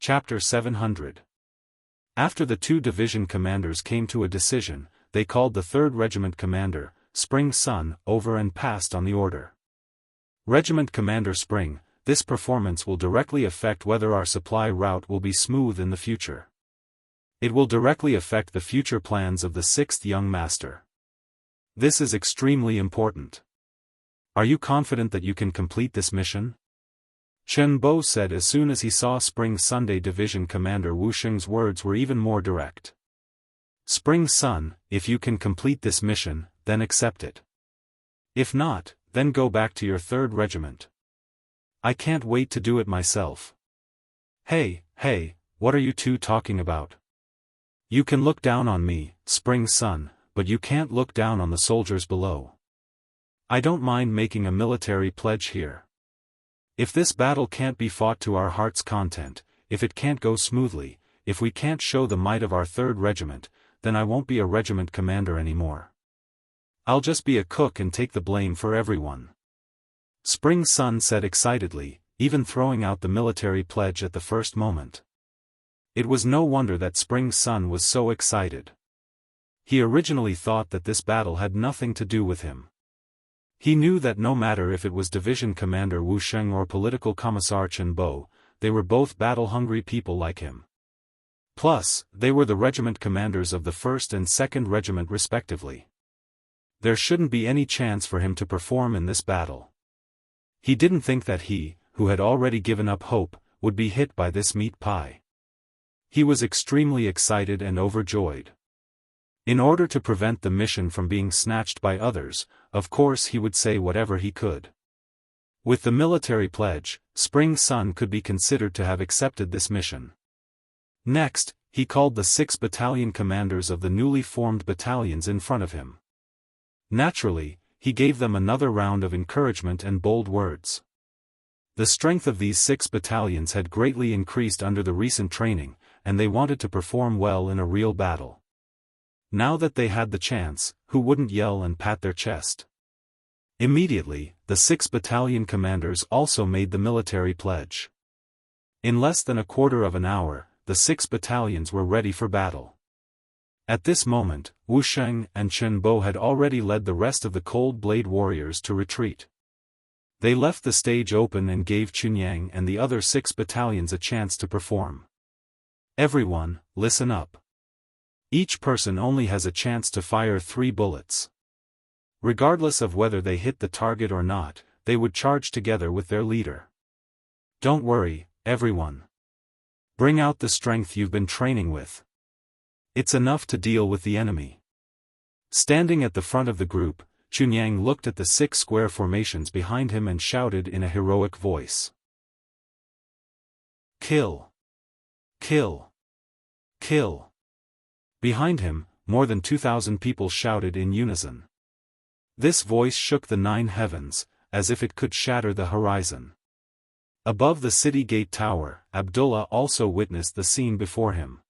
Chapter 700. After the two division commanders came to a decision, they called the 3rd Regiment Commander, Spring Sun, over and passed on the order. Regiment Commander Spring, this performance will directly affect whether our supply route will be smooth in the future. It will directly affect the future plans of the 6th Young Master. This is extremely important. Are you confident that you can complete this mission? Chen Bo said as soon as he saw Spring Sunday Division Commander Wu Sheng's words were even more direct. Spring Sun, if you can complete this mission, then accept it. If not, then go back to your 3rd Regiment. I can't wait to do it myself. Hey, what are you two talking about? You can look down on me, Spring Sun, but you can't look down on the soldiers below. I don't mind making a military pledge here. If this battle can't be fought to our heart's content, if it can't go smoothly, if we can't show the might of our 3rd Regiment, then I won't be a regiment commander anymore. I'll just be a cook and take the blame for everyone. Spring Sun said excitedly, even throwing out the military pledge at the first moment. It was no wonder that Spring Sun was so excited. He originally thought that this battle had nothing to do with him. He knew that no matter if it was Division Commander Wu Sheng or Political Commissar Chen Bo, they were both battle-hungry people like him. Plus, they were the regiment commanders of the 1st and 2nd Regiment respectively. There shouldn't be any chance for him to perform in this battle. He didn't think that he, who had already given up hope, would be hit by this meat pie. He was extremely excited and overjoyed. In order to prevent the mission from being snatched by others, of course he would say whatever he could. With the military pledge, Spring Sun could be considered to have accepted this mission. Next, he called the 6 battalion commanders of the newly formed battalions in front of him. Naturally, he gave them another round of encouragement and bold words. The strength of these 6 battalions had greatly increased under the recent training, and they wanted to perform well in a real battle. Now that they had the chance, who wouldn't yell and pat their chest? Immediately, the 6 battalion commanders also made the military pledge. In less than a quarter of an hour, the 6 battalions were ready for battle. At this moment, Wu Sheng and Chen Bo had already led the rest of the Cold Blade warriors to retreat. They left the stage open and gave Chunyang and the other 6 battalions a chance to perform. Everyone, listen up. Each person only has a chance to fire 3 bullets. Regardless of whether they hit the target or not, they would charge together with their leader. Don't worry, everyone. Bring out the strength you've been training with. It's enough to deal with the enemy. Standing at the front of the group, Chunyang looked at the 6 square formations behind him and shouted in a heroic voice. Kill! Kill! Kill! Behind him, more than 2,000 people shouted in unison. This voice shook the 9 heavens, as if it could shatter the horizon. Above the city gate tower, Abdullah also witnessed the scene before him.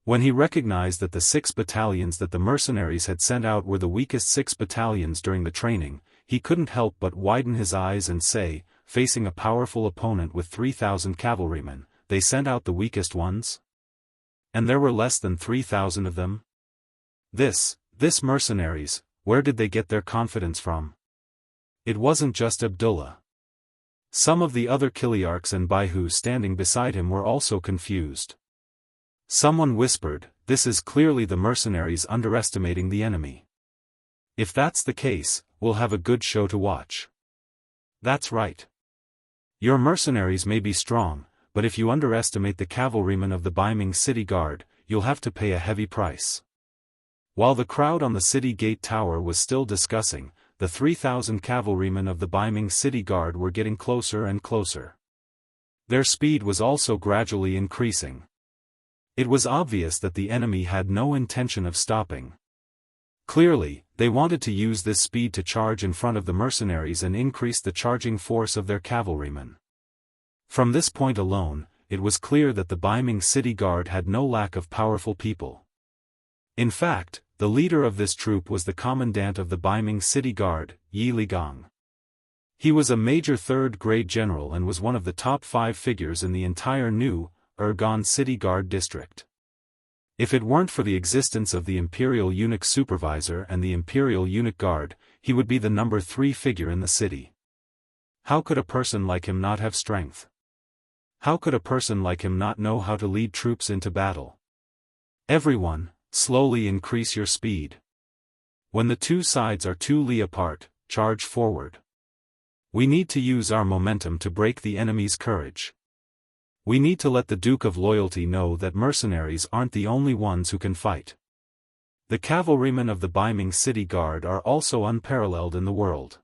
When he recognized that the 6 battalions that the mercenaries had sent out were the weakest 6 battalions during the training, he couldn't help but widen his eyes and say, facing a powerful opponent with 3,000 cavalrymen, they sent out the weakest ones? And there were less than 3,000 of them? This mercenaries, where did they get their confidence from? It wasn't just Abdullah. Some of the other Kiliarchs and Baihu standing beside him were also confused. Someone whispered, this is clearly the mercenaries underestimating the enemy. If that's the case, we'll have a good show to watch. That's right. Your mercenaries may be strong, but if you underestimate the cavalrymen of the Baiming City Guard, you'll have to pay a heavy price. While the crowd on the city gate tower was still discussing, the 3,000 cavalrymen of the Baiming City Guard were getting closer and closer. Their speed was also gradually increasing. It was obvious that the enemy had no intention of stopping. Clearly, they wanted to use this speed to charge in front of the mercenaries and increase the charging force of their cavalrymen. From this point alone, it was clear that the Baiming City Guard had no lack of powerful people. In fact, the leader of this troop was the commandant of the Baiming City Guard, Yi Ligang. He was a major third-grade general and was one of the top 5 figures in the entire new, Ergon City Guard District. If it weren't for the existence of the Imperial Eunuch Supervisor and the Imperial Eunuch Guard, he would be the number 3 figure in the city. How could a person like him not have strength? How could a person like him not know how to lead troops into battle? Everyone, slowly increase your speed. When the two sides are 2 li apart, charge forward. We need to use our momentum to break the enemy's courage. We need to let the Duke of Loyalty know that mercenaries aren't the only ones who can fight. The cavalrymen of the Baiming City Guard are also unparalleled in the world.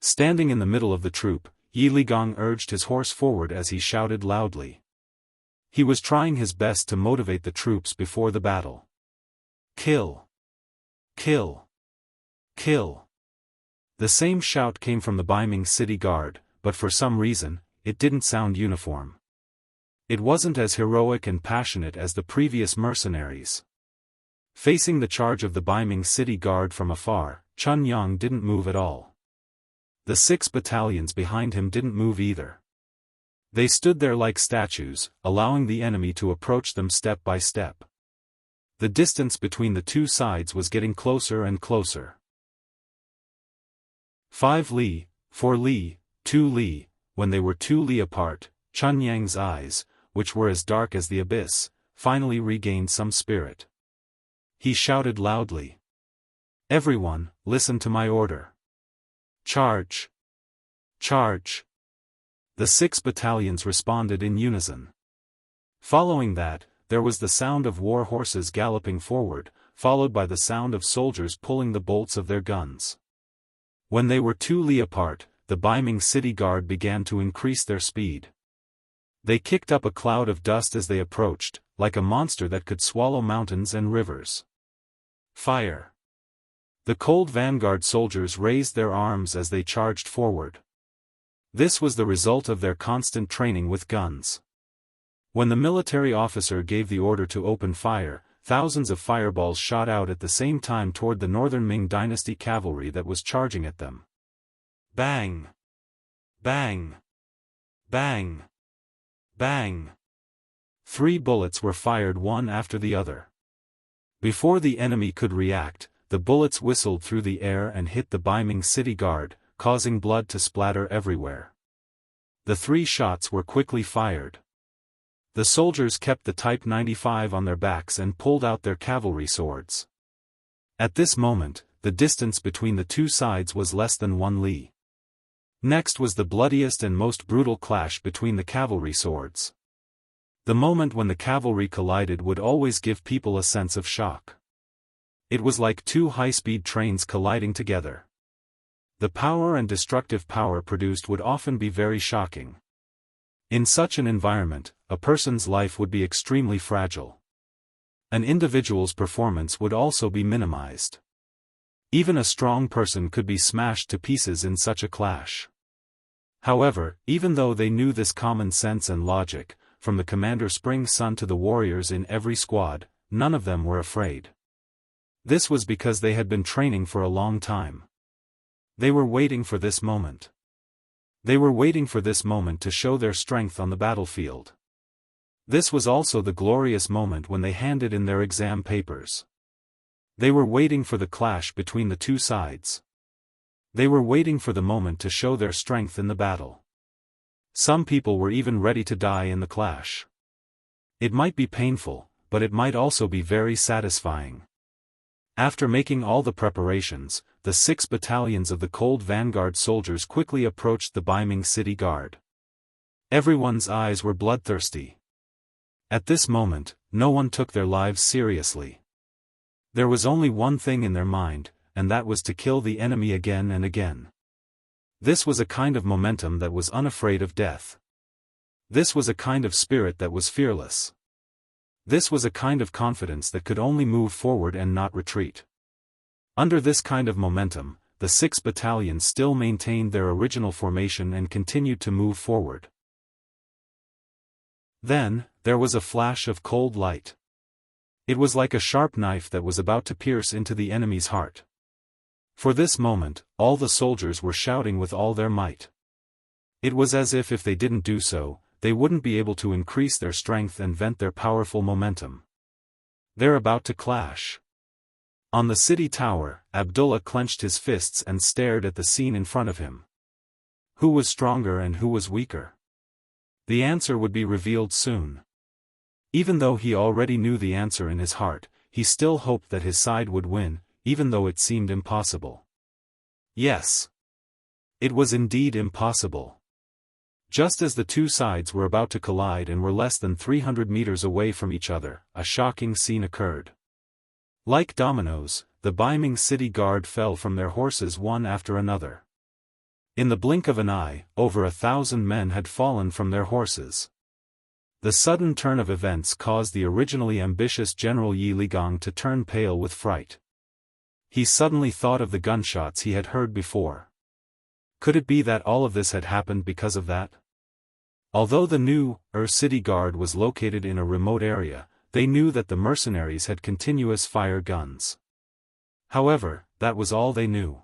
Standing in the middle of the troop, Yi Ligong urged his horse forward as he shouted loudly. He was trying his best to motivate the troops before the battle. Kill! Kill! Kill! The same shout came from the Baiming City Guard, but for some reason, it didn't sound uniform. It wasn't as heroic and passionate as the previous mercenaries. Facing the charge of the Baiming City Guard from afar, Chun Yang didn't move at all. The 6 battalions behind him didn't move either. They stood there like statues, allowing the enemy to approach them step by step. The distance between the two sides was getting closer and closer. 5 li, 4 li, 2 li, when they were 2 li apart, Chun Yang's eyes, which were as dark as the abyss, finally regained some spirit. He shouted loudly. Everyone, listen to my order. Charge! Charge! The 6 battalions responded in unison. Following that, there was the sound of war horses galloping forward, followed by the sound of soldiers pulling the bolts of their guns. When they were 2 li apart, the Baiming City Guard began to increase their speed. They kicked up a cloud of dust as they approached, like a monster that could swallow mountains and rivers. Fire! The cold vanguard soldiers raised their arms as they charged forward. This was the result of their constant training with guns. When the military officer gave the order to open fire, thousands of fireballs shot out at the same time toward the northern Ming Dynasty cavalry that was charging at them. Bang! Bang! Bang! Bang! 3 bullets were fired one after the other. Before the enemy could react, the bullets whistled through the air and hit the Baiming City Guard, causing blood to splatter everywhere. The 3 shots were quickly fired. The soldiers kept the Type 95 on their backs and pulled out their cavalry swords. At this moment, the distance between the two sides was less than 1 li. Next was the bloodiest and most brutal clash between the cavalry swords. The moment when the cavalry collided would always give people a sense of shock. It was like 2 high-speed trains colliding together. The power and destructive power produced would often be very shocking. In such an environment, a person's life would be extremely fragile. An individual's performance would also be minimized. Even a strong person could be smashed to pieces in such a clash. However, even though they knew this common sense and logic, from the Commander Spring Sun to the warriors in every squad, none of them were afraid. This was because they had been training for a long time. They were waiting for this moment. They were waiting for this moment to show their strength on the battlefield. This was also the glorious moment when they handed in their exam papers. They were waiting for the clash between the two sides. They were waiting for the moment to show their strength in the battle. Some people were even ready to die in the clash. It might be painful, but it might also be very satisfying. After making all the preparations, the 6 battalions of the Cold Vanguard soldiers quickly approached the Baiming City Guard. Everyone's eyes were bloodthirsty. At this moment, no one took their lives seriously. There was only one thing in their mind, and that was to kill the enemy again and again. This was a kind of momentum that was unafraid of death. This was a kind of spirit that was fearless. This was a kind of confidence that could only move forward and not retreat. Under this kind of momentum, the 6 battalions still maintained their original formation and continued to move forward. Then, there was a flash of cold light. It was like a sharp knife that was about to pierce into the enemy's heart. For this moment, all the soldiers were shouting with all their might. It was as if they didn't do so, they wouldn't be able to increase their strength and vent their powerful momentum. They're about to clash. On the city tower, Abdullah clenched his fists and stared at the scene in front of him. Who was stronger and who was weaker? The answer would be revealed soon. Even though he already knew the answer in his heart, he still hoped that his side would win, even though it seemed impossible. Yes. It was indeed impossible. Just as the two sides were about to collide and were less than 300 meters away from each other, a shocking scene occurred. Like dominoes, the Baiming city guard fell from their horses one after another. In the blink of an eye, over 1,000 men had fallen from their horses. The sudden turn of events caused the originally ambitious General Yi Ligang to turn pale with fright. He suddenly thought of the gunshots he had heard before. Could it be that all of this had happened because of that? Although the new city guard was located in a remote area, they knew that the mercenaries had continuous fire guns. However, that was all they knew.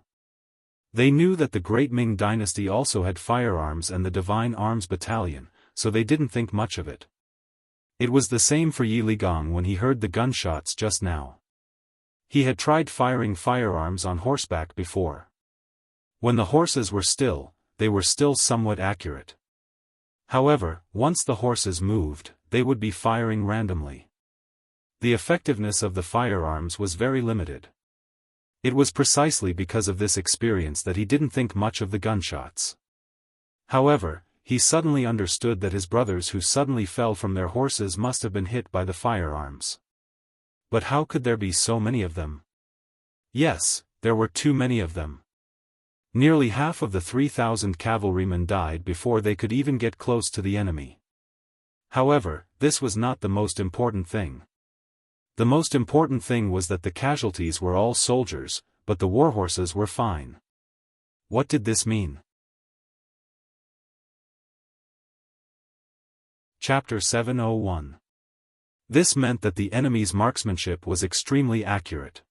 They knew that the Great Ming Dynasty also had firearms and the Divine Arms Battalion, so they didn't think much of it. It was the same for Yi Ligang when he heard the gunshots just now. He had tried firing firearms on horseback before. When the horses were still, they were still somewhat accurate. However, once the horses moved, they would be firing randomly. The effectiveness of the firearms was very limited. It was precisely because of this experience that he didn't think much of the gunshots. However, he suddenly understood that his brothers who suddenly fell from their horses must have been hit by the firearms. But how could there be so many of them? Yes, there were too many of them. Nearly half of the 3,000 cavalrymen died before they could even get close to the enemy. However, this was not the most important thing. The most important thing was that the casualties were all soldiers, but the warhorses were fine. What did this mean? Chapter 701. This meant that the enemy's marksmanship was extremely accurate.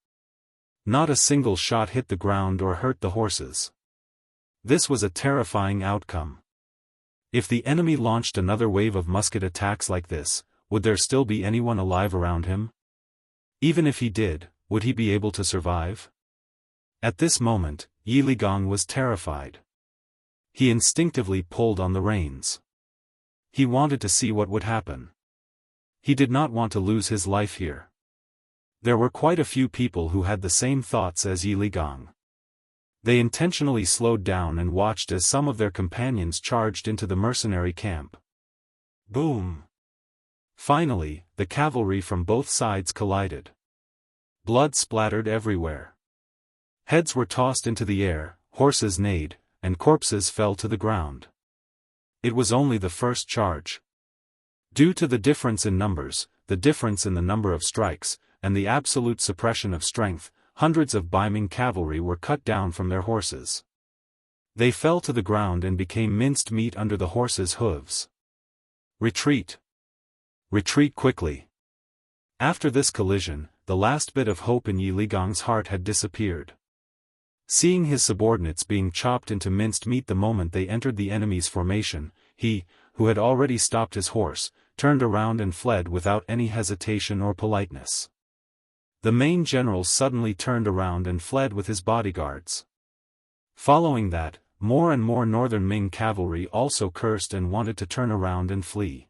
Not a single shot hit the ground or hurt the horses. This was a terrifying outcome. If the enemy launched another wave of musket attacks like this, would there still be anyone alive around him? Even if he did, would he be able to survive? At this moment, Yi Ligang was terrified. He instinctively pulled on the reins. He wanted to see what would happen. He did not want to lose his life here. There were quite a few people who had the same thoughts as Yi Ligang. They intentionally slowed down and watched as some of their companions charged into the mercenary camp. Boom! Finally, the cavalry from both sides collided. Blood splattered everywhere. Heads were tossed into the air, horses neighed, and corpses fell to the ground. It was only the first charge. Due to the difference in numbers, the difference in the number of strikes, and the absolute suppression of strength, hundreds of Baiming cavalry were cut down from their horses. They fell to the ground and became minced meat under the horses' hooves. Retreat! Retreat quickly! After this collision, the last bit of hope in Yi Ligang's heart had disappeared. Seeing his subordinates being chopped into minced meat the moment they entered the enemy's formation, he, who had already stopped his horse, turned around and fled without any hesitation or politeness. The main general suddenly turned around and fled with his bodyguards. Following that, more and more northern Ming cavalry also cursed and wanted to turn around and flee.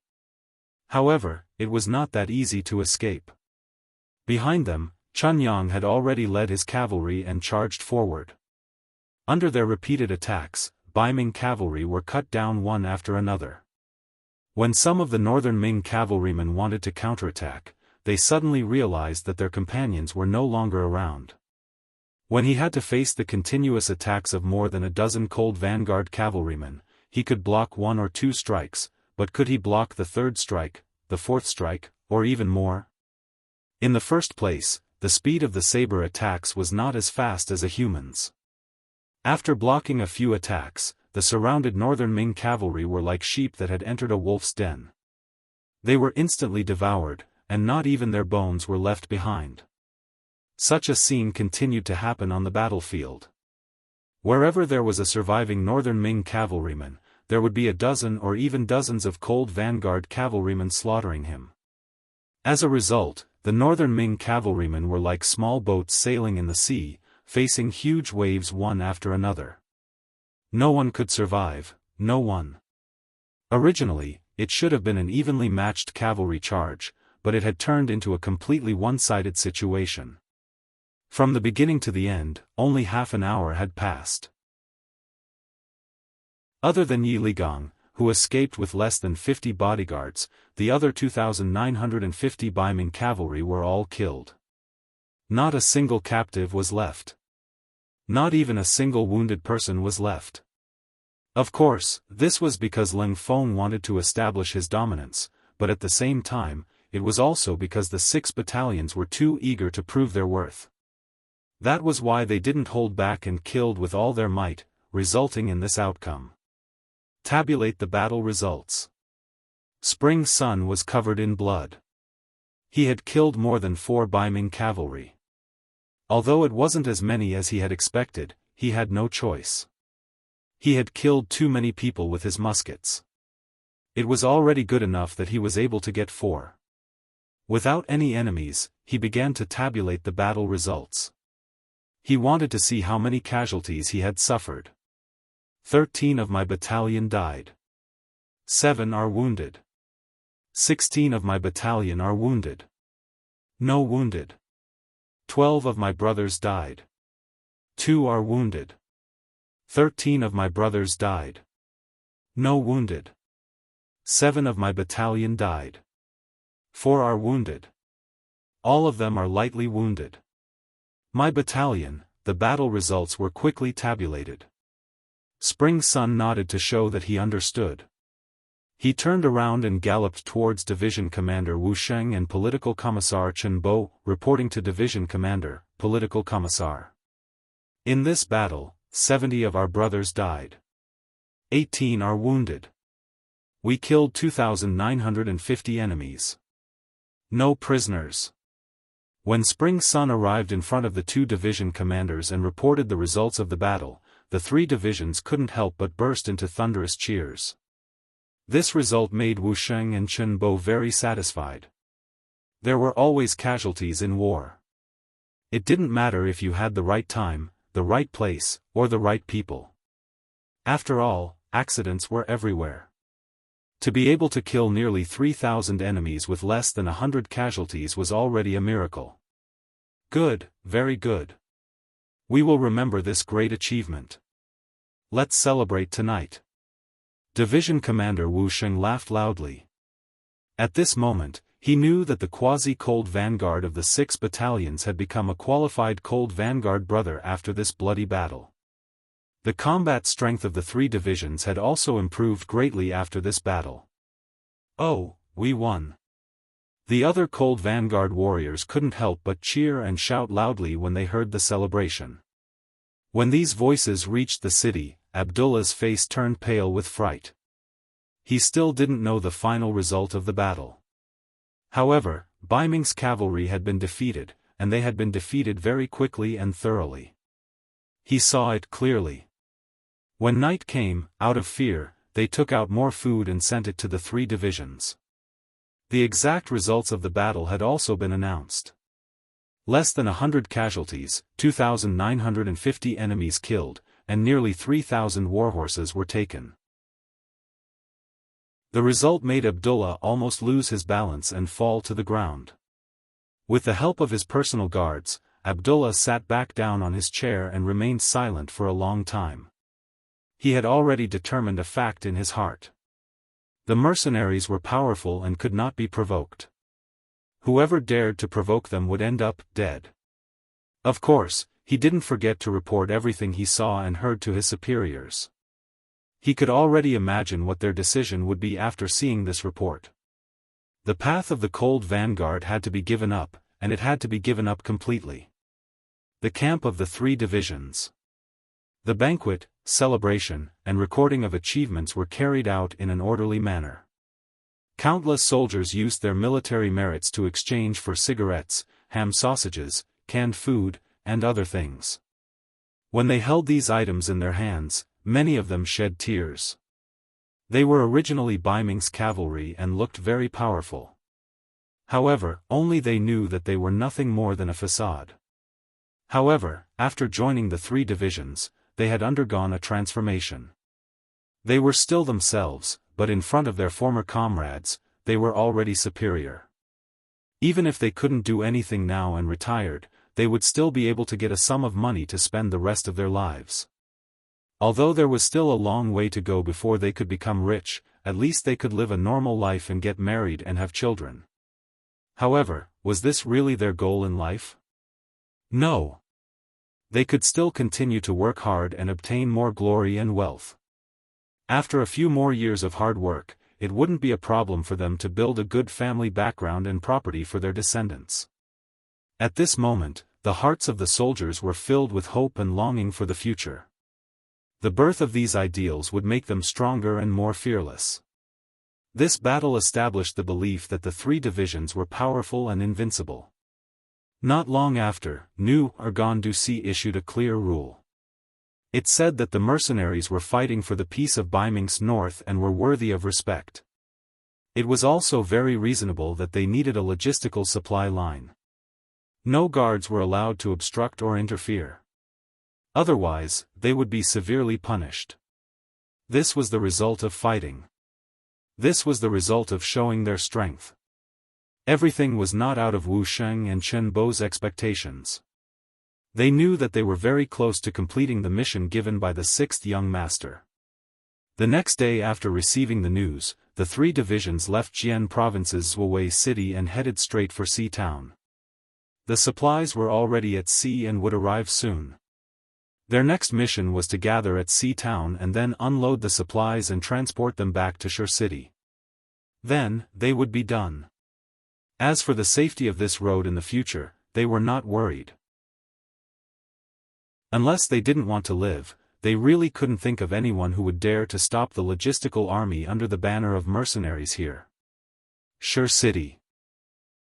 However, it was not that easy to escape. Behind them, Chunyang had already led his cavalry and charged forward. Under their repeated attacks, Baiming cavalry were cut down one after another. When some of the northern Ming cavalrymen wanted to counterattack, they suddenly realized that their companions were no longer around. When he had to face the continuous attacks of more than a dozen cold vanguard cavalrymen, he could block one or two strikes, but could he block the third strike, the fourth strike, or even more? In the first place, the speed of the saber attacks was not as fast as a human's. After blocking a few attacks, the surrounded northern Ming cavalry were like sheep that had entered a wolf's den. They were instantly devoured, and not even their bones were left behind. Such a scene continued to happen on the battlefield. Wherever there was a surviving northern Ming cavalryman, there would be a dozen or even dozens of cold vanguard cavalrymen slaughtering him. As a result, the northern Ming cavalrymen were like small boats sailing in the sea, facing huge waves one after another. No one could survive, no one. Originally, it should have been an evenly matched cavalry charge, but it had turned into a completely one-sided situation. From the beginning to the end, only half an hour had passed. Other than Yi Ligang, who escaped with less than 50 bodyguards, the other 2,950 Baiming cavalry were all killed. Not a single captive was left. Not even a single wounded person was left. Of course, this was because Leng Feng wanted to establish his dominance, but at the same time, it was also because the 6 battalions were too eager to prove their worth. That was why they didn't hold back and killed with all their might, resulting in this outcome. Tabulate the battle results. Spring Sun was covered in blood. He had killed more than 4 Baiming cavalry. Although it wasn't as many as he had expected, he had no choice. He had killed too many people with his muskets. It was already good enough that he was able to get 4. Without any enemies, he began to tabulate the battle results. He wanted to see how many casualties he had suffered. 13 of my battalion died. 7 are wounded. 16 of my battalion are wounded. No wounded. 12 of my brothers died. 2 are wounded. 13 of my brothers died. No wounded. 7 of my battalion died. 4 are wounded. All of them are lightly wounded. My battalion, the battle results were quickly tabulated. Spring Sun nodded to show that he understood. He turned around and galloped towards Division Commander Wu Sheng and Political Commissar Chen Bo, reporting to Division Commander, Political Commissar. In this battle, 70 of our brothers died. 18 are wounded. We killed 2,950 enemies. No prisoners. When Spring Sun arrived in front of the 2 division commanders and reported the results of the battle, the 3 divisions couldn't help but burst into thunderous cheers. This result made Wu Sheng and Chen Bo very satisfied. There were always casualties in war. It didn't matter if you had the right time, the right place, or the right people. After all, accidents were everywhere. To be able to kill nearly 3,000 enemies with less than 100 casualties was already a miracle. Good, very good. We will remember this great achievement. Let's celebrate tonight. Division Commander Wu Sheng laughed loudly. At this moment, he knew that the quasi-cold vanguard of the 6 battalions had become a qualified cold vanguard brother after this bloody battle. The combat strength of the 3 divisions had also improved greatly after this battle. Oh, we won. The other cold vanguard warriors couldn't help but cheer and shout loudly when they heard the celebration. When these voices reached the city, Abdullah's face turned pale with fright. He still didn't know the final result of the battle. However, Baiming's cavalry had been defeated, and they had been defeated very quickly and thoroughly. He saw it clearly. When night came, out of fear, they took out more food and sent it to the 3 divisions. The exact results of the battle had also been announced. Less than 100 casualties, 2,950 enemies killed, and nearly 3,000 warhorses were taken. The result made Abdullah almost lose his balance and fall to the ground. With the help of his personal guards, Abdullah sat back down on his chair and remained silent for a long time. He had already determined a fact in his heart. The mercenaries were powerful and could not be provoked. Whoever dared to provoke them would end up dead. Of course, he didn't forget to report everything he saw and heard to his superiors. He could already imagine what their decision would be after seeing this report. The path of the cold vanguard had to be given up, and it had to be given up completely. The camp of the 3 divisions. The banquet, celebration, and recording of achievements were carried out in an orderly manner. Countless soldiers used their military merits to exchange for cigarettes, ham sausages, canned food, and other things. When they held these items in their hands, many of them shed tears. They were originally Baiming's cavalry and looked very powerful. However, only they knew that they were nothing more than a facade. However, after joining the three divisions, they had undergone a transformation. They were still themselves, but in front of their former comrades, they were already superior. Even if they couldn't do anything now and retired, they would still be able to get a sum of money to spend the rest of their lives. Although there was still a long way to go before they could become rich, at least they could live a normal life and get married and have children. However, was this really their goal in life? No. They could still continue to work hard and obtain more glory and wealth. After a few more years of hard work, it wouldn't be a problem for them to build a good family background and property for their descendants. At this moment, the hearts of the soldiers were filled with hope and longing for the future. The birth of these ideals would make them stronger and more fearless. This battle established the belief that the three divisions were powerful and invincible. Not long after, New Argondusi issued a clear rule. It said that the mercenaries were fighting for the peace of Baiming's north and were worthy of respect. It was also very reasonable that they needed a logistical supply line. No guards were allowed to obstruct or interfere. Otherwise, they would be severely punished. This was the result of fighting. This was the result of showing their strength. Everything was not out of Wu Sheng and Chen Bo's expectations. They knew that they were very close to completing the mission given by the sixth young master. The next day after receiving the news, the three divisions left Jian Province's Zwei city and headed straight for Sea Town. The supplies were already at sea and would arrive soon. Their next mission was to gather at Sea Town and then unload the supplies and transport them back to Shur City. Then, they would be done. As for the safety of this road in the future, they were not worried. Unless they didn't want to live, they really couldn't think of anyone who would dare to stop the logistical army under the banner of mercenaries here. Shur City.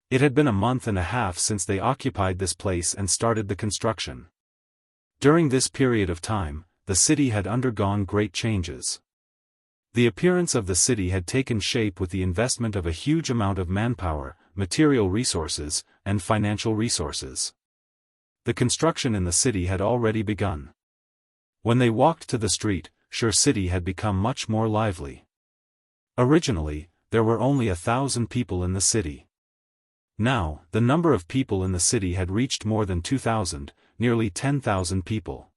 It had been a month and a half since they occupied this place and started the construction. During this period of time, the city had undergone great changes. The appearance of the city had taken shape with the investment of a huge amount of manpower, material resources, and financial resources. The construction in the city had already begun. When they walked to the street, Shur City had become much more lively. Originally, there were only 1,000 people in the city. Now, the number of people in the city had reached more than 2,000, nearly 10,000 people.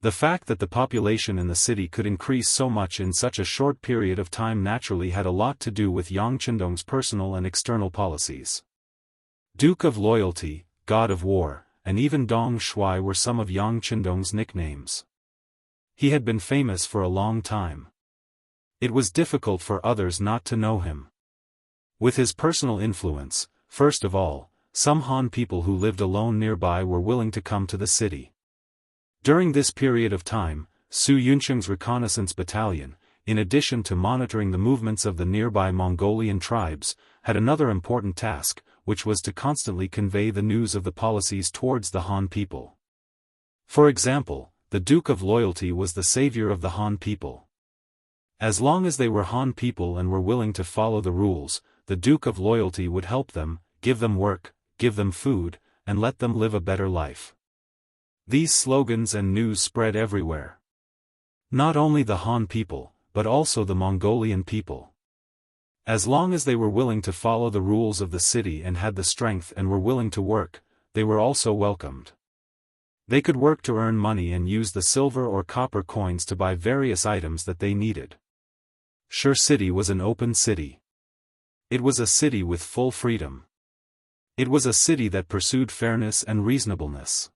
The fact that the population in the city could increase so much in such a short period of time naturally had a lot to do with Yang Qindong's personal and external policies. Duke of Loyalty, God of War, and even Dong Shui were some of Yang Qindong's nicknames. He had been famous for a long time. It was difficult for others not to know him. With his personal influence, first of all, some Han people who lived alone nearby were willing to come to the city. During this period of time, Su Yuncheng's reconnaissance battalion, in addition to monitoring the movements of the nearby Mongolian tribes, had another important task, which was to constantly convey the news of the policies towards the Han people. For example, the Duke of Loyalty was the savior of the Han people. As long as they were Han people and were willing to follow the rules, the Duke of Loyalty would help them, give them work, give them food, and let them live a better life. These slogans and news spread everywhere. Not only the Han people, but also the Mongolian people. As long as they were willing to follow the rules of the city and had the strength and were willing to work, they were also welcomed. They could work to earn money and use the silver or copper coins to buy various items that they needed. Shur City was an open city. It was a city with full freedom. It was a city that pursued fairness and reasonableness.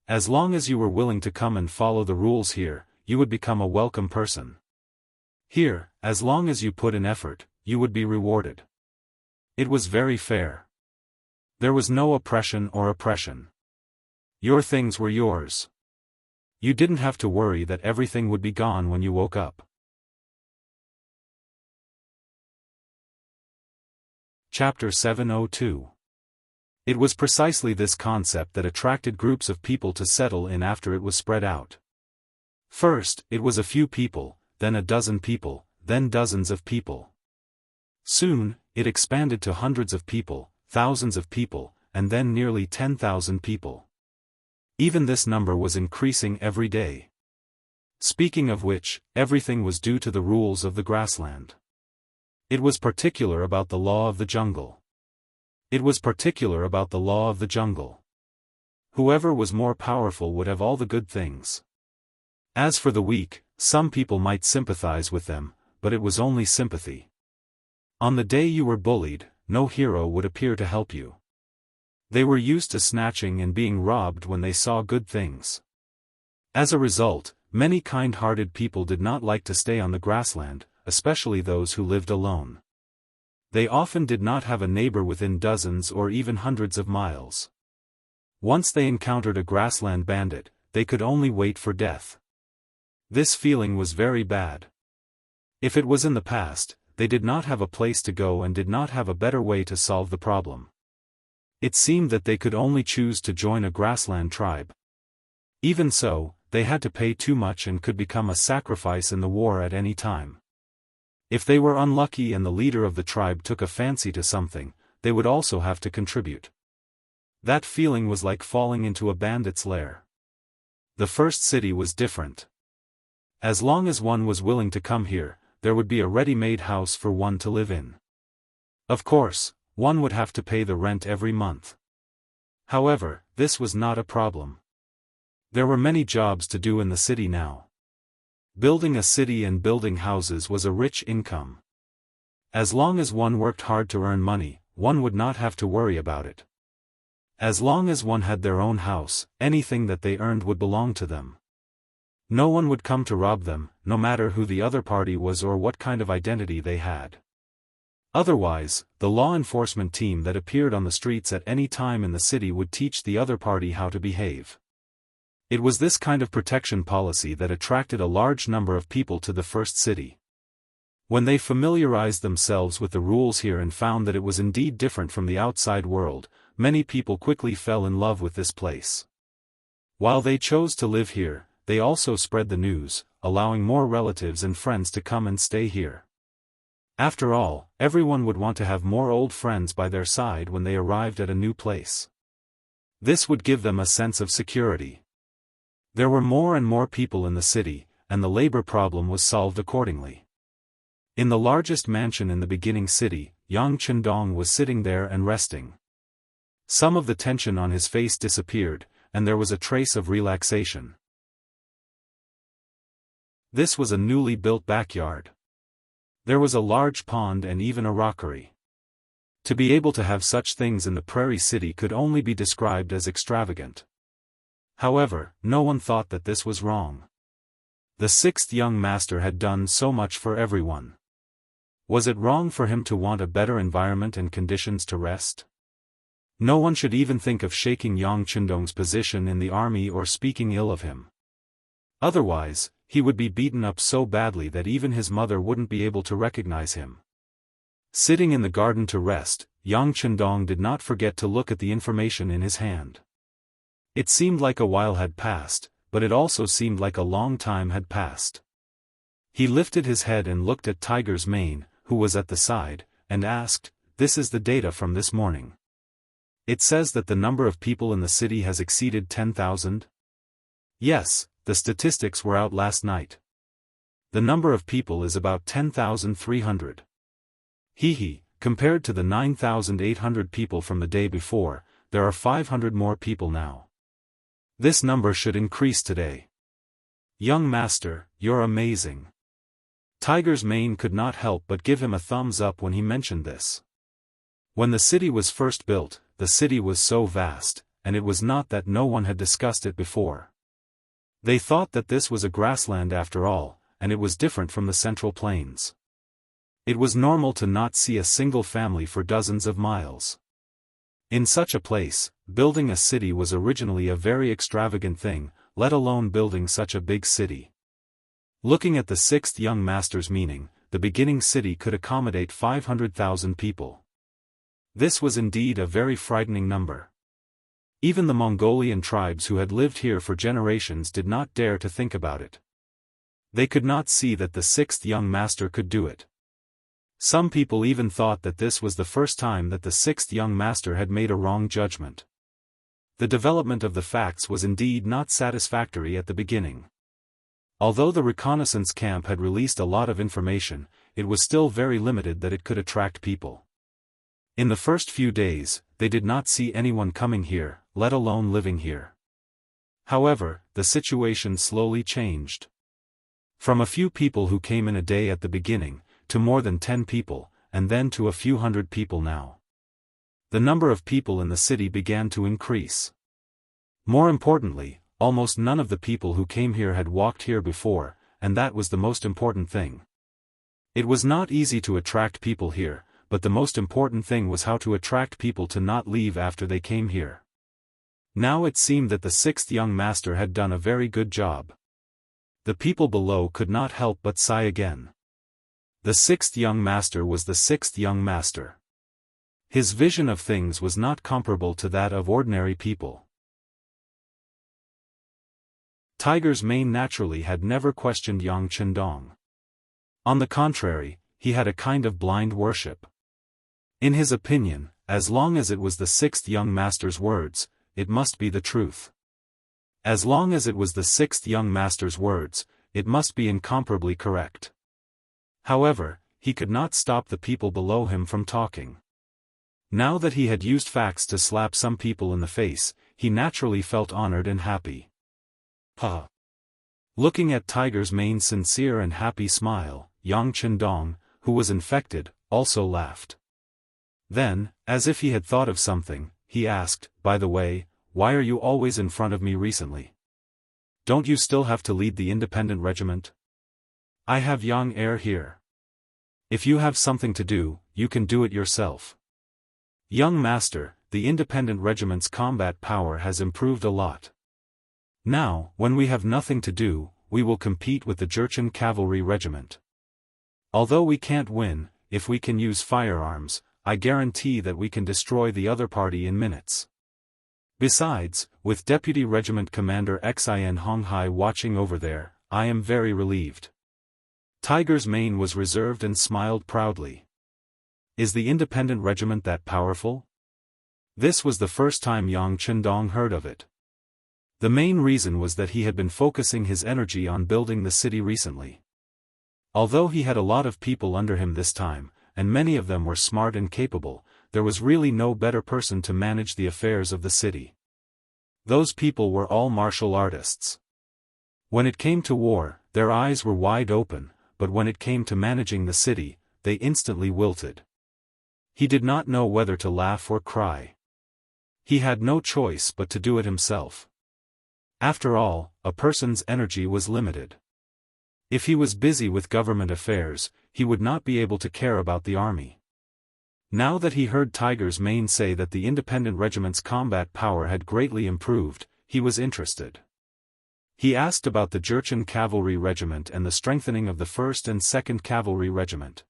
As long as you were willing to come and follow the rules here, you would become a welcome person. Here, as long as you put in effort, you would be rewarded. It was very fair. There was no oppression or oppression. Your things were yours. You didn't have to worry that everything would be gone when you woke up. Chapter 702. It was precisely this concept that attracted groups of people to settle in after it was spread out. First, it was a few people, then a dozen people, then dozens of people. Soon, it expanded to hundreds of people, thousands of people, and then nearly 10,000 people. Even this number was increasing every day. Speaking of which, everything was due to the rules of the grassland. It was particular about the law of the jungle. It was particular about the law of the jungle. Whoever was more powerful would have all the good things. As for the weak, some people might sympathize with them, but it was only sympathy. On the day you were bullied, no hero would appear to help you. They were used to snatching and being robbed when they saw good things. As a result, many kind-hearted people did not like to stay on the grassland, especially those who lived alone. They often did not have a neighbor within dozens or even hundreds of miles. Once they encountered a grassland bandit, they could only wait for death. This feeling was very bad. If it was in the past, they did not have a place to go and did not have a better way to solve the problem. It seemed that they could only choose to join a grassland tribe. Even so, they had to pay too much and could become a sacrifice in the war at any time. If they were unlucky and the leader of the tribe took a fancy to something, they would also have to contribute. That feeling was like falling into a bandit's lair. The first city was different. As long as one was willing to come here, there would be a ready-made house for one to live in. Of course, one would have to pay the rent every month. However, this was not a problem. There were many jobs to do in the city now. Building a city and building houses was a rich income. As long as one worked hard to earn money, one would not have to worry about it. As long as one had their own house, anything that they earned would belong to them. No one would come to rob them, no matter who the other party was or what kind of identity they had. Otherwise, the law enforcement team that appeared on the streets at any time in the city would teach the other party how to behave. It was this kind of protection policy that attracted a large number of people to the first city. When they familiarized themselves with the rules here and found that it was indeed different from the outside world, many people quickly fell in love with this place. While they chose to live here, they also spread the news, allowing more relatives and friends to come and stay here. After all, everyone would want to have more old friends by their side when they arrived at a new place. This would give them a sense of security. There were more and more people in the city, and the labor problem was solved accordingly. In the largest mansion in the beginning city, Yang Chendong was sitting there and resting. Some of the tension on his face disappeared, and there was a trace of relaxation. This was a newly built backyard. There was a large pond and even a rockery. To be able to have such things in the prairie city could only be described as extravagant. However, no one thought that this was wrong. The sixth young master had done so much for everyone. Was it wrong for him to want a better environment and conditions to rest? No one should even think of shaking Yang Chendong's position in the army or speaking ill of him. Otherwise, he would be beaten up so badly that even his mother wouldn't be able to recognize him. Sitting in the garden to rest, Yang Chendong did not forget to look at the information in his hand. It seemed like a while had passed, but it also seemed like a long time had passed. He lifted his head and looked at Tiger's mane, who was at the side, and asked, "This is the data from this morning. It says that the number of people in the city has exceeded 10,000? Yes, the statistics were out last night. The number of people is about 10,300. Hee, compared to the 9,800 people from the day before, there are 500 more people now. This number should increase today. Young master, you're amazing." Tiger's mane could not help but give him a thumbs up when he mentioned this. When the city was first built, the city was so vast, and it was not that no one had discussed it before. They thought that this was a grassland after all, and it was different from the central plains. It was normal to not see a single family for dozens of miles. In such a place, building a city was originally a very extravagant thing, let alone building such a big city. Looking at the sixth young master's meaning, the beginning city could accommodate 500,000 people. This was indeed a very frightening number. Even the Mongolian tribes who had lived here for generations did not dare to think about it. They could not see that the sixth young master could do it. Some people even thought that this was the first time that the sixth young master had made a wrong judgment. The development of the facts was indeed not satisfactory at the beginning. Although the reconnaissance camp had released a lot of information, it was still very limited that it could attract people. In the first few days, they did not see anyone coming here, let alone living here. However, the situation slowly changed. From a few people who came in a day at the beginning, to more than 10 people, and then to a few hundred people now. The number of people in the city began to increase. More importantly, almost none of the people who came here had walked here before, and that was the most important thing. It was not easy to attract people here, but the most important thing was how to attract people to not leave after they came here. Now it seemed that the sixth young master had done a very good job. The people below could not help but sigh again. The sixth young master was the sixth young master. His vision of things was not comparable to that of ordinary people. Tiger's Mane naturally had never questioned Yang Chendong. On the contrary, he had a kind of blind worship. In his opinion, as long as it was the sixth young master's words, it must be the truth. As long as it was the sixth young master's words, it must be incomparably correct. However, he could not stop the people below him from talking. Now that he had used facts to slap some people in the face, he naturally felt honored and happy. Looking at Tiger's Mane's sincere and happy smile, Yang Chendong, who was infected, also laughed. Then, as if he had thought of something, he asked, "By the way, why are you always in front of me recently? Don't you still have to lead the independent regiment? I have Yang Heir here. If you have something to do, you can do it yourself." "Young master, the independent regiment's combat power has improved a lot. Now, when we have nothing to do, we will compete with the Jurchen cavalry regiment. Although we can't win, if we can use firearms, I guarantee that we can destroy the other party in minutes. Besides, with Deputy Regiment Commander Xin Honghai watching over there, I am very relieved." Tiger's Mane was reserved and smiled proudly. Is the independent regiment that powerful? This was the first time Yang Chendong heard of it. The main reason was that he had been focusing his energy on building the city recently. Although he had a lot of people under him this time, and many of them were smart and capable, there was really no better person to manage the affairs of the city. Those people were all martial artists. When it came to war, their eyes were wide open, but when it came to managing the city, they instantly wilted. He did not know whether to laugh or cry. He had no choice but to do it himself. After all, a person's energy was limited. If he was busy with government affairs, he would not be able to care about the army. Now that he heard Tiger's Mane say that the independent regiment's combat power had greatly improved, he was interested. He asked about the Jurchen Cavalry Regiment and the strengthening of the 1st and 2nd Cavalry Regiment.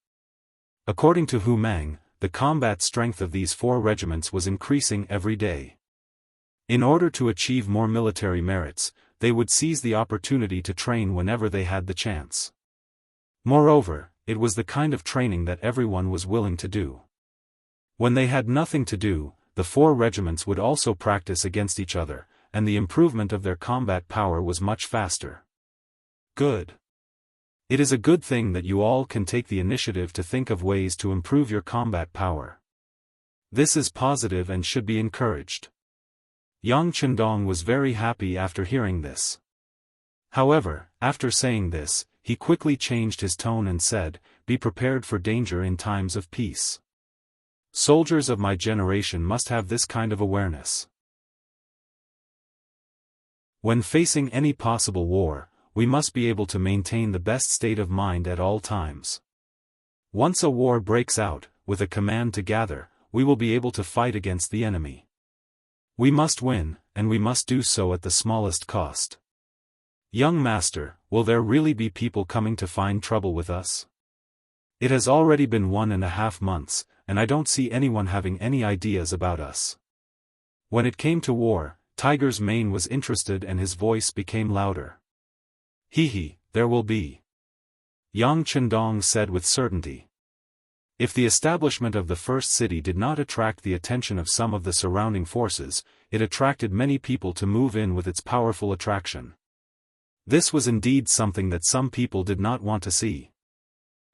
According to Hu Mang, the combat strength of these 4 regiments was increasing every day. In order to achieve more military merits, they would seize the opportunity to train whenever they had the chance. Moreover, it was the kind of training that everyone was willing to do. When they had nothing to do, the 4 regiments would also practice against each other, and the improvement of their combat power was much faster. Good. It is a good thing that you all can take the initiative to think of ways to improve your combat power. This is positive and should be encouraged. Yang Chendong was very happy after hearing this. However, after saying this, he quickly changed his tone and said, "Be prepared for danger in times of peace. Soldiers of my generation must have this kind of awareness. When facing any possible war, we must be able to maintain the best state of mind at all times. Once a war breaks out, with a command to gather, we will be able to fight against the enemy. We must win, and we must do so at the smallest cost. Young master, will there really be people coming to find trouble with us? It has already been 1.5 months, and I don't see anyone having any ideas about us." When it came to war, Tiger's Mane was interested and his voice became louder. "Hee, there will be. Yang Chendong said with certainty. If the establishment of the first city did not attract the attention of some of the surrounding forces, it attracted many people to move in with its powerful attraction. This was indeed something that some people did not want to see.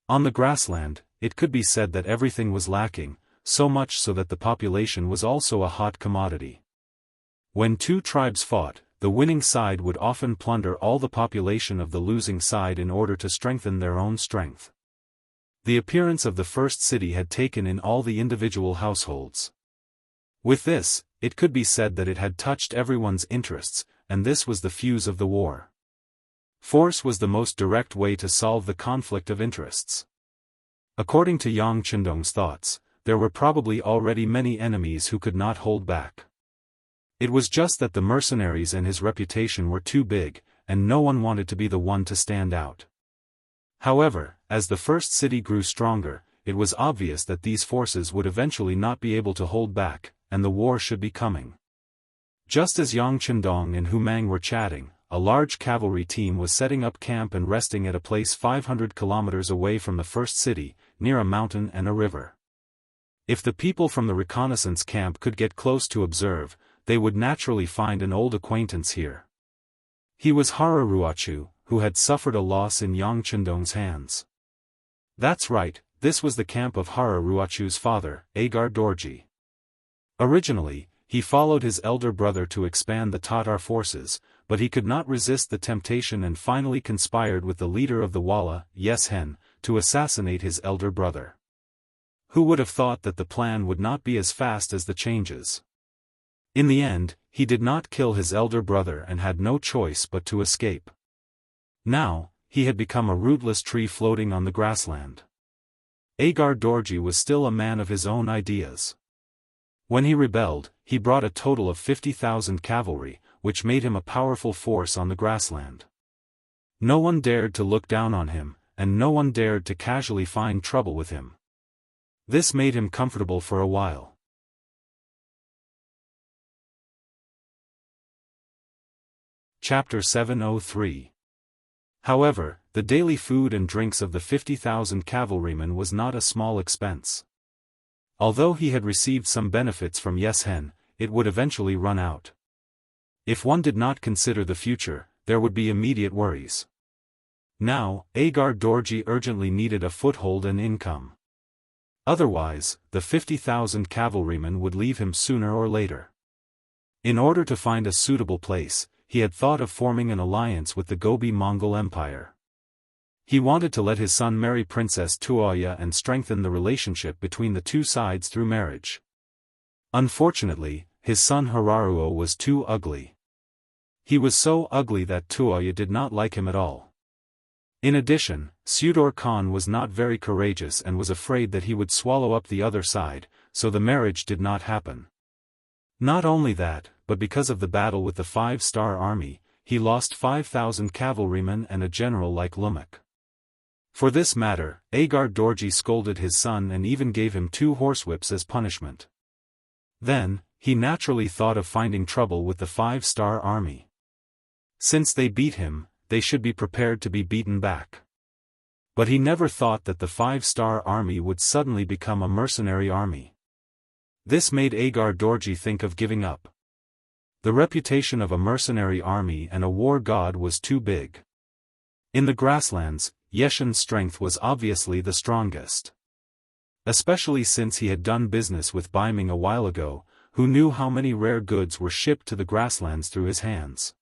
On the grassland, it could be said that everything was lacking, so much so that the population was also a hot commodity. When two tribes fought, the winning side would often plunder all the population of the losing side in order to strengthen their own strength. The appearance of the first city had taken in all the individual households. With this, it could be said that it had touched everyone's interests, and this was the fuse of the war. Force was the most direct way to solve the conflict of interests. According to Yang Chendong's thoughts, there were probably already many enemies who could not hold back. It was just that the mercenaries and his reputation were too big, and no one wanted to be the one to stand out. However, as the first city grew stronger, it was obvious that these forces would eventually not be able to hold back, and the war should be coming. Just as Yang Chendong and Hu Mang were chatting, a large cavalry team was setting up camp and resting at a place 500 kilometers away from the first city, near a mountain and a river. If the people from the reconnaissance camp could get close to observe, they would naturally find an old acquaintance here. He was Hararuachu, who had suffered a loss in Yang Chendong's hands. That's right, this was the camp of Hararuachu's father, Agar Dorji. Originally, he followed his elder brother to expand the Tatar forces, but he could not resist the temptation and finally conspired with the leader of the Walla, Yeshen, to assassinate his elder brother. Who would have thought that the plan would not be as fast as the changes? In the end, he did not kill his elder brother and had no choice but to escape. Now, he had become a rootless tree floating on the grassland. Agar Dorji was still a man of his own ideas. When he rebelled, he brought a total of 50,000 cavalry, which made him a powerful force on the grassland. No one dared to look down on him, and no one dared to casually find trouble with him. This made him comfortable for a while. Chapter 703. However, the daily food and drinks of the 50,000 cavalrymen was not a small expense. Although he had received some benefits from Yeshen, it would eventually run out. If one did not consider the future, there would be immediate worries. Now, Agar Dorji urgently needed a foothold and income. Otherwise, the 50,000 cavalrymen would leave him sooner or later. In order to find a suitable place, he had thought of forming an alliance with the Gobi Mongol Empire. He wanted to let his son marry Princess Tuoya and strengthen the relationship between the two sides through marriage. Unfortunately, his son Hararuo was too ugly. He was so ugly that Tuoya did not like him at all. In addition, Sudor Khan was not very courageous and was afraid that he would swallow up the other side, so the marriage did not happen. Not only that, but because of the battle with the 5-star army, he lost 5,000 cavalrymen and a general like Lumak. For this matter, Agar Dorji scolded his son and even gave him 2 horsewhips as punishment. Then, he naturally thought of finding trouble with the 5-star army. Since they beat him, they should be prepared to be beaten back. But he never thought that the 5-star army would suddenly become a mercenary army. This made Agar Dorji think of giving up. The reputation of a mercenary army and a war god was too big. In the grasslands, Yeshen's strength was obviously the strongest. Especially since he had done business with Baiming a while ago, who knew how many rare goods were shipped to the grasslands through his hands.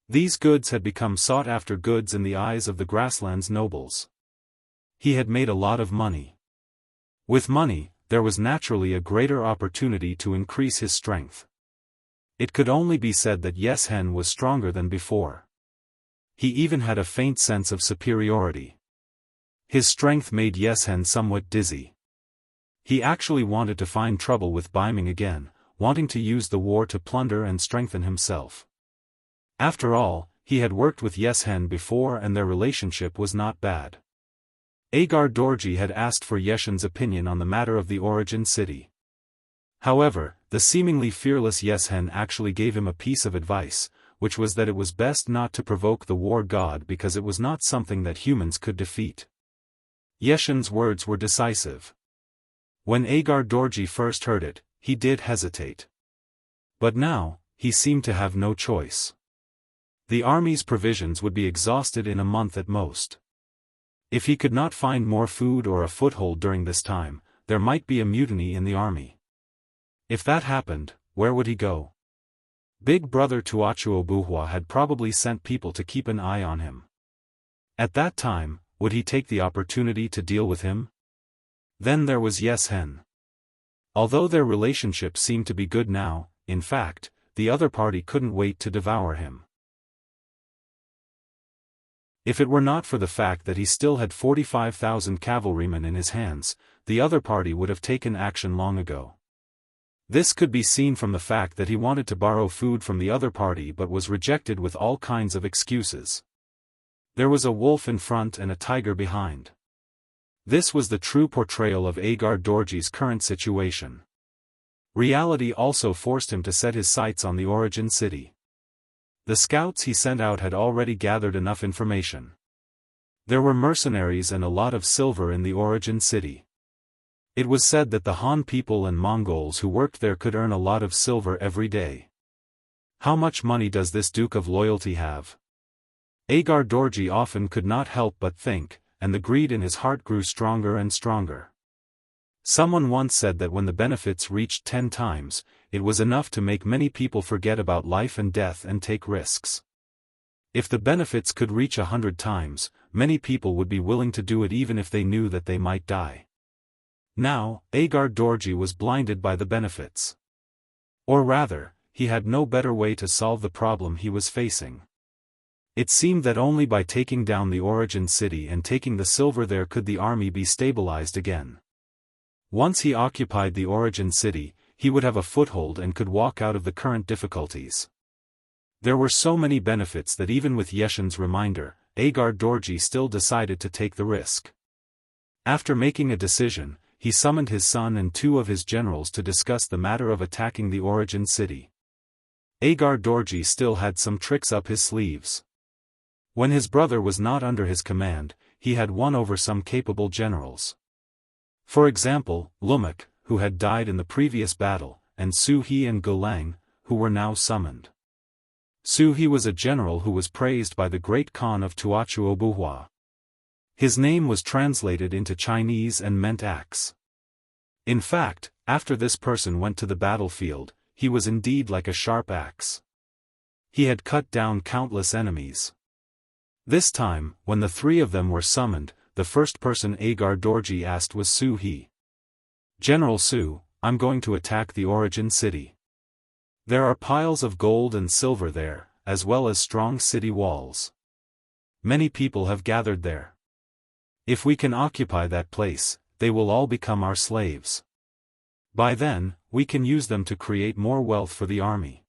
These goods had become sought-after goods in the eyes of the grasslands nobles. He had made a lot of money. With money, there was naturally a greater opportunity to increase his strength. It could only be said that Yeshen was stronger than before. He even had a faint sense of superiority. His strength made Yeshen somewhat dizzy. He actually wanted to find trouble with Baiming again, wanting to use the war to plunder and strengthen himself. After all, he had worked with Yeshen before and their relationship was not bad. Agar Dorji had asked for Yeshen's opinion on the matter of the origin city. However, the seemingly fearless Yeshen actually gave him a piece of advice, which was that it was best not to provoke the war god because it was not something that humans could defeat. Yeshen's words were decisive. When Agar Dorji first heard it, he did hesitate. But now, he seemed to have no choice. The army's provisions would be exhausted in a month at most. If he could not find more food or a foothold during this time, there might be a mutiny in the army. If that happened, where would he go? Big brother Tuachuobuhua had probably sent people to keep an eye on him. At that time, would he take the opportunity to deal with him? Then there was Yeshen. Although their relationship seemed to be good now, in fact, the other party couldn't wait to devour him. If it were not for the fact that he still had 45,000 cavalrymen in his hands, the other party would have taken action long ago. This could be seen from the fact that he wanted to borrow food from the other party but was rejected with all kinds of excuses. There was a wolf in front and a tiger behind. This was the true portrayal of Agar Dorji's current situation. Reality also forced him to set his sights on the origin city. The scouts he sent out had already gathered enough information. There were mercenaries and a lot of silver in the origin city. It was said that the Han people and Mongols who worked there could earn a lot of silver every day. How much money does this Duke of Loyalty have? Agar Dorji often could not help but think, and the greed in his heart grew stronger and stronger. Someone once said that when the benefits reached 10 times, it was enough to make many people forget about life and death and take risks. If the benefits could reach 100 times, many people would be willing to do it even if they knew that they might die. Now, Agar Dorji was blinded by the benefits. Or rather, he had no better way to solve the problem he was facing. It seemed that only by taking down the origin city and taking the silver there could the army be stabilized again. Once he occupied the origin city, he would have a foothold and could walk out of the current difficulties. There were so many benefits that even with Yeshen's reminder, Agar Dorji still decided to take the risk. After making a decision, he summoned his son and 2 of his generals to discuss the matter of attacking the origin city. Agar Dorji still had some tricks up his sleeves. When his brother was not under his command, he had won over some capable generals. For example, Lumak, who had died in the previous battle, and Su He and Gulang, who were now summoned. Su He was a general who was praised by the great Khan of Tuachuobuhua. His name was translated into Chinese and meant axe. In fact, after this person went to the battlefield, he was indeed like a sharp axe. He had cut down countless enemies. This time, when the 3 of them were summoned, the first person Agar Dorji asked was Su He. General Su, I'm going to attack the origin city. There are piles of gold and silver there, as well as strong city walls. Many people have gathered there. If we can occupy that place, they will all become our slaves. By then, we can use them to create more wealth for the army.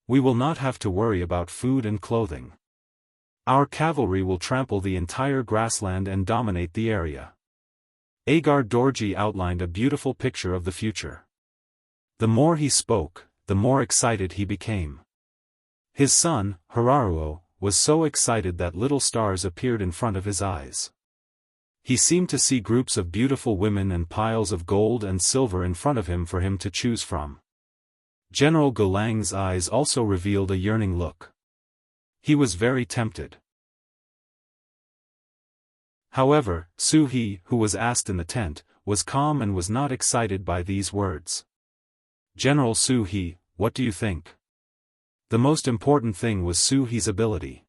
We will not have to worry about food and clothing. Our cavalry will trample the entire grassland and dominate the area. Agar Dorji outlined a beautiful picture of the future. The more he spoke, the more excited he became. His son, Hararuo, was so excited that little stars appeared in front of his eyes. He seemed to see groups of beautiful women and piles of gold and silver in front of him for him to choose from. General Gulang's eyes also revealed a yearning look. He was very tempted. However, Su He, who was asked in the tent, was calm and was not excited by these words. General Su He, what do you think? The most important thing was Su He's ability.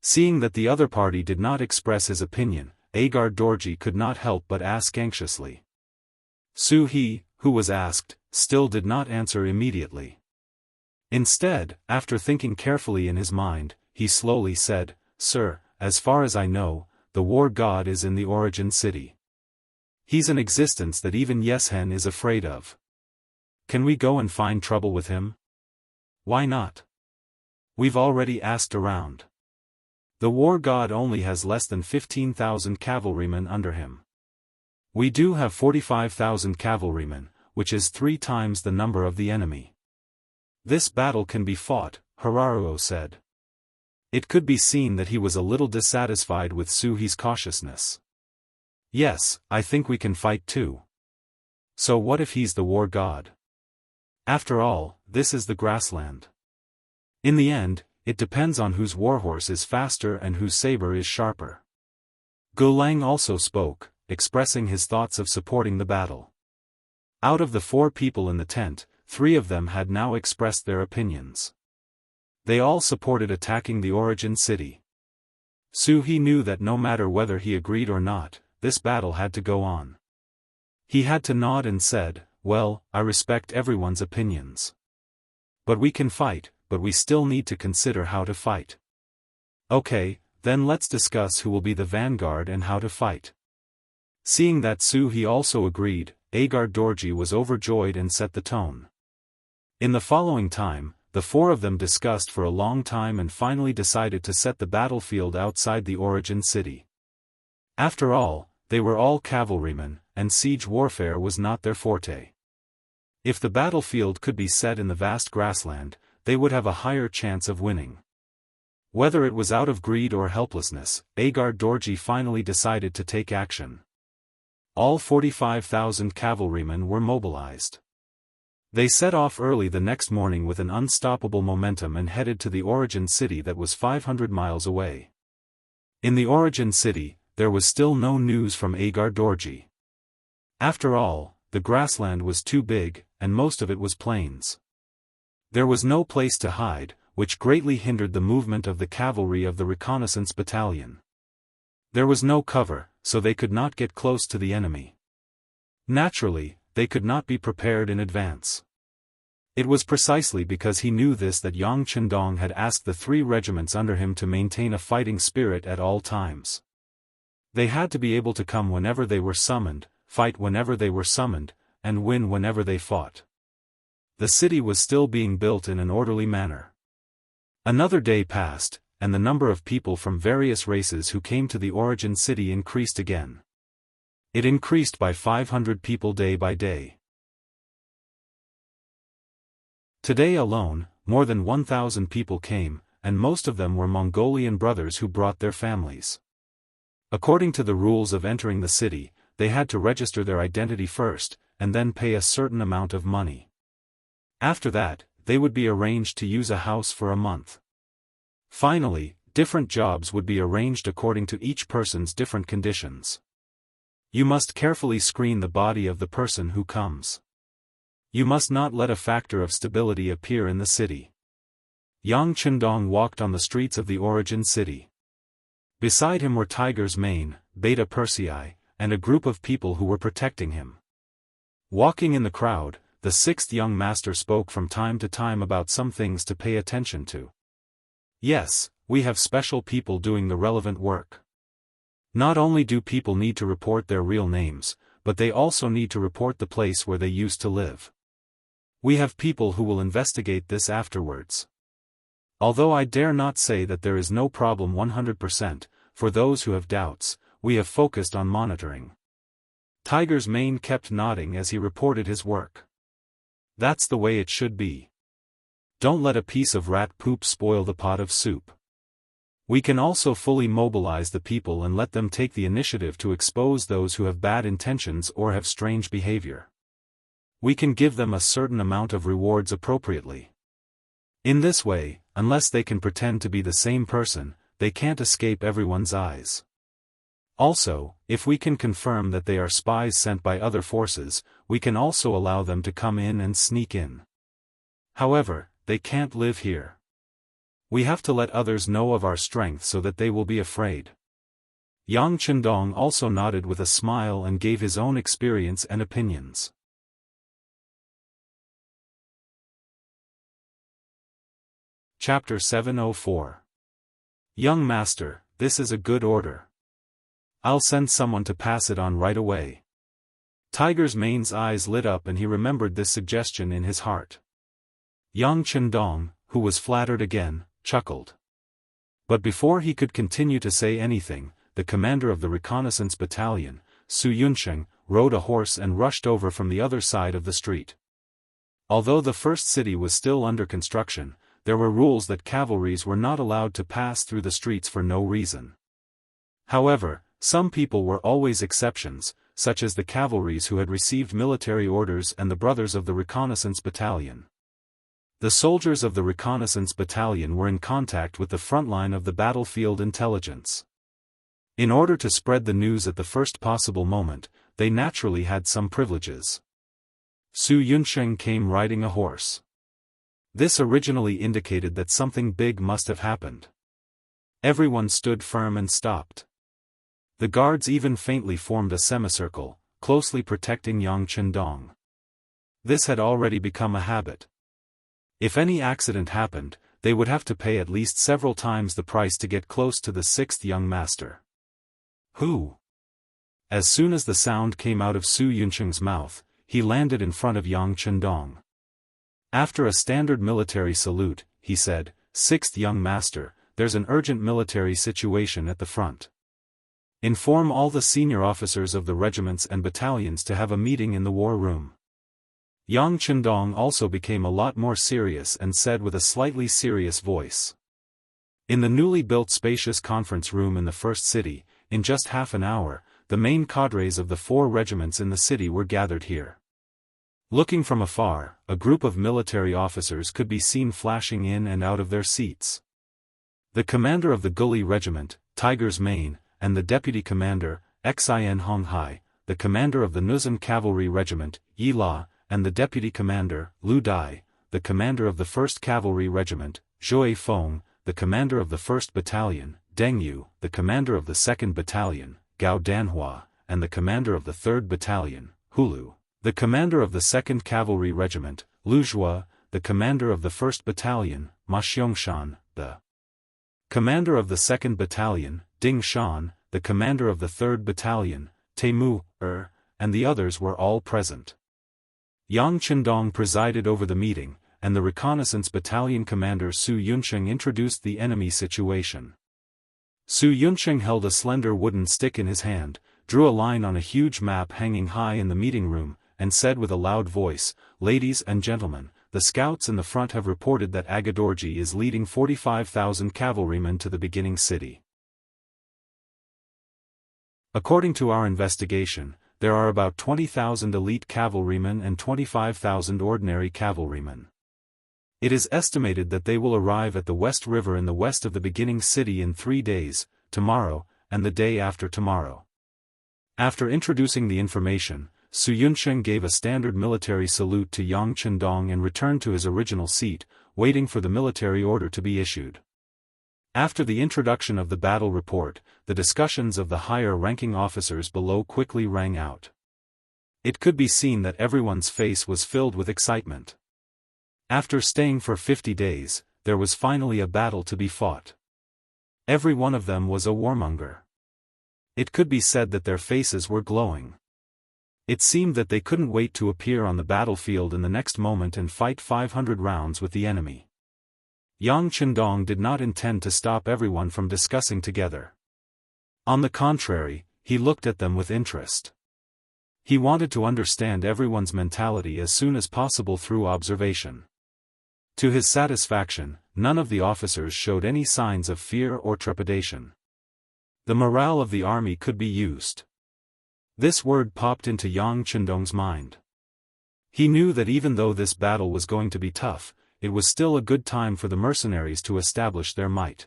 Seeing that the other party did not express his opinion, Agar Dorji could not help but ask anxiously. Su He, who was asked, still did not answer immediately. Instead, after thinking carefully in his mind, he slowly said, Sir, as far as I know, the war god is in the origin city. He's an existence that even Yeshen is afraid of. Can we go and find trouble with him? Why not? We've already asked around. The war god only has less than 15,000 cavalrymen under him. We do have 45,000 cavalrymen, which is 3 times the number of the enemy. This battle can be fought, Hararuo said. It could be seen that he was a little dissatisfied with Suhi's cautiousness. Yes, I think we can fight too. So what if he's the war god? After all, this is the grassland. In the end, it depends on whose warhorse is faster and whose saber is sharper. Gulang also spoke, expressing his thoughts of supporting the battle. Out of the 4 people in the tent, 3 of them had now expressed their opinions. They all supported attacking the origin city. Suhi knew that no matter whether he agreed or not, this battle had to go on. He had to nod and said, "Well, I respect everyone's opinions. But we can fight, but we still need to consider how to fight. Okay, then let's discuss who will be the vanguard and how to fight." Seeing that Suhi also agreed, Agar Dorji was overjoyed and set the tone. In the following time, the 4 of them discussed for a long time and finally decided to set the battlefield outside the origin city. After all, they were all cavalrymen, and siege warfare was not their forte. If the battlefield could be set in the vast grassland, they would have a higher chance of winning. Whether it was out of greed or helplessness, Agar Dorji finally decided to take action. All 45,000 cavalrymen were mobilized. They set off early the next morning with an unstoppable momentum and headed to the origin city that was 500 miles away. In the origin city, there was still no news from Agar Dorji. After all, the grassland was too big, and most of it was plains. There was no place to hide, which greatly hindered the movement of the cavalry of the reconnaissance battalion. There was no cover, so they could not get close to the enemy. Naturally, they could not be prepared in advance. It was precisely because he knew this that Yang Chendong had asked the 3 regiments under him to maintain a fighting spirit at all times. They had to be able to come whenever they were summoned, fight whenever they were summoned, and win whenever they fought. The city was still being built in an orderly manner. Another day passed, and the number of people from various races who came to the origin city increased again. It increased by 500 people day by day. Today alone, more than 1,000 people came, and most of them were Mongolian brothers who brought their families. According to the rules of entering the city, they had to register their identity first, and then pay a certain amount of money. After that, they would be arranged to use a house for a month. Finally, different jobs would be arranged according to each person's different conditions. You must carefully screen the body of the person who comes. You must not let a factor of stability appear in the city. Yang Chendong walked on the streets of the origin city. Beside him were Tiger's Mane, Beta Persei, and a group of people who were protecting him. Walking in the crowd, the 6th young master spoke from time to time about some things to pay attention to. Yes, we have special people doing the relevant work. Not only do people need to report their real names, but they also need to report the place where they used to live. We have people who will investigate this afterwards. Although I dare not say that there is no problem 100%, for those who have doubts, we have focused on monitoring. Tiger's Mane kept nodding as he reported his work. That's the way it should be. Don't let a piece of rat poop spoil the pot of soup. We can also fully mobilize the people and let them take the initiative to expose those who have bad intentions or have strange behavior. We can give them a certain amount of rewards appropriately. In this way, unless they can pretend to be the same person, they can't escape everyone's eyes. Also, if we can confirm that they are spies sent by other forces, we can also allow them to come in and sneak in. However, they can't live here. We have to let others know of our strength so that they will be afraid. Yang Chendong also nodded with a smile and gave his own experience and opinions. Chapter 704. Young Master, this is a good order. I'll send someone to pass it on right away. Tiger's Mane's eyes lit up and he remembered this suggestion in his heart. Yang Chendong, who was flattered again, chuckled. But before he could continue to say anything, the commander of the reconnaissance battalion, Su Yunsheng, rode a horse and rushed over from the other side of the street. Although the first city was still under construction, there were rules that cavalries were not allowed to pass through the streets for no reason. However, some people were always exceptions, such as the cavalries who had received military orders and the brothers of the reconnaissance battalion. The soldiers of the reconnaissance battalion were in contact with the front line of the battlefield intelligence. In order to spread the news at the first possible moment, they naturally had some privileges. Su Yunsheng came riding a horse. This originally indicated that something big must have happened. Everyone stood firm and stopped. The guards even faintly formed a semicircle, closely protecting Yang Chendong. This had already become a habit. If any accident happened, they would have to pay at least several times the price to get close to the sixth young master. Who? As soon as the sound came out of Su Yunsheng's mouth, he landed in front of Yang Chendong. After a standard military salute, he said, "Sixth young master, there's an urgent military situation at the front. Inform all the senior officers of the regiments and battalions to have a meeting in the war room." Yang Chendong also became a lot more serious and said with a slightly serious voice. In the newly built spacious conference room in the first city, in just half an hour, the main cadres of the 4 regiments in the city were gathered here. Looking from afar, a group of military officers could be seen flashing in and out of their seats. The commander of the Guli Regiment, Tiger's Mane, and the deputy commander, Xin Honghai, the commander of the Nuzan Cavalry Regiment, Yi La, and the deputy commander, Lu Dai, the commander of the 1st Cavalry Regiment, Zhui Feng, the commander of the 1st Battalion, Deng Yu, the commander of the 2nd Battalion, Gao Danhua, and the commander of the 3rd Battalion, Hulu, the commander of the 2nd Cavalry Regiment, Lu Zhua, the commander of the 1st Battalion, Ma Xiongxan, the commander of the 2nd Battalion, Ding Shan, the commander of the 3rd Battalion, Teimu, and the others were all present. Yang Chendong presided over the meeting, and the reconnaissance battalion commander Su Yunsheng introduced the enemy situation. Su Yunsheng held a slender wooden stick in his hand, drew a line on a huge map hanging high in the meeting room, and said with a loud voice, "Ladies and gentlemen, the scouts in the front have reported that Agadorji is leading 45,000 cavalrymen to the beginning city. According to our investigation, there are about 20,000 elite cavalrymen and 25,000 ordinary cavalrymen. It is estimated that they will arrive at the West River in the west of the beginning city in 3 days, tomorrow, and the day after tomorrow." After introducing the information, Su Yunsheng gave a standard military salute to Yang Chendong and returned to his original seat, waiting for the military order to be issued. After the introduction of the battle report, the discussions of the higher-ranking officers below quickly rang out. It could be seen that everyone's face was filled with excitement. After staying for 50 days, there was finally a battle to be fought. Every one of them was a warmonger. It could be said that their faces were glowing. It seemed that they couldn't wait to appear on the battlefield in the next moment and fight 500 rounds with the enemy. Yang Chendong did not intend to stop everyone from discussing together. On the contrary, he looked at them with interest. He wanted to understand everyone's mentality as soon as possible through observation. To his satisfaction, none of the officers showed any signs of fear or trepidation. The morale of the army could be used. This word popped into Yang Chendong's mind. He knew that even though this battle was going to be tough, it was still a good time for the mercenaries to establish their might.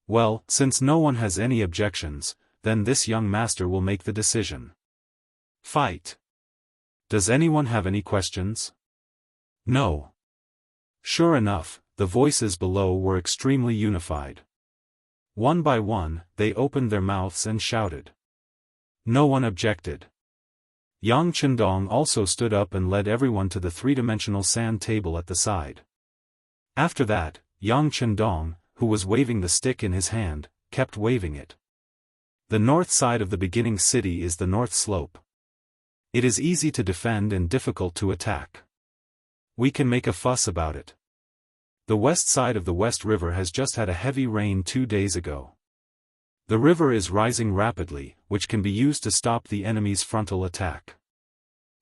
Well, since no one has any objections, then this young master will make the decision. Fight. Does anyone have any questions? No. Sure enough, the voices below were extremely unified. One by one, they opened their mouths and shouted. No one objected. Yang Chendong also stood up and led everyone to the three-dimensional sand table at the side. After that, Yang Chendong, who was waving the stick in his hand, kept waving it. The north side of the beginning city is the north slope. It is easy to defend and difficult to attack. We can make a fuss about it. The west side of the West River has just had a heavy rain 2 days ago. The river is rising rapidly, which can be used to stop the enemy's frontal attack.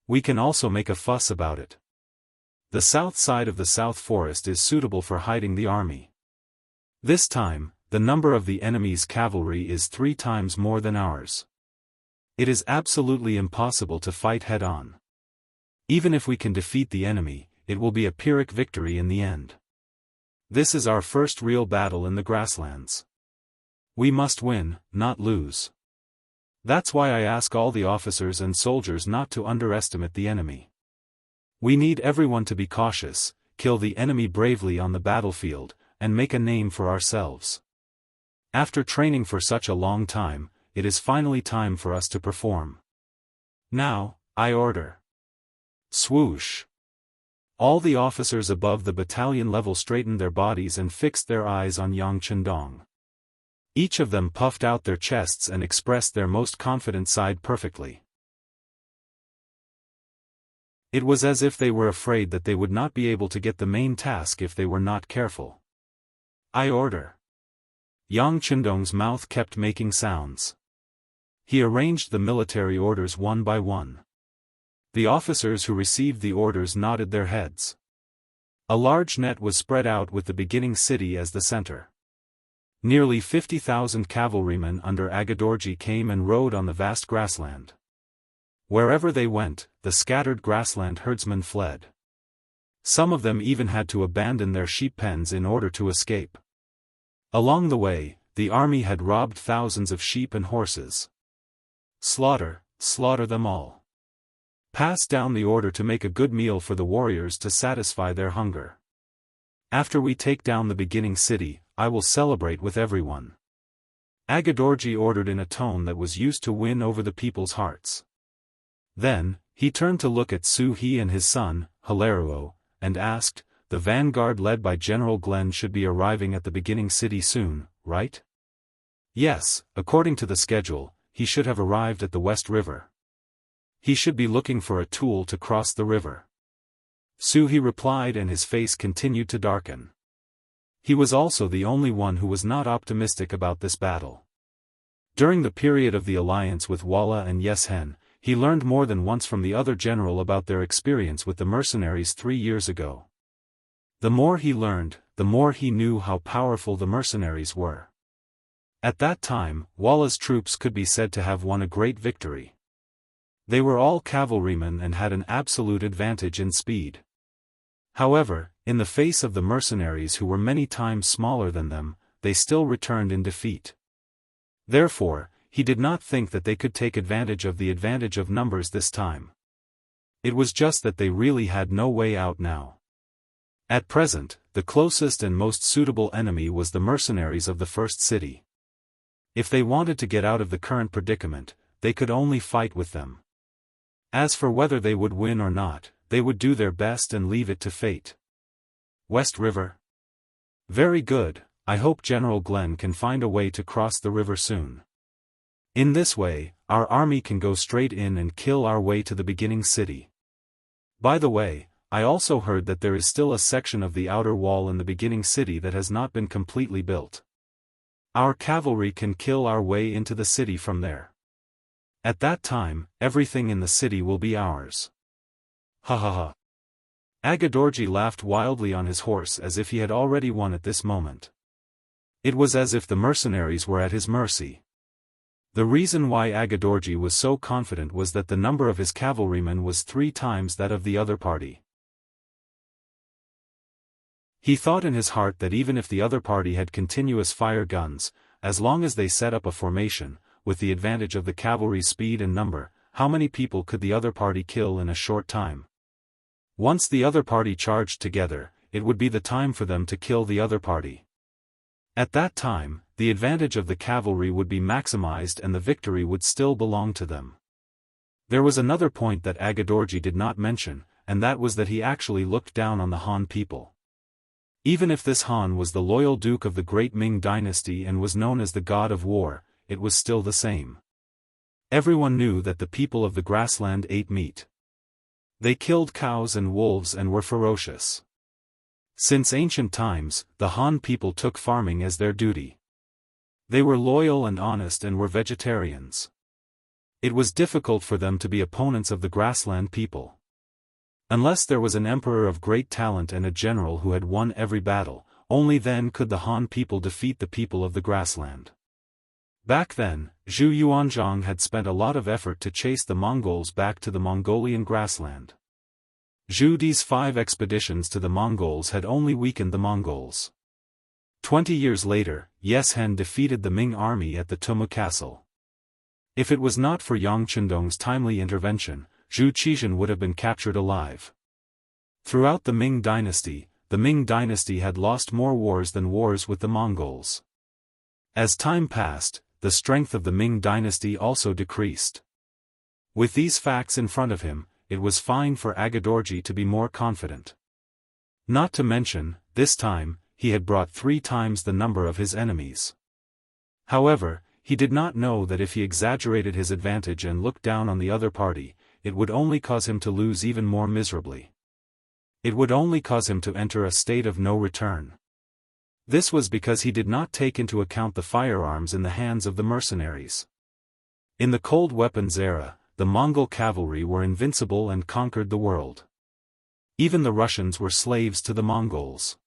We can also make a fuss about it. The south side of the South Forest is suitable for hiding the army. This time, the number of the enemy's cavalry is 3 times more than ours. It is absolutely impossible to fight head-on. Even if we can defeat the enemy, it will be a Pyrrhic victory in the end. This is our first real battle in the grasslands. We must win, not lose. That's why I ask all the officers and soldiers not to underestimate the enemy. We need everyone to be cautious, kill the enemy bravely on the battlefield, and make a name for ourselves. After training for such a long time, it is finally time for us to perform. Now, I order. Swoosh. All the officers above the battalion level straightened their bodies and fixed their eyes on Yang Chendong. Each of them puffed out their chests and expressed their most confident side perfectly. It was as if they were afraid that they would not be able to get the main task if they were not careful. I order. Yang Chendong's mouth kept making sounds. He arranged the military orders one by one. The officers who received the orders nodded their heads. A large net was spread out with the beginning city as the center. Nearly 50,000 cavalrymen under Agedorji came and rode on the vast grassland. Wherever they went, the scattered grassland herdsmen fled. Some of them even had to abandon their sheep pens in order to escape. Along the way, the army had robbed thousands of sheep and horses. Slaughter, slaughter them all. Pass down the order to make a good meal for the warriors to satisfy their hunger. After we take down the beginning city, I will celebrate with everyone. Agedorji ordered in a tone that was used to win over the people's hearts. Then, he turned to look at Su He and his son, Hilario, and asked, "The vanguard led by General Glenn should be arriving at the beginning city soon, right?" "Yes, according to the schedule, he should have arrived at the West River. He should be looking for a tool to cross the river." Su He replied, and his face continued to darken. He was also the only one who was not optimistic about this battle. During the period of the alliance with Walla and Yeshen, he learned more than once from the other general about their experience with the mercenaries 3 years ago. The more he learned, the more he knew how powerful the mercenaries were. At that time, Walla's troops could be said to have won a great victory. They were all cavalrymen and had an absolute advantage in speed. However, in the face of the mercenaries who were many times smaller than them, they still returned in defeat. Therefore, he did not think that they could take advantage of the advantage of numbers this time. It was just that they really had no way out now. At present, the closest and most suitable enemy was the mercenaries of the first city. If they wanted to get out of the current predicament, they could only fight with them. As for whether they would win or not, they would do their best and leave it to fate. West River? Very good, I hope General Glenn can find a way to cross the river soon. In this way, our army can go straight in and kill our way to the beginning city. By the way, I also heard that there is still a section of the outer wall in the beginning city that has not been completely built. Our cavalry can kill our way into the city from there. At that time, everything in the city will be ours. Ha ha ha. Agedorji laughed wildly on his horse as if he had already won at this moment. It was as if the mercenaries were at his mercy. The reason why Agedorji was so confident was that the number of his cavalrymen was 3 times that of the other party. He thought in his heart that even if the other party had continuous fire guns, as long as they set up a formation, with the advantage of the cavalry's speed and number, how many people could the other party kill in a short time? Once the other party charged together, it would be the time for them to kill the other party. At that time, the advantage of the cavalry would be maximized and the victory would still belong to them. There was another point that Agedorji did not mention, and that was that he actually looked down on the Han people. Even if this Han was the loyal duke of the great Ming dynasty and was known as the god of war, it was still the same. Everyone knew that the people of the grassland ate meat. They killed cows and wolves and were ferocious. Since ancient times, the Han people took farming as their duty. They were loyal and honest and were vegetarians. It was difficult for them to be opponents of the grassland people. Unless there was an emperor of great talent and a general who had won every battle, only then could the Han people defeat the people of the grassland. Back then, Zhu Yuanzhang had spent a lot of effort to chase the Mongols back to the Mongolian grassland. Zhu Di's 5 expeditions to the Mongols had only weakened the Mongols. 20 years later, Yeshen defeated the Ming army at the Tumu Castle. If it was not for Yang Chendong's timely intervention, Zhu Qizhen would have been captured alive. Throughout the Ming Dynasty had lost more wars than wars with the Mongols. As time passed, the strength of the Ming Dynasty also decreased. With these facts in front of him, it was fine for Agedorji to be more confident. Not to mention, this time, he had brought 3 times the number of his enemies. However, he did not know that if he exaggerated his advantage and looked down on the other party, it would only cause him to lose even more miserably. It would only cause him to enter a state of no return. This was because he did not take into account the firearms in the hands of the mercenaries. In the cold weapons era, the Mongol cavalry were invincible and conquered the world. Even the Russians were slaves to the Mongols.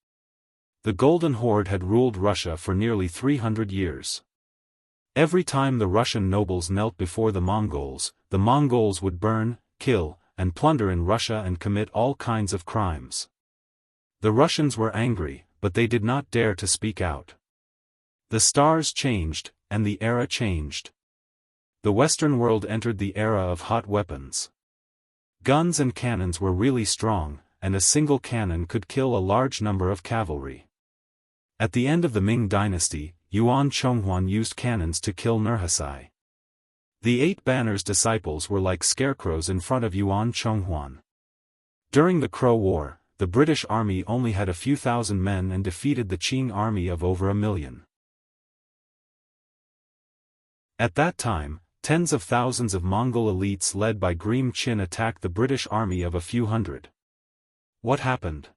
The Golden Horde had ruled Russia for nearly 300 years. Every time the Russian nobles knelt before the Mongols would burn, kill, and plunder in Russia and commit all kinds of crimes. The Russians were angry, but they did not dare to speak out. The stars changed, and the era changed. The Western world entered the era of hot weapons. Guns and cannons were really strong, and a single cannon could kill a large number of cavalry. At the end of the Ming Dynasty, Yuan Chonghuan used cannons to kill Nurhasai. The 8 Banners' disciples were like scarecrows in front of Yuan Chonghuan. During the Crow War, the British army only had a few thousand men and defeated the Qing army of over 1 million. At that time, tens of thousands of Mongol elites led by Greem Chin attacked the British army of a few hundred. What happened?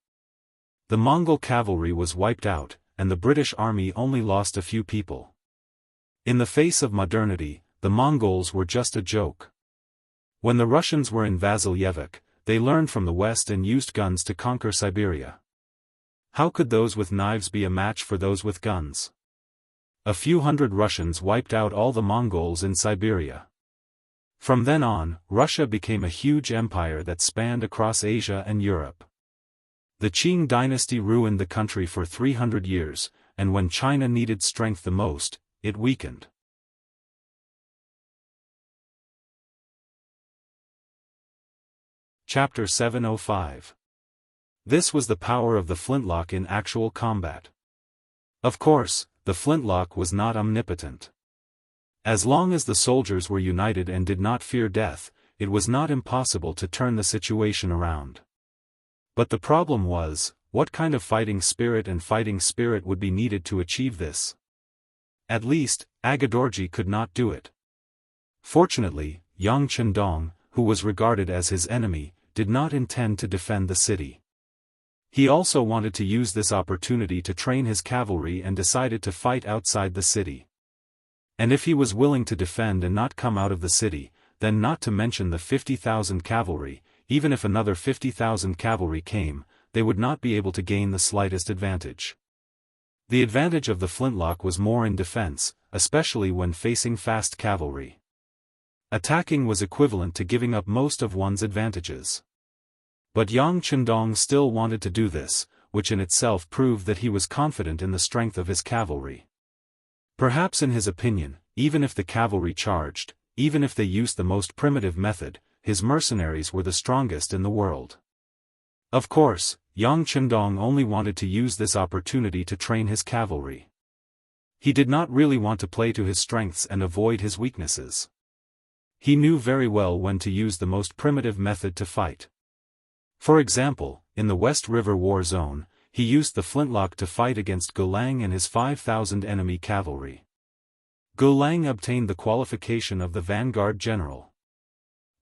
The Mongol cavalry was wiped out, and the British army only lost a few people. In the face of modernity, the Mongols were just a joke. When the Russians were in Vasilyevic, they learned from the West and used guns to conquer Siberia. How could those with knives be a match for those with guns? A few hundred Russians wiped out all the Mongols in Siberia. From then on, Russia became a huge empire that spanned across Asia and Europe. The Qing dynasty ruined the country for 300 years, and when China needed strength the most, it weakened. Chapter 705. This was the power of the flintlock in actual combat. Of course, the flintlock was not omnipotent. As long as the soldiers were united and did not fear death, it was not impossible to turn the situation around. But the problem was, what kind of fighting spirit would be needed to achieve this? At least, Agedorji could not do it. Fortunately, Yang Chendong, who was regarded as his enemy, did not intend to defend the city. He also wanted to use this opportunity to train his cavalry and decided to fight outside the city. And if he was willing to defend and not come out of the city, then not to mention the 50,000 cavalry, even if another 50,000 cavalry came, they would not be able to gain the slightest advantage. The advantage of the flintlock was more in defense, especially when facing fast cavalry. Attacking was equivalent to giving up most of one's advantages. But Yang Chendong still wanted to do this, which in itself proved that he was confident in the strength of his cavalry. Perhaps in his opinion, even if the cavalry charged, even if they used the most primitive method, his mercenaries were the strongest in the world. Of course, Yang Chendong only wanted to use this opportunity to train his cavalry. He did not really want to play to his strengths and avoid his weaknesses. He knew very well when to use the most primitive method to fight. For example, in the West River War Zone, he used the flintlock to fight against Gulang and his 5,000 enemy cavalry. Gulang obtained the qualification of the Vanguard General.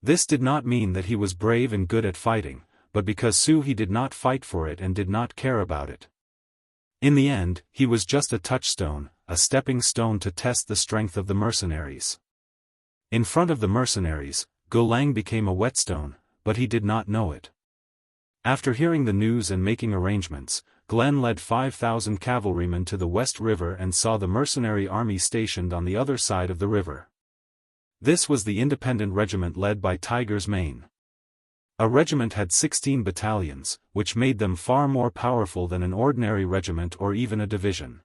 This did not mean that he was brave and good at fighting, but because he did not fight for it and did not care about it. In the end, he was just a touchstone, a stepping stone to test the strength of the mercenaries. In front of the mercenaries, Gulang became a whetstone, but he did not know it. After hearing the news and making arrangements, Glenn led 5,000 cavalrymen to the West River and saw the mercenary army stationed on the other side of the river. This was the independent regiment led by Tiger's Mane. A regiment had 16 battalions, which made them far more powerful than an ordinary regiment or even a division.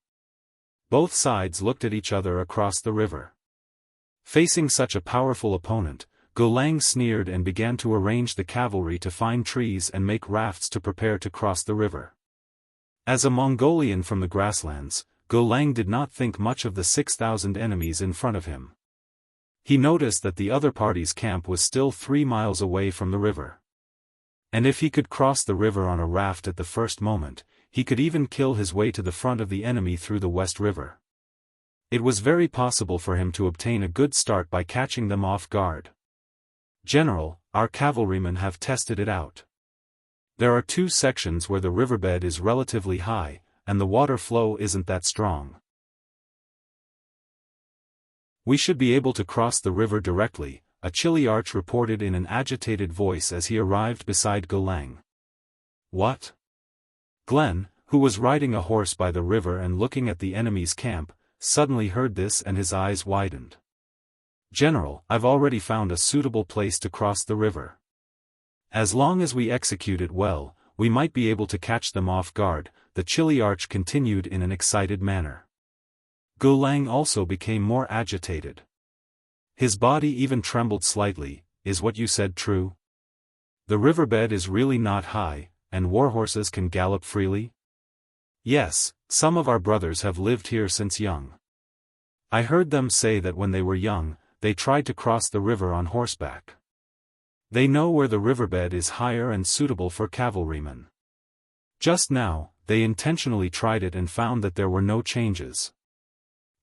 Both sides looked at each other across the river. Facing such a powerful opponent, Gulang sneered and began to arrange the cavalry to find trees and make rafts to prepare to cross the river. As a Mongolian from the grasslands, Gulang did not think much of the 6,000 enemies in front of him. He noticed that the other party's camp was still 3 miles away from the river. And if he could cross the river on a raft at the first moment, he could even kill his way to the front of the enemy through the West River. It was very possible for him to obtain a good start by catching them off guard. "General, our cavalrymen have tested it out. There are 2 sections where the riverbed is relatively high, and the water flow isn't that strong. We should be able to cross the river directly," a Chiliarch reported in an agitated voice as he arrived beside Gulang. "What?" Glenn, who was riding a horse by the river and looking at the enemy's camp, suddenly heard this and his eyes widened. "General, I've already found a suitable place to cross the river. As long as we execute it well, we might be able to catch them off guard," the Chiliarch continued in an excited manner. Gulang also became more agitated. His body even trembled slightly. "Is what you said true? The riverbed is really not high, and warhorses can gallop freely?" "Yes, some of our brothers have lived here since young. I heard them say that when they were young, they tried to cross the river on horseback. They know where the riverbed is higher and suitable for cavalrymen. Just now, they intentionally tried it and found that there were no changes.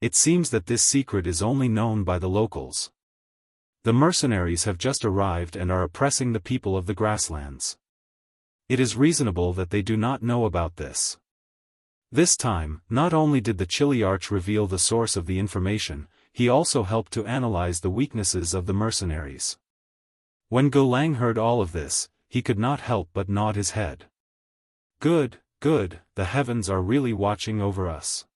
It seems that this secret is only known by the locals. The mercenaries have just arrived and are oppressing the people of the grasslands. It is reasonable that they do not know about this." This time, not only did the Chiliarch reveal the source of the information, he also helped to analyze the weaknesses of the mercenaries. When Gulang heard all of this, he could not help but nod his head. Good, the heavens are really watching over us.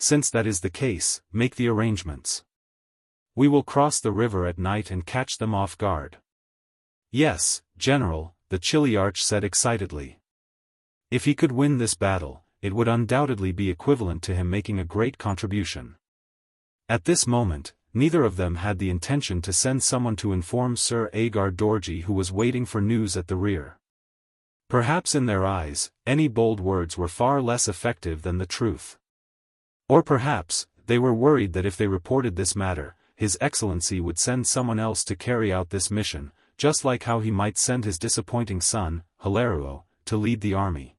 Since that is the case, make the arrangements. We will cross the river at night and catch them off guard." "Yes, General," the Chiliarch said excitedly. If he could win this battle, it would undoubtedly be equivalent to him making a great contribution. At this moment, neither of them had the intention to send someone to inform Sir Agar Dorji, who was waiting for news at the rear. Perhaps in their eyes, any bold words were far less effective than the truth. Or perhaps, they were worried that if they reported this matter, His Excellency would send someone else to carry out this mission, just like how he might send his disappointing son, Hilario, to lead the army.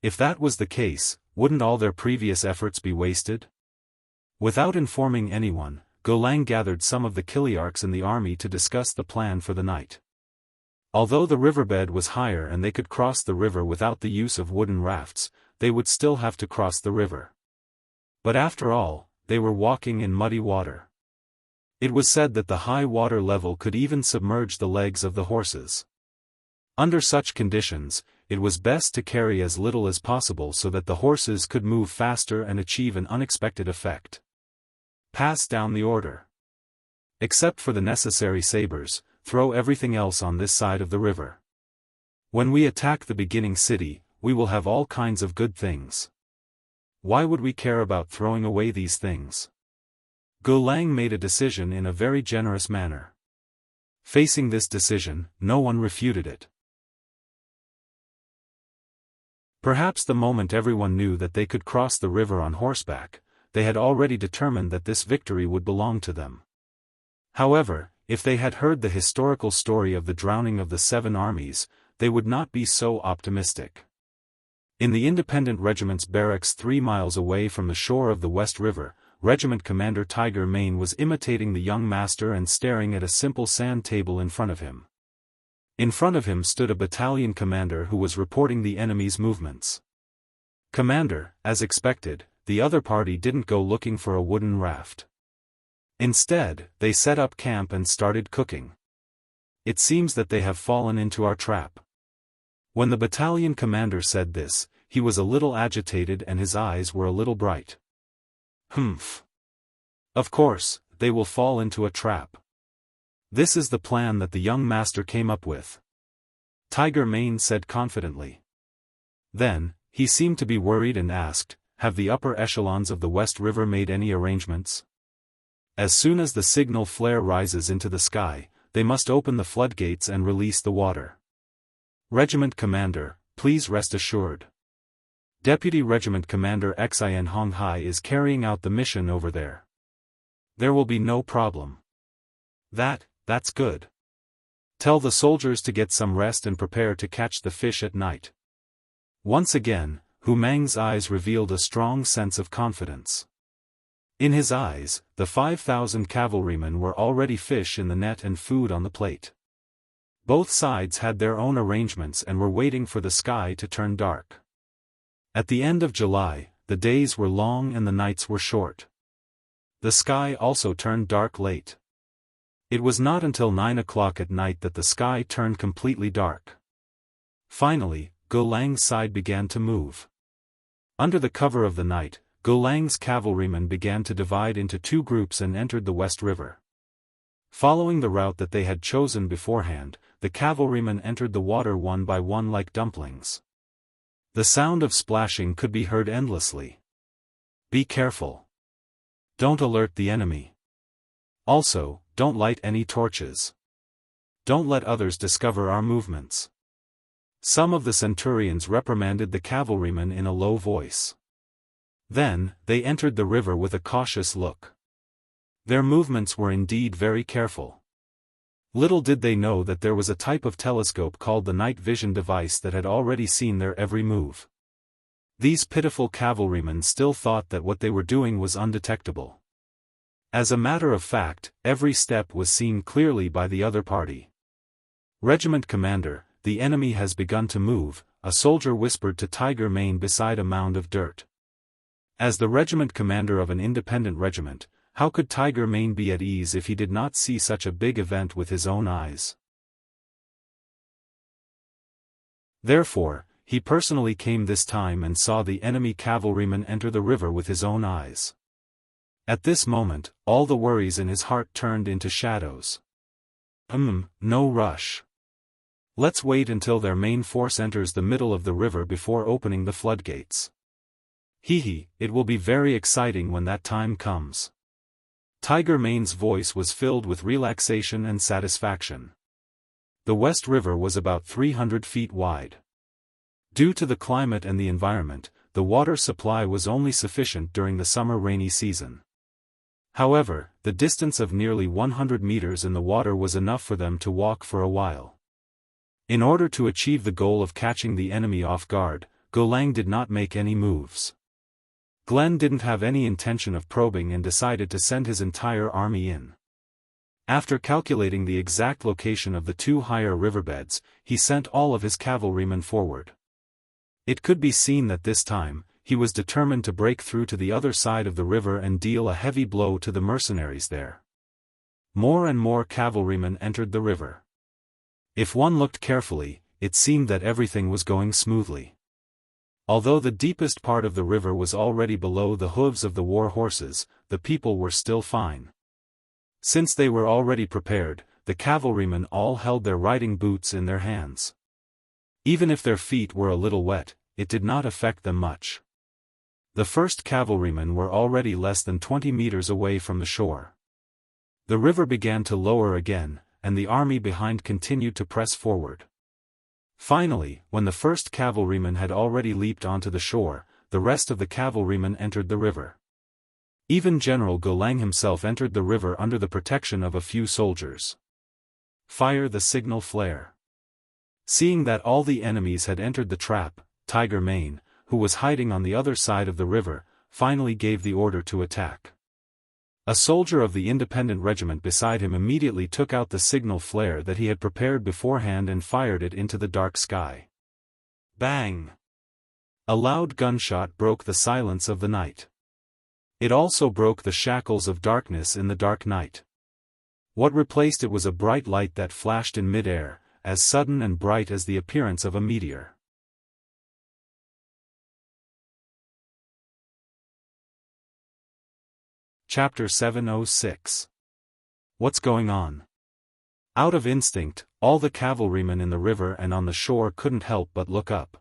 If that was the case, wouldn't all their previous efforts be wasted? Without informing anyone, Gulang gathered some of the Chiliarchs in the army to discuss the plan for the night. Although the riverbed was higher and they could cross the river without the use of wooden rafts, they would still have to cross the river. But after all, they were walking in muddy water. It was said that the high water level could even submerge the legs of the horses. Under such conditions, it was best to carry as little as possible so that the horses could move faster and achieve an unexpected effect. Pass down the order. Except for the necessary sabers, throw everything else on this side of the river. When we attack the beginning city, we will have all kinds of good things. Why would we care about throwing away these things? Gulang made a decision in a very generous manner. Facing this decision, no one refuted it. Perhaps the moment everyone knew that they could cross the river on horseback, they had already determined that this victory would belong to them. However, if they had heard the historical story of the drowning of the 7 armies, they would not be so optimistic. In the independent regiment's barracks 3 miles away from the shore of the West River, Regiment Commander Tiger Mane was imitating the young master and staring at a simple sand table in front of him. In front of him stood a battalion commander who was reporting the enemy's movements. "Commander, as expected, the other party didn't go looking for a wooden raft. Instead, they set up camp and started cooking. It seems that they have fallen into our trap. When the battalion commander said this, he was a little agitated and his eyes were a little bright. Humph. Of course, they will fall into a trap. This is the plan that the young master came up with, Tiger Mane said confidently. Then, he seemed to be worried and asked, have the upper echelons of the West River made any arrangements? As soon as the signal flare rises into the sky, they must open the floodgates and release the water. Regiment Commander, please rest assured. Deputy Regiment Commander Xian Honghai is carrying out the mission over there. There will be no problem. That's good. Tell the soldiers to get some rest and prepare to catch the fish at night. Once again, Hu Meng's eyes revealed a strong sense of confidence. In his eyes, the 5,000 cavalrymen were already fish in the net and food on the plate. Both sides had their own arrangements and were waiting for the sky to turn dark. At the end of July, the days were long and the nights were short. The sky also turned dark late. It was not until 9 o'clock at night that the sky turned completely dark. Finally, Golang's side began to move. Under the cover of the night, Golang's cavalrymen began to divide into two groups and entered the West River. Following the route that they had chosen beforehand, the cavalrymen entered the water one by one like dumplings. The sound of splashing could be heard endlessly. Be careful. Don't alert the enemy. Also, don't light any torches. Don't let others discover our movements. Some of the centurions reprimanded the cavalrymen in a low voice. Then, they entered the river with a cautious look. Their movements were indeed very careful. Little did they know that there was a type of telescope called the night vision device that had already seen their every move. These pitiful cavalrymen still thought that what they were doing was undetectable. As a matter of fact, every step was seen clearly by the other party. Regiment Commander, the enemy has begun to move, a soldier whispered to Tiger Mane beside a mound of dirt. As the regiment commander of an independent regiment, how could Tiger Mane be at ease if he did not see such a big event with his own eyes? Therefore, he personally came this time and saw the enemy cavalryman enter the river with his own eyes. At this moment, all the worries in his heart turned into shadows. No rush. Let's wait until their main force enters the middle of the river before opening the floodgates. It will be very exciting when that time comes. Tiger Mane's voice was filled with relaxation and satisfaction. The West River was about 300 feet wide. Due to the climate and the environment, the water supply was only sufficient during the summer rainy season. However, the distance of nearly 100 meters in the water was enough for them to walk for a while. In order to achieve the goal of catching the enemy off guard, Golang did not make any moves. Glenn didn't have any intention of probing and decided to send his entire army in. After calculating the exact location of the two higher riverbeds, he sent all of his cavalrymen forward. It could be seen that this time, he was determined to break through to the other side of the river and deal a heavy blow to the mercenaries there. More and more cavalrymen entered the river. If one looked carefully, it seemed that everything was going smoothly. Although the deepest part of the river was already below the hooves of the war horses, the people were still fine. Since they were already prepared, the cavalrymen all held their riding boots in their hands. Even if their feet were a little wet, it did not affect them much. The first cavalrymen were already less than 20 meters away from the shore. The river began to lower again, and the army behind continued to press forward. Finally, when the first cavalryman had already leaped onto the shore, the rest of the cavalrymen entered the river. Even General Golang himself entered the river under the protection of a few soldiers. Fire the signal flare. Seeing that all the enemies had entered the trap, Tiger Mane, who was hiding on the other side of the river, finally gave the order to attack. A soldier of the independent regiment beside him immediately took out the signal flare that he had prepared beforehand and fired it into the dark sky. Bang! A loud gunshot broke the silence of the night. It also broke the shackles of darkness in the dark night. What replaced it was a bright light that flashed in mid-air, as sudden and bright as the appearance of a meteor. Chapter 706. What's going on? Out of instinct, all the cavalrymen in the river and on the shore couldn't help but look up.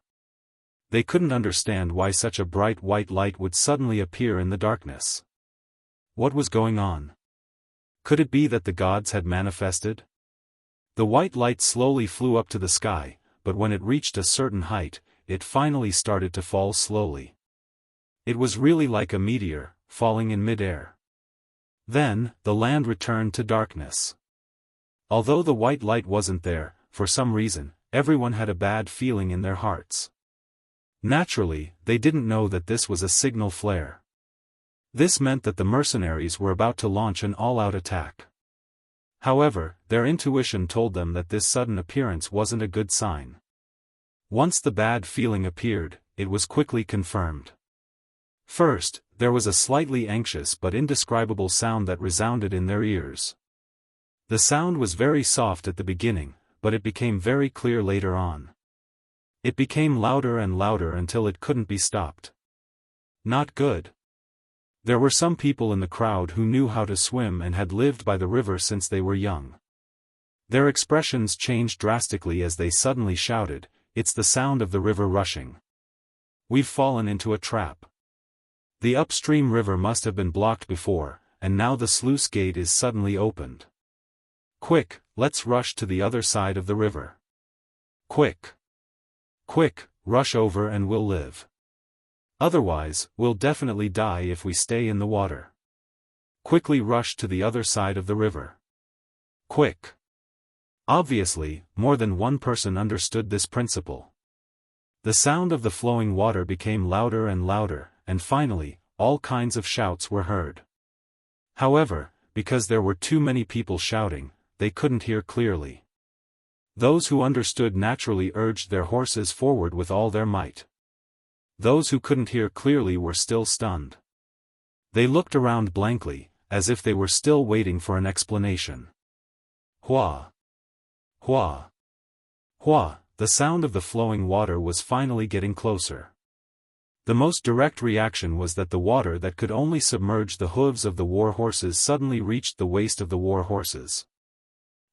They couldn't understand why such a bright white light would suddenly appear in the darkness. What was going on? Could it be that the gods had manifested? The white light slowly flew up to the sky, but when it reached a certain height, it finally started to fall slowly. It was really like a meteor, falling in mid-air. Then, the land returned to darkness. Although the white light wasn't there, for some reason, everyone had a bad feeling in their hearts. Naturally, they didn't know that this was a signal flare. This meant that the mercenaries were about to launch an all-out attack. However, their intuition told them that this sudden appearance wasn't a good sign. Once the bad feeling appeared, it was quickly confirmed. First, there was a slightly anxious but indescribable sound that resounded in their ears. The sound was very soft at the beginning, but it became very clear later on. It became louder and louder until it couldn't be stopped. Not good. There were some people in the crowd who knew how to swim and had lived by the river since they were young. Their expressions changed drastically as they suddenly shouted, "It's the sound of the river rushing. We've fallen into a trap. The upstream river must have been blocked before, and now the sluice gate is suddenly opened. Quick, let's rush to the other side of the river. Quick! Quick, rush over and we'll live. Otherwise, we'll definitely die if we stay in the water. Quickly rush to the other side of the river. Quick!" Obviously, more than one person understood this principle. The sound of the flowing water became louder and louder, and finally, all kinds of shouts were heard. However, because there were too many people shouting, they couldn't hear clearly. Those who understood naturally urged their horses forward with all their might. Those who couldn't hear clearly were still stunned. They looked around blankly, as if they were still waiting for an explanation. Hua! Hua! Hua! The sound of the flowing water was finally getting closer. The most direct reaction was that the water that could only submerge the hooves of the war horses suddenly reached the waist of the war horses.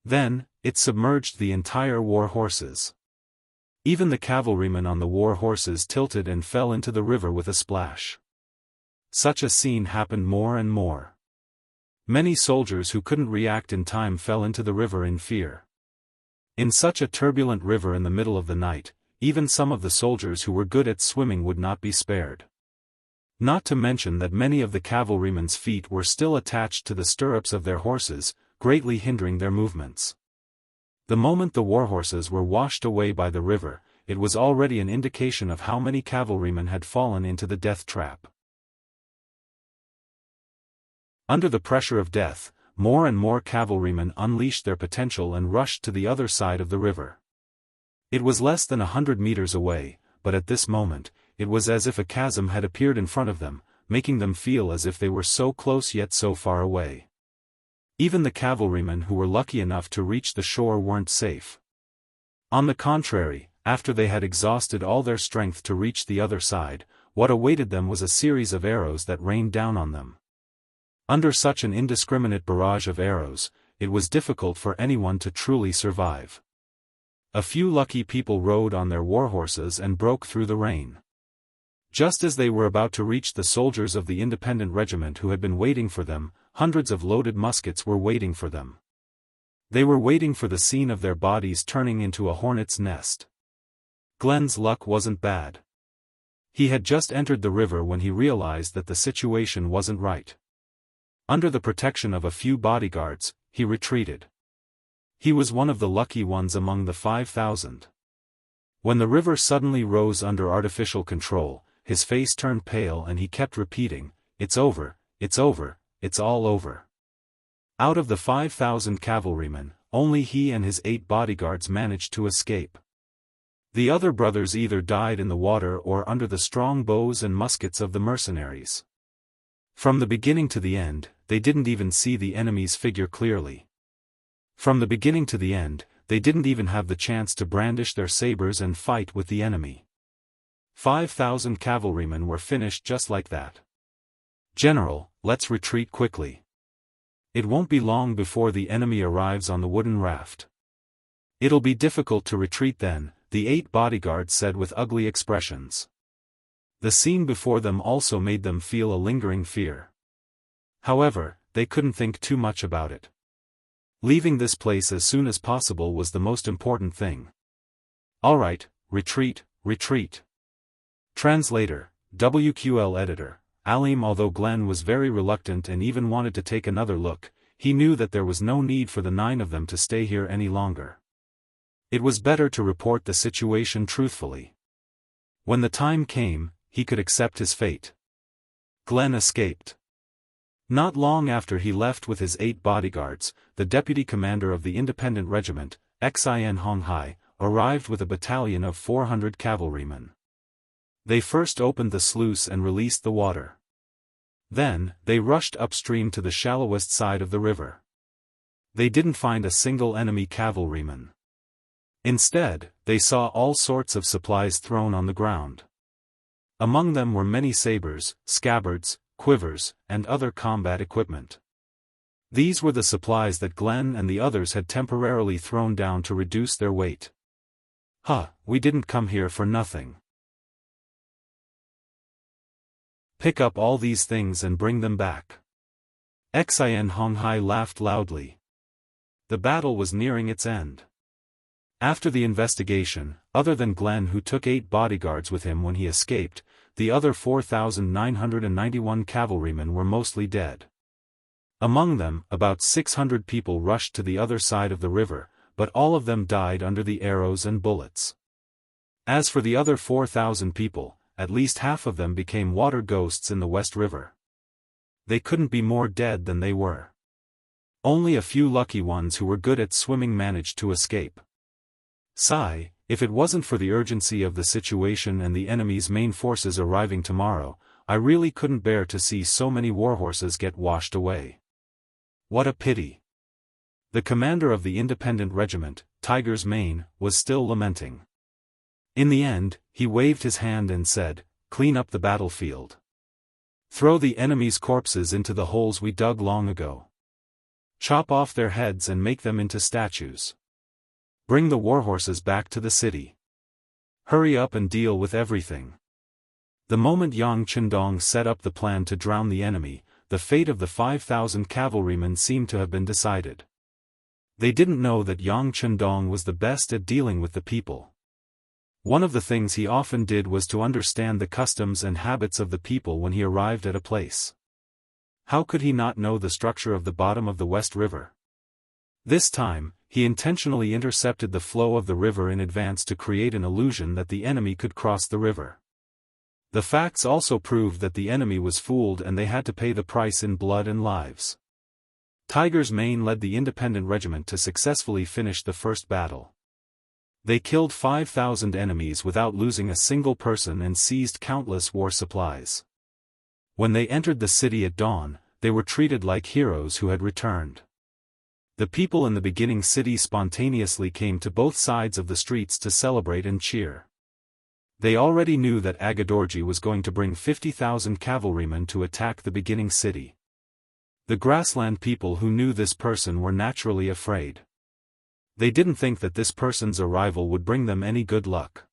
Then, it submerged the entire war horses. Even the cavalrymen on the war horses tilted and fell into the river with a splash. Such a scene happened more and more. Many soldiers who couldn't react in time fell into the river in fear. In such a turbulent river in the middle of the night, even some of the soldiers who were good at swimming would not be spared. Not to mention that many of the cavalrymen's feet were still attached to the stirrups of their horses, greatly hindering their movements. The moment the warhorses were washed away by the river, it was already an indication of how many cavalrymen had fallen into the death trap. Under the pressure of death, more and more cavalrymen unleashed their potential and rushed to the other side of the river. It was less than 100 meters away, but at this moment, it was as if a chasm had appeared in front of them, making them feel as if they were so close yet so far away. Even the cavalrymen who were lucky enough to reach the shore weren't safe. On the contrary, after they had exhausted all their strength to reach the other side, what awaited them was a series of arrows that rained down on them. Under such an indiscriminate barrage of arrows, it was difficult for anyone to truly survive. A few lucky people rode on their warhorses and broke through the rain. Just as they were about to reach the soldiers of the independent regiment who had been waiting for them, hundreds of loaded muskets were waiting for them. They were waiting for the scene of their bodies turning into a hornet's nest. Glenn's luck wasn't bad. He had just entered the river when he realized that the situation wasn't right. Under the protection of a few bodyguards, he retreated. He was one of the lucky ones among the 5,000. When the river suddenly rose under artificial control, his face turned pale and he kept repeating, "It's over, it's over, it's all over." Out of the 5,000 cavalrymen, only he and his 8 bodyguards managed to escape. The other brothers either died in the water or under the strong bows and muskets of the mercenaries. From the beginning to the end, they didn't even see the enemy's figure clearly. From the beginning to the end, they didn't even have the chance to brandish their sabers and fight with the enemy. 5,000 cavalrymen were finished just like that. "General, let's retreat quickly. It won't be long before the enemy arrives on the wooden raft." "It'll be difficult to retreat then," the 8 bodyguards said with ugly expressions. The scene before them also made them feel a lingering fear. However, they couldn't think too much about it. Leaving this place as soon as possible was the most important thing. "All right, retreat, retreat." Translator, WQL Editor, Alim. Although Glenn was very reluctant and even wanted to take another look, he knew that there was no need for the 9 of them to stay here any longer. It was better to report the situation truthfully. When the time came, he could accept his fate. Glenn escaped. Not long after he left with his 8 bodyguards, the deputy commander of the independent regiment, Xin Honghai, arrived with a battalion of 400 cavalrymen. They first opened the sluice and released the water. Then, they rushed upstream to the shallowest side of the river. They didn't find a single enemy cavalryman. Instead, they saw all sorts of supplies thrown on the ground. Among them were many sabers, scabbards, quivers, and other combat equipment. These were the supplies that Glenn and the others had temporarily thrown down to reduce their weight. We didn't come here for nothing. Pick up all these things and bring them back." Xin Honghai laughed loudly. The battle was nearing its end. After the investigation, other than Glenn, who took 8 bodyguards with him when he escaped, the other 4,991 cavalrymen were mostly dead. Among them, about 600 people rushed to the other side of the river, but all of them died under the arrows and bullets. As for the other 4,000 people, at least half of them became water ghosts in the West River. They couldn't be more dead than they were. Only a few lucky ones who were good at swimming managed to escape. Sigh, if it wasn't for the urgency of the situation and the enemy's main forces arriving tomorrow, I really couldn't bear to see so many warhorses get washed away. What a pity. The commander of the independent regiment, Tiger's Mane, was still lamenting. In the end, he waved his hand and said, "Clean up the battlefield. Throw the enemy's corpses into the holes we dug long ago. Chop off their heads and make them into statues. Bring the warhorses back to the city. Hurry up and deal with everything." The moment Yang Chendong set up the plan to drown the enemy, the fate of the 5,000 cavalrymen seemed to have been decided. They didn't know that Yang Chendong was the best at dealing with the people. One of the things he often did was to understand the customs and habits of the people when he arrived at a place. How could he not know the structure of the bottom of the West River? This time, he intentionally intercepted the flow of the river in advance to create an illusion that the enemy could cross the river. The facts also proved that the enemy was fooled and they had to pay the price in blood and lives. Tiger's Mane led the independent regiment to successfully finish the first battle. They killed 5,000 enemies without losing a single person and seized countless war supplies. When they entered the city at dawn, they were treated like heroes who had returned. The people in the beginning city spontaneously came to both sides of the streets to celebrate and cheer. They already knew that Agadorji was going to bring 50,000 cavalrymen to attack the beginning city. The grassland people who knew this person were naturally afraid. They didn't think that this person's arrival would bring them any good luck.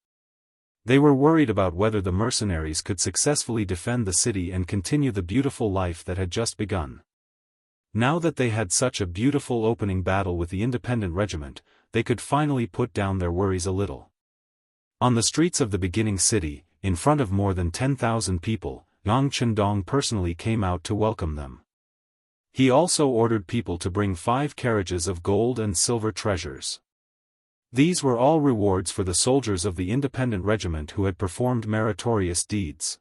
They were worried about whether the mercenaries could successfully defend the city and continue the beautiful life that had just begun. Now that they had such a beautiful opening battle with the independent regiment, they could finally put down their worries a little. On the streets of the beginning city, in front of more than 10,000 people, Yang Chendong personally came out to welcome them. He also ordered people to bring 5 carriages of gold and silver treasures. These were all rewards for the soldiers of the independent regiment who had performed meritorious deeds.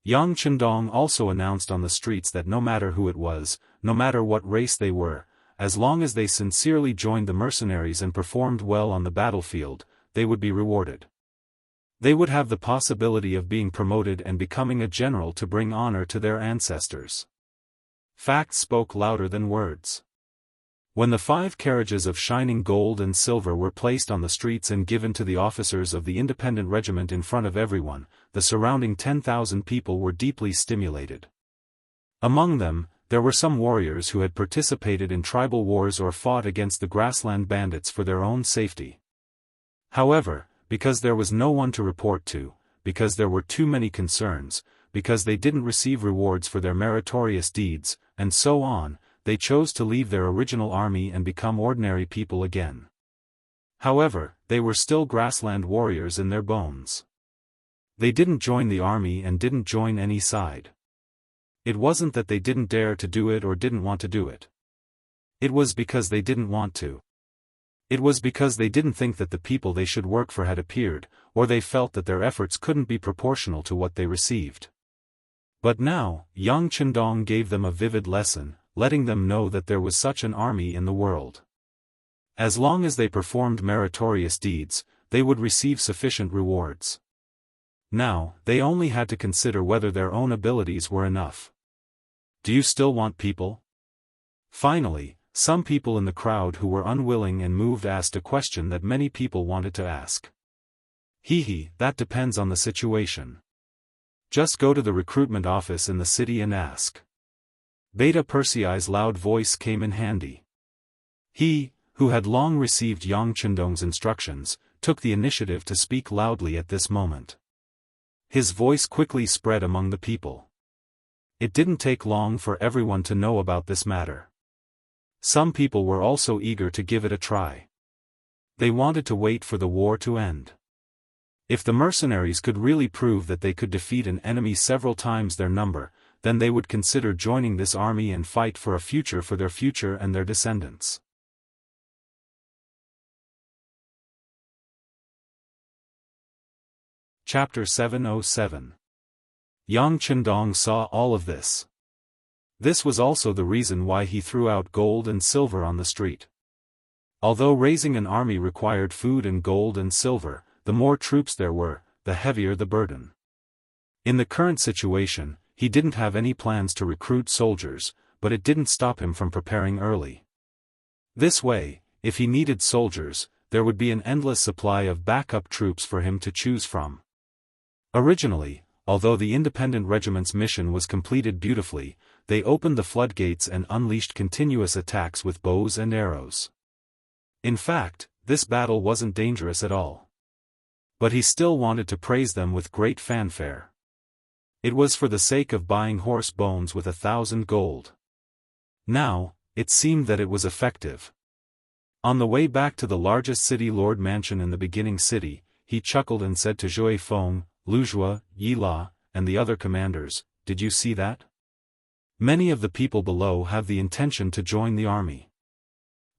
Yang Chendong also announced on the streets that no matter who it was, no matter what race they were, as long as they sincerely joined the mercenaries and performed well on the battlefield, they would be rewarded. They would have the possibility of being promoted and becoming a general to bring honor to their ancestors. Facts spoke louder than words. When the 5 carriages of shining gold and silver were placed on the streets and given to the officers of the independent regiment in front of everyone, the surrounding 10,000 people were deeply stimulated. Among them, there were some warriors who had participated in tribal wars or fought against the grassland bandits for their own safety. However, because there was no one to report to, because there were too many concerns, because they didn't receive rewards for their meritorious deeds, and so on, they chose to leave their original army and become ordinary people again. However, they were still grassland warriors in their bones. They didn't join the army and didn't join any side. It wasn't that they didn't dare to do it or didn't want to do it. It was because they didn't want to. It was because they didn't think that the people they should work for had appeared, or they felt that their efforts couldn't be proportional to what they received. But now, young Chendong gave them a vivid lesson, letting them know that there was such an army in the world. As long as they performed meritorious deeds, they would receive sufficient rewards. Now, they only had to consider whether their own abilities were enough. Do you still want people? Finally, some people in the crowd who were unwilling and moved asked a question that many people wanted to ask. That depends on the situation. Just go to the recruitment office in the city and ask. Beta Persei's loud voice came in handy. He, who had long received Yang Chendong's instructions, took the initiative to speak loudly at this moment. His voice quickly spread among the people. It didn't take long for everyone to know about this matter. Some people were also eager to give it a try. They wanted to wait for the war to end. If the mercenaries could really prove that they could defeat an enemy several times their number, then they would consider joining this army and fight for a future for their future and their descendants. Chapter 707. Yang Chendong saw all of this. This was also the reason why he threw out gold and silver on the street. Although raising an army required food and gold and silver, the more troops there were, the heavier the burden. In the current situation, he didn't have any plans to recruit soldiers, but it didn't stop him from preparing early. This way, if he needed soldiers, there would be an endless supply of backup troops for him to choose from. Originally, although the independent regiment's mission was completed beautifully, they opened the floodgates and unleashed continuous attacks with bows and arrows. In fact, this battle wasn't dangerous at all. But he still wanted to praise them with great fanfare. It was for the sake of buying horse bones with 1,000 gold. Now, it seemed that it was effective. On the way back to the largest city lord mansion in the beginning city, he chuckled and said to Zhui Feng, Luzhua, Yila, and the other commanders, "Did you see that? Many of the people below have the intention to join the army.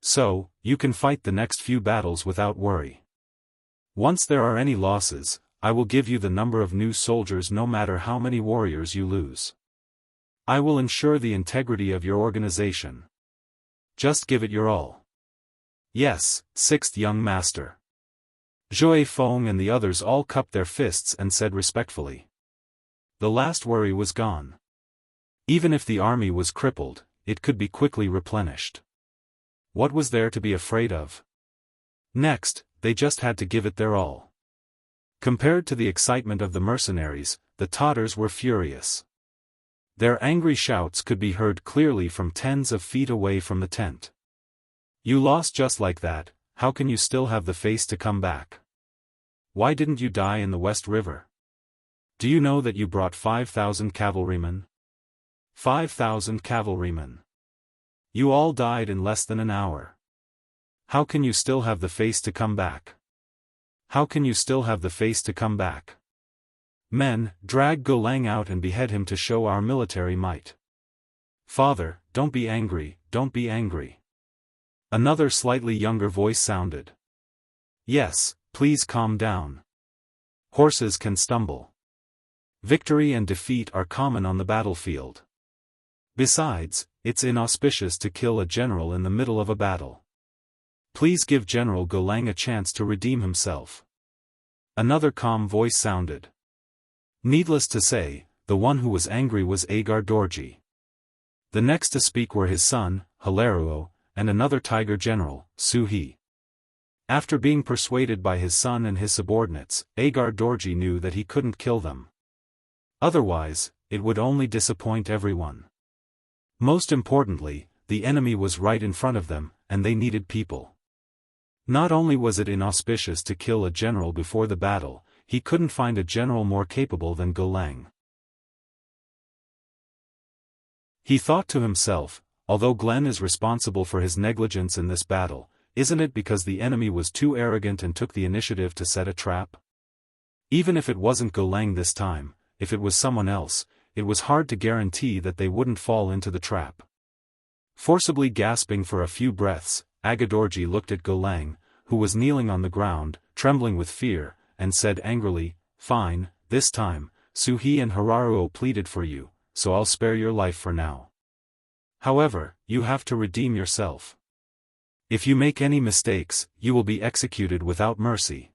So, you can fight the next few battles without worry. Once there are any losses, I will give you the number of new soldiers no matter how many warriors you lose. I will ensure the integrity of your organization. Just give it your all." "Yes, sixth young master." Zhui Feng and the others all cupped their fists and said respectfully. The last worry was gone. Even if the army was crippled, it could be quickly replenished. What was there to be afraid of? Next, they just had to give it their all. Compared to the excitement of the mercenaries, the Tatars were furious. Their angry shouts could be heard clearly from tens of feet away from the tent. "You lost just like that, how can you still have the face to come back? Why didn't you die in the West River? Do you know that you brought 5,000 cavalrymen? 5,000 cavalrymen. You all died in less than an hour. How can you still have the face to come back? How can you still have the face to come back? Men, drag Golang out and behead him to show our military might." "Father, don't be angry, don't be angry." Another slightly younger voice sounded. "Yes, please calm down. Horses can stumble. Victory and defeat are common on the battlefield. Besides, it's inauspicious to kill a general in the middle of a battle. Please give General Golang a chance to redeem himself." Another calm voice sounded. Needless to say, the one who was angry was Agar Dorji. The next to speak were his son, Hilario, and another tiger general, Su He. After being persuaded by his son and his subordinates, Agar Dorji knew that he couldn't kill them. Otherwise, it would only disappoint everyone. Most importantly, the enemy was right in front of them, and they needed people. Not only was it inauspicious to kill a general before the battle, he couldn't find a general more capable than Gulang. He thought to himself, although Glenn is responsible for his negligence in this battle, isn't it because the enemy was too arrogant and took the initiative to set a trap? Even if it wasn't Gulang this time, if it was someone else, it was hard to guarantee that they wouldn't fall into the trap. Forcibly gasping for a few breaths, Agadorji looked at Gulang, who was kneeling on the ground, trembling with fear, and said angrily, "Fine, this time, Su He and Hararuo pleaded for you, so I'll spare your life for now. However, you have to redeem yourself. If you make any mistakes, you will be executed without mercy."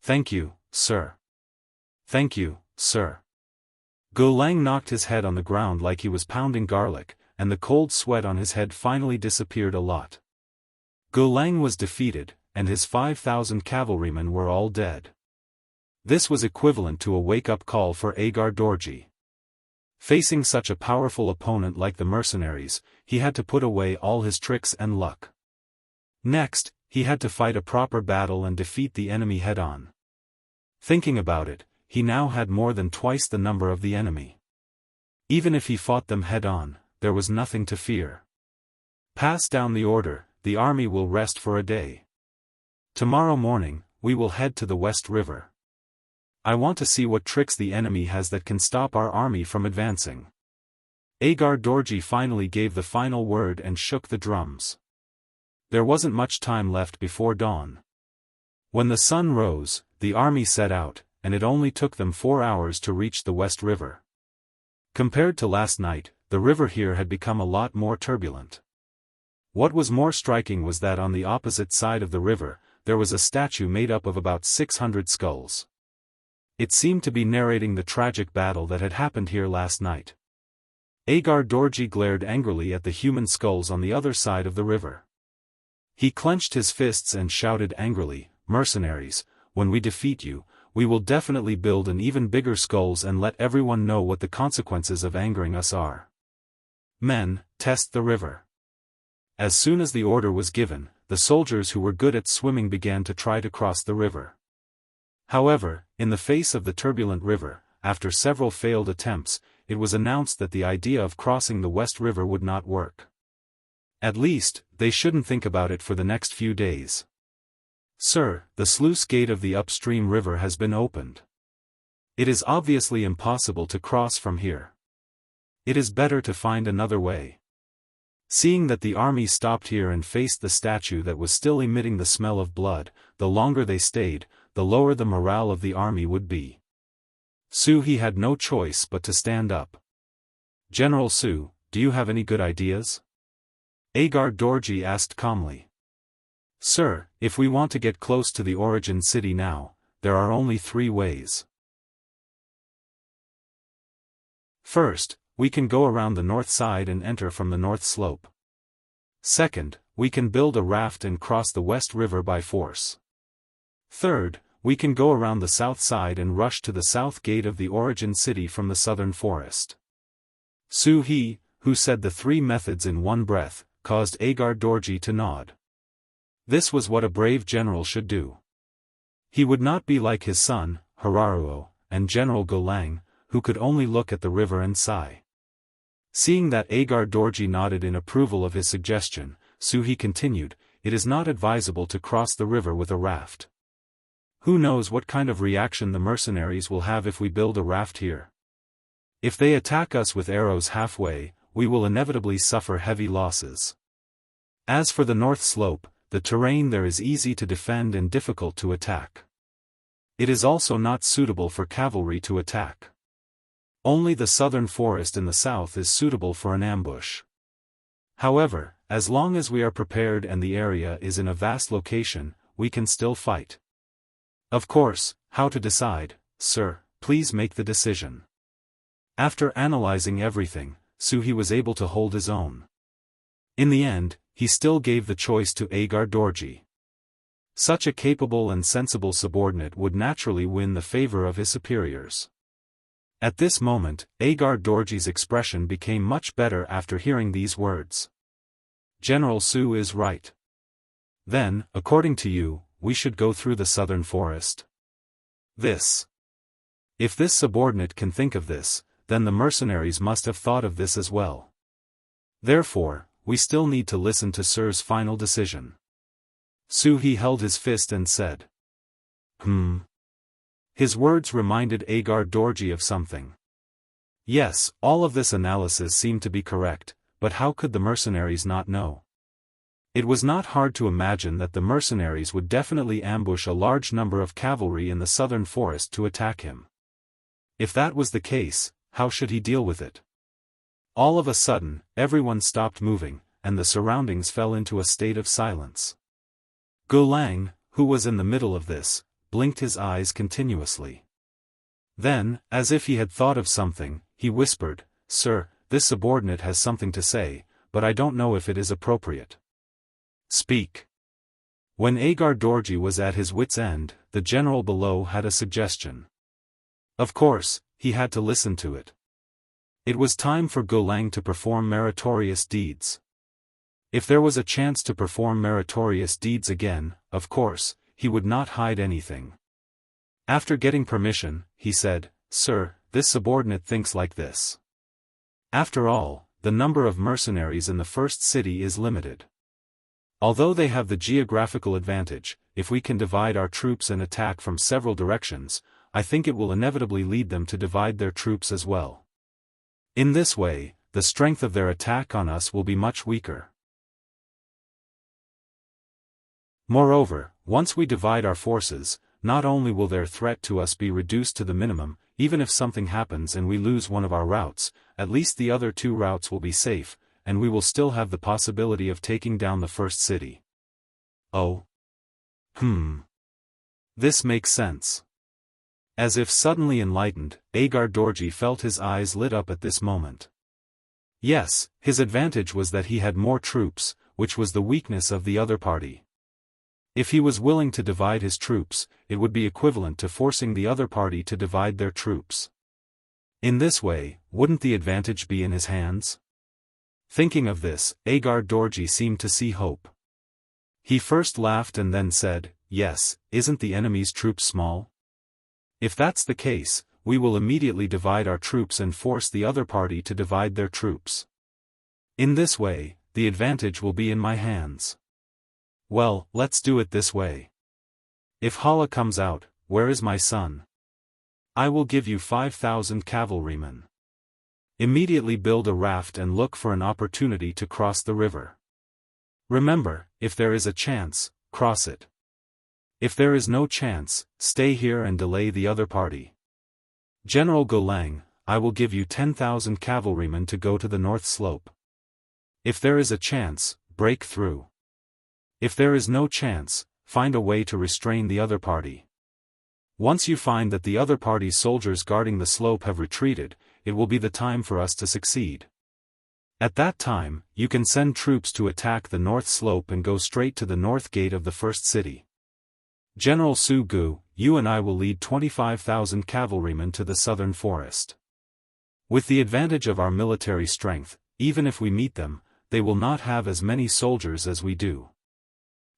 "Thank you, sir. Thank you, sir." Gulang knocked his head on the ground like he was pounding garlic, and the cold sweat on his head finally disappeared a lot. Gulang was defeated, and his 5,000 cavalrymen were all dead. This was equivalent to a wake-up call for Agar Dorji. Facing such a powerful opponent like the mercenaries, he had to put away all his tricks and luck. Next, he had to fight a proper battle and defeat the enemy head-on. Thinking about it, he now had more than twice the number of the enemy. Even if he fought them head-on, there was nothing to fear. Pass down the order, the army will rest for a day. Tomorrow morning, we will head to the West River. I want to see what tricks the enemy has that can stop our army from advancing. Agar Dorji finally gave the final word and shook the drums. There wasn't much time left before dawn. When the sun rose, the army set out, and it only took them 4 hours to reach the West River. Compared to last night, the river here had become a lot more turbulent. What was more striking was that on the opposite side of the river, there was a statue made up of about 600 skulls. It seemed to be narrating the tragic battle that had happened here last night. Agar Dorji glared angrily at the human skulls on the other side of the river. He clenched his fists and shouted angrily, "Mercenaries, when we defeat you, we will definitely build an even bigger skulls and let everyone know what the consequences of angering us are. Men, test the river." As soon as the order was given, the soldiers who were good at swimming began to try to cross the river. However, in the face of the turbulent river, after several failed attempts, it was announced that the idea of crossing the West River would not work. At least, they shouldn't think about it for the next few days. "Sir, the sluice gate of the upstream river has been opened. It is obviously impossible to cross from here. It is better to find another way." Seeing that the army stopped here and faced the statue that was still emitting the smell of blood, the longer they stayed, the lower the morale of the army would be. Su He had no choice but to stand up. "General Su, do you have any good ideas?" Agar Dorji asked calmly. "Sir, if we want to get close to the origin city now, there are only 3 ways. First, we can go around the north side and enter from the north slope. Second, we can build a raft and cross the West River by force. Third, we can go around the south side and rush to the south gate of the origin city from the southern forest." Su He, who said the 3 methods in one breath, caused Agar Dorji to nod. This was what a brave general should do. He would not be like his son, Hararuo, and General Gulang, who could only look at the river and sigh. Seeing that Agar Dorji nodded in approval of his suggestion, Su He continued, "It is not advisable to cross the river with a raft. Who knows what kind of reaction the mercenaries will have if we build a raft here? If they attack us with arrows halfway, we will inevitably suffer heavy losses. As for the north slope, the terrain there is easy to defend and difficult to attack. It is also not suitable for cavalry to attack. Only the southern forest in the south is suitable for an ambush. However, as long as we are prepared and the area is in a vast location, we can still fight. Of course, how to decide, sir, please make the decision." After analyzing everything, Su He was able to hold his own. In the end, he still gave the choice to Agar Dorji. Such a capable and sensible subordinate would naturally win the favor of his superiors. At this moment, Agar Dorji's expression became much better after hearing these words. General Su is right. Then, according to you, we should go through the southern forest. If this subordinate can think of this, then the mercenaries must have thought of this as well. Therefore, we still need to listen to Sir's final decision. Su He held his fist and said. His words reminded Agar Dorji of something. Yes, all of this analysis seemed to be correct, but how could the mercenaries not know? It was not hard to imagine that the mercenaries would definitely ambush a large number of cavalry in the southern forest to attack him. If that was the case, how should he deal with it? All of a sudden, everyone stopped moving, and the surroundings fell into a state of silence. Gulang, who was in the middle of this, blinked his eyes continuously. Then, as if he had thought of something, he whispered, "Sir, this subordinate has something to say, but I don't know if it is appropriate." "Speak." When Agar Dorji was at his wit's end, the general below had a suggestion. Of course, he had to listen to it. It was time for Gulang to perform meritorious deeds. If there was a chance to perform meritorious deeds again, of course, he would not hide anything. After getting permission, he said, "Sir, this subordinate thinks like this. After all, the number of mercenaries in the first city is limited. Although they have the geographical advantage, if we can divide our troops and attack from several directions, I think it will inevitably lead them to divide their troops as well. In this way, the strength of their attack on us will be much weaker. Moreover, once we divide our forces, not only will their threat to us be reduced to the minimum, even if something happens and we lose one of our routes, at least the other two routes will be safe, and we will still have the possibility of taking down the first city." "Oh. This makes sense." As if suddenly enlightened, Agar Dorji felt his eyes lit up at this moment. Yes, his advantage was that he had more troops, which was the weakness of the other party. If he was willing to divide his troops, it would be equivalent to forcing the other party to divide their troops. In this way, wouldn't the advantage be in his hands? Thinking of this, Agar Dorji seemed to see hope. He first laughed and then said, "Yes, isn't the enemy's troops small? If that's the case, we will immediately divide our troops and force the other party to divide their troops. In this way, the advantage will be in my hands. Well, let's do it this way. If Hala comes out, where is my son? I will give you 5,000 cavalrymen. Immediately build a raft and look for an opportunity to cross the river. Remember, if there is a chance, cross it. If there is no chance, stay here and delay the other party. General Gulang, I will give you 10,000 cavalrymen to go to the north slope. If there is a chance, break through. If there is no chance, find a way to restrain the other party. Once you find that the other party's soldiers guarding the slope have retreated, it will be the time for us to succeed. At that time, you can send troops to attack the north slope and go straight to the north gate of the first city. General Su Gu, you and I will lead 25,000 cavalrymen to the southern forest. With the advantage of our military strength, even if we meet them, they will not have as many soldiers as we do.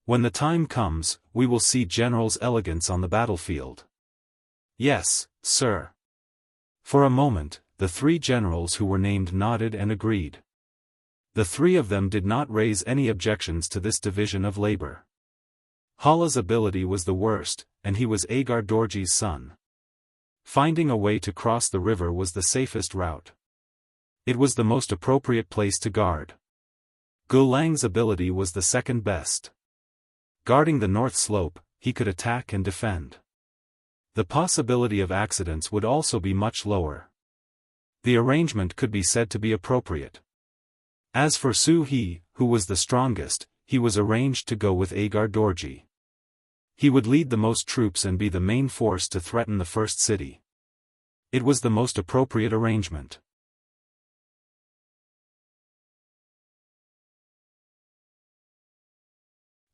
When the time comes, we will see General's elegance on the battlefield." "Yes, sir." For a moment, the three generals who were named nodded and agreed. The three of them did not raise any objections to this division of labor. Hala's ability was the worst, and he was Agar Dorji's son. Finding a way to cross the river was the safest route. It was the most appropriate place to guard. Gulang's ability was the second best. Guarding the north slope, he could attack and defend. The possibility of accidents would also be much lower. The arrangement could be said to be appropriate. As for Su He, who was the strongest, he was arranged to go with Agar Dorji. He would lead the most troops and be the main force to threaten the first city. It was the most appropriate arrangement.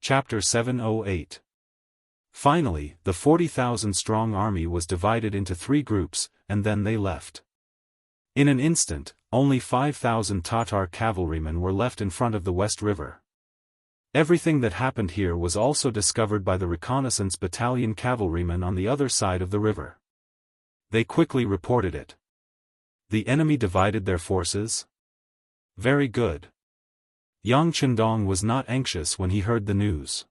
Chapter 708. Finally, the 40,000-strong army was divided into 3 groups, and then they left. In an instant, only 5,000 Tatar cavalrymen were left in front of the West River. Everything that happened here was also discovered by the reconnaissance battalion cavalrymen on the other side of the river. They quickly reported it. The enemy divided their forces? Very good. Yang Chendong was not anxious when he heard the news.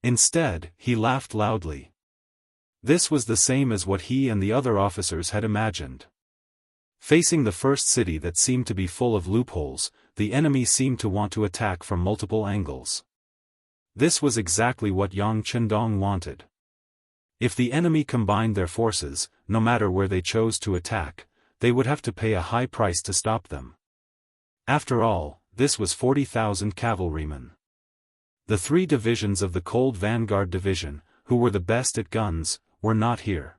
Instead, he laughed loudly. This was the same as what he and the other officers had imagined. Facing the first city that seemed to be full of loopholes, the enemy seemed to want to attack from multiple angles. This was exactly what Yang Chendong wanted. If the enemy combined their forces, no matter where they chose to attack, they would have to pay a high price to stop them. After all, this was 40,000 cavalrymen. The 3 divisions of the Cold Vanguard Division, who were the best at guns, were not here.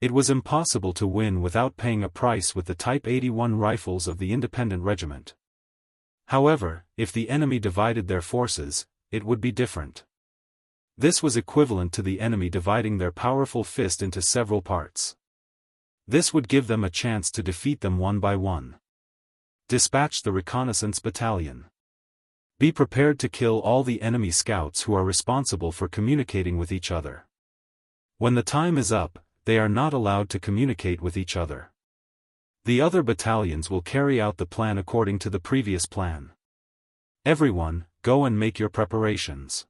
It was impossible to win without paying a price with the Type 81 rifles of the Independent Regiment. However, if the enemy divided their forces, it would be different. This was equivalent to the enemy dividing their powerful fist into several parts. This would give them a chance to defeat them one by one. Dispatch the reconnaissance battalion. Be prepared to kill all the enemy scouts who are responsible for communicating with each other. When the time is up, they are not allowed to communicate with each other. The other battalions will carry out the plan according to the previous plan. Everyone, go and make your preparations.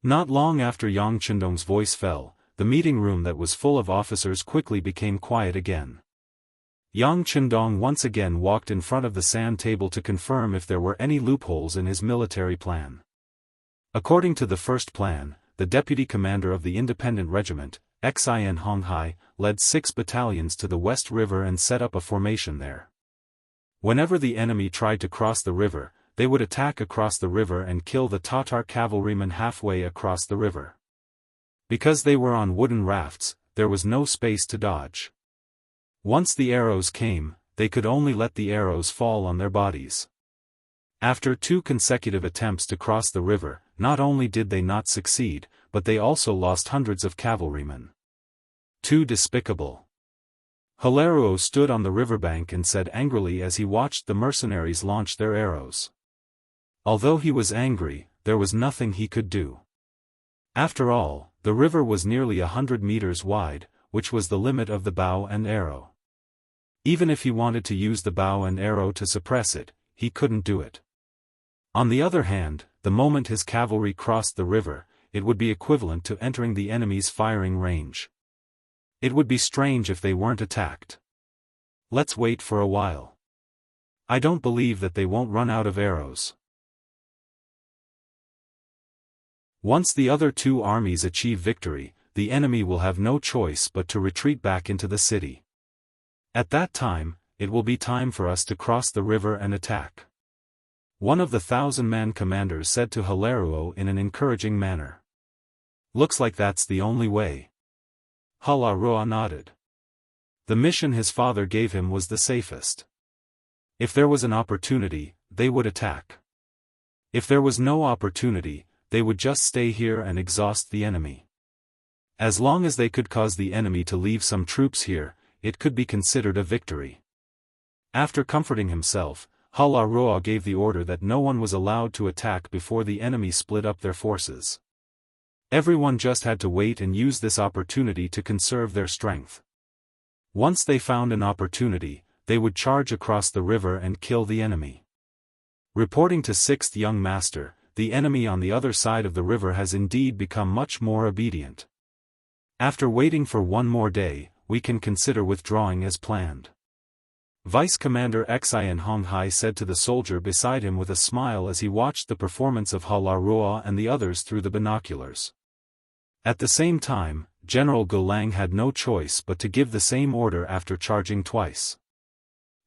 Not long after Yang Chendong's voice fell, the meeting room that was full of officers quickly became quiet again. Yang Chendong once again walked in front of the sand table to confirm if there were any loopholes in his military plan. According to the first plan, the deputy commander of the Independent Regiment, Xian Honghai, led 6 battalions to the West River and set up a formation there. Whenever the enemy tried to cross the river, they would attack across the river and kill the Tatar cavalrymen halfway across the river. Because they were on wooden rafts, there was no space to dodge. Once the arrows came, they could only let the arrows fall on their bodies. After 2 consecutive attempts to cross the river, not only did they not succeed, but they also lost hundreds of cavalrymen. Too despicable. Hilario stood on the riverbank and said angrily as he watched the mercenaries launch their arrows. Although he was angry, there was nothing he could do. After all, the river was nearly 100 meters wide, which was the limit of the bow and arrow. Even if he wanted to use the bow and arrow to suppress it, he couldn't do it. On the other hand, the moment his cavalry crossed the river, it would be equivalent to entering the enemy's firing range. It would be strange if they weren't attacked. Let's wait for a while. I don't believe that they won't run out of arrows. Once the other 2 armies achieve victory, the enemy will have no choice but to retreat back into the city. At that time, it will be time for us to cross the river and attack. One of the 1,000-man commanders said to Hilario in an encouraging manner. Looks like that's the only way. Hilario nodded. The mission his father gave him was the safest. If there was an opportunity, they would attack. If there was no opportunity, they would just stay here and exhaust the enemy. As long as they could cause the enemy to leave some troops here, it could be considered a victory. After comforting himself, Hilario gave the order that no one was allowed to attack before the enemy split up their forces. Everyone just had to wait and use this opportunity to conserve their strength. Once they found an opportunity, they would charge across the river and kill the enemy. Reporting to 6th Young Master, the enemy on the other side of the river has indeed become much more obedient. After waiting for one more day, we can consider withdrawing as planned. Vice Commander Xian Honghai said to the soldier beside him with a smile as he watched the performance of Hilario and the others through the binoculars. At the same time, General Gulang had no choice but to give the same order after charging twice.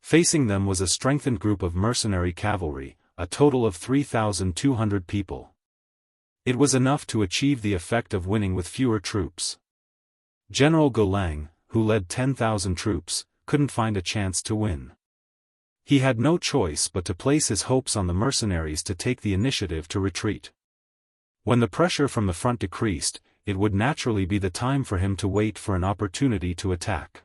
Facing them was a strengthened group of mercenary cavalry, a total of 3,200 people. It was enough to achieve the effect of winning with fewer troops. General Gulang, who led 10,000 troops, couldn't find a chance to win. He had no choice but to place his hopes on the mercenaries to take the initiative to retreat. When the pressure from the front decreased, it would naturally be the time for him to wait for an opportunity to attack.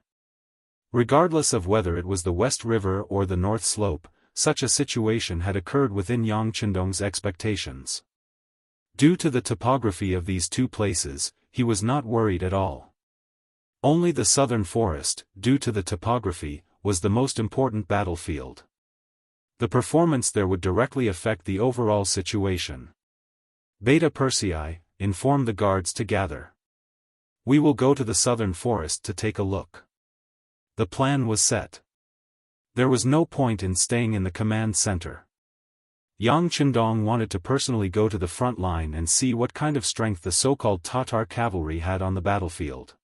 Regardless of whether it was the West River or the North Slope, such a situation had occurred within Yang Qindong's expectations. Due to the topography of these two places, he was not worried at all. Only the southern forest, due to the topography, was the most important battlefield. The performance there would directly affect the overall situation. Beta Persei informed the guards to gather. We will go to the southern forest to take a look. The plan was set. There was no point in staying in the command center. Yang Qindong wanted to personally go to the front line and see what kind of strength the so-called Tatar cavalry had on the battlefield.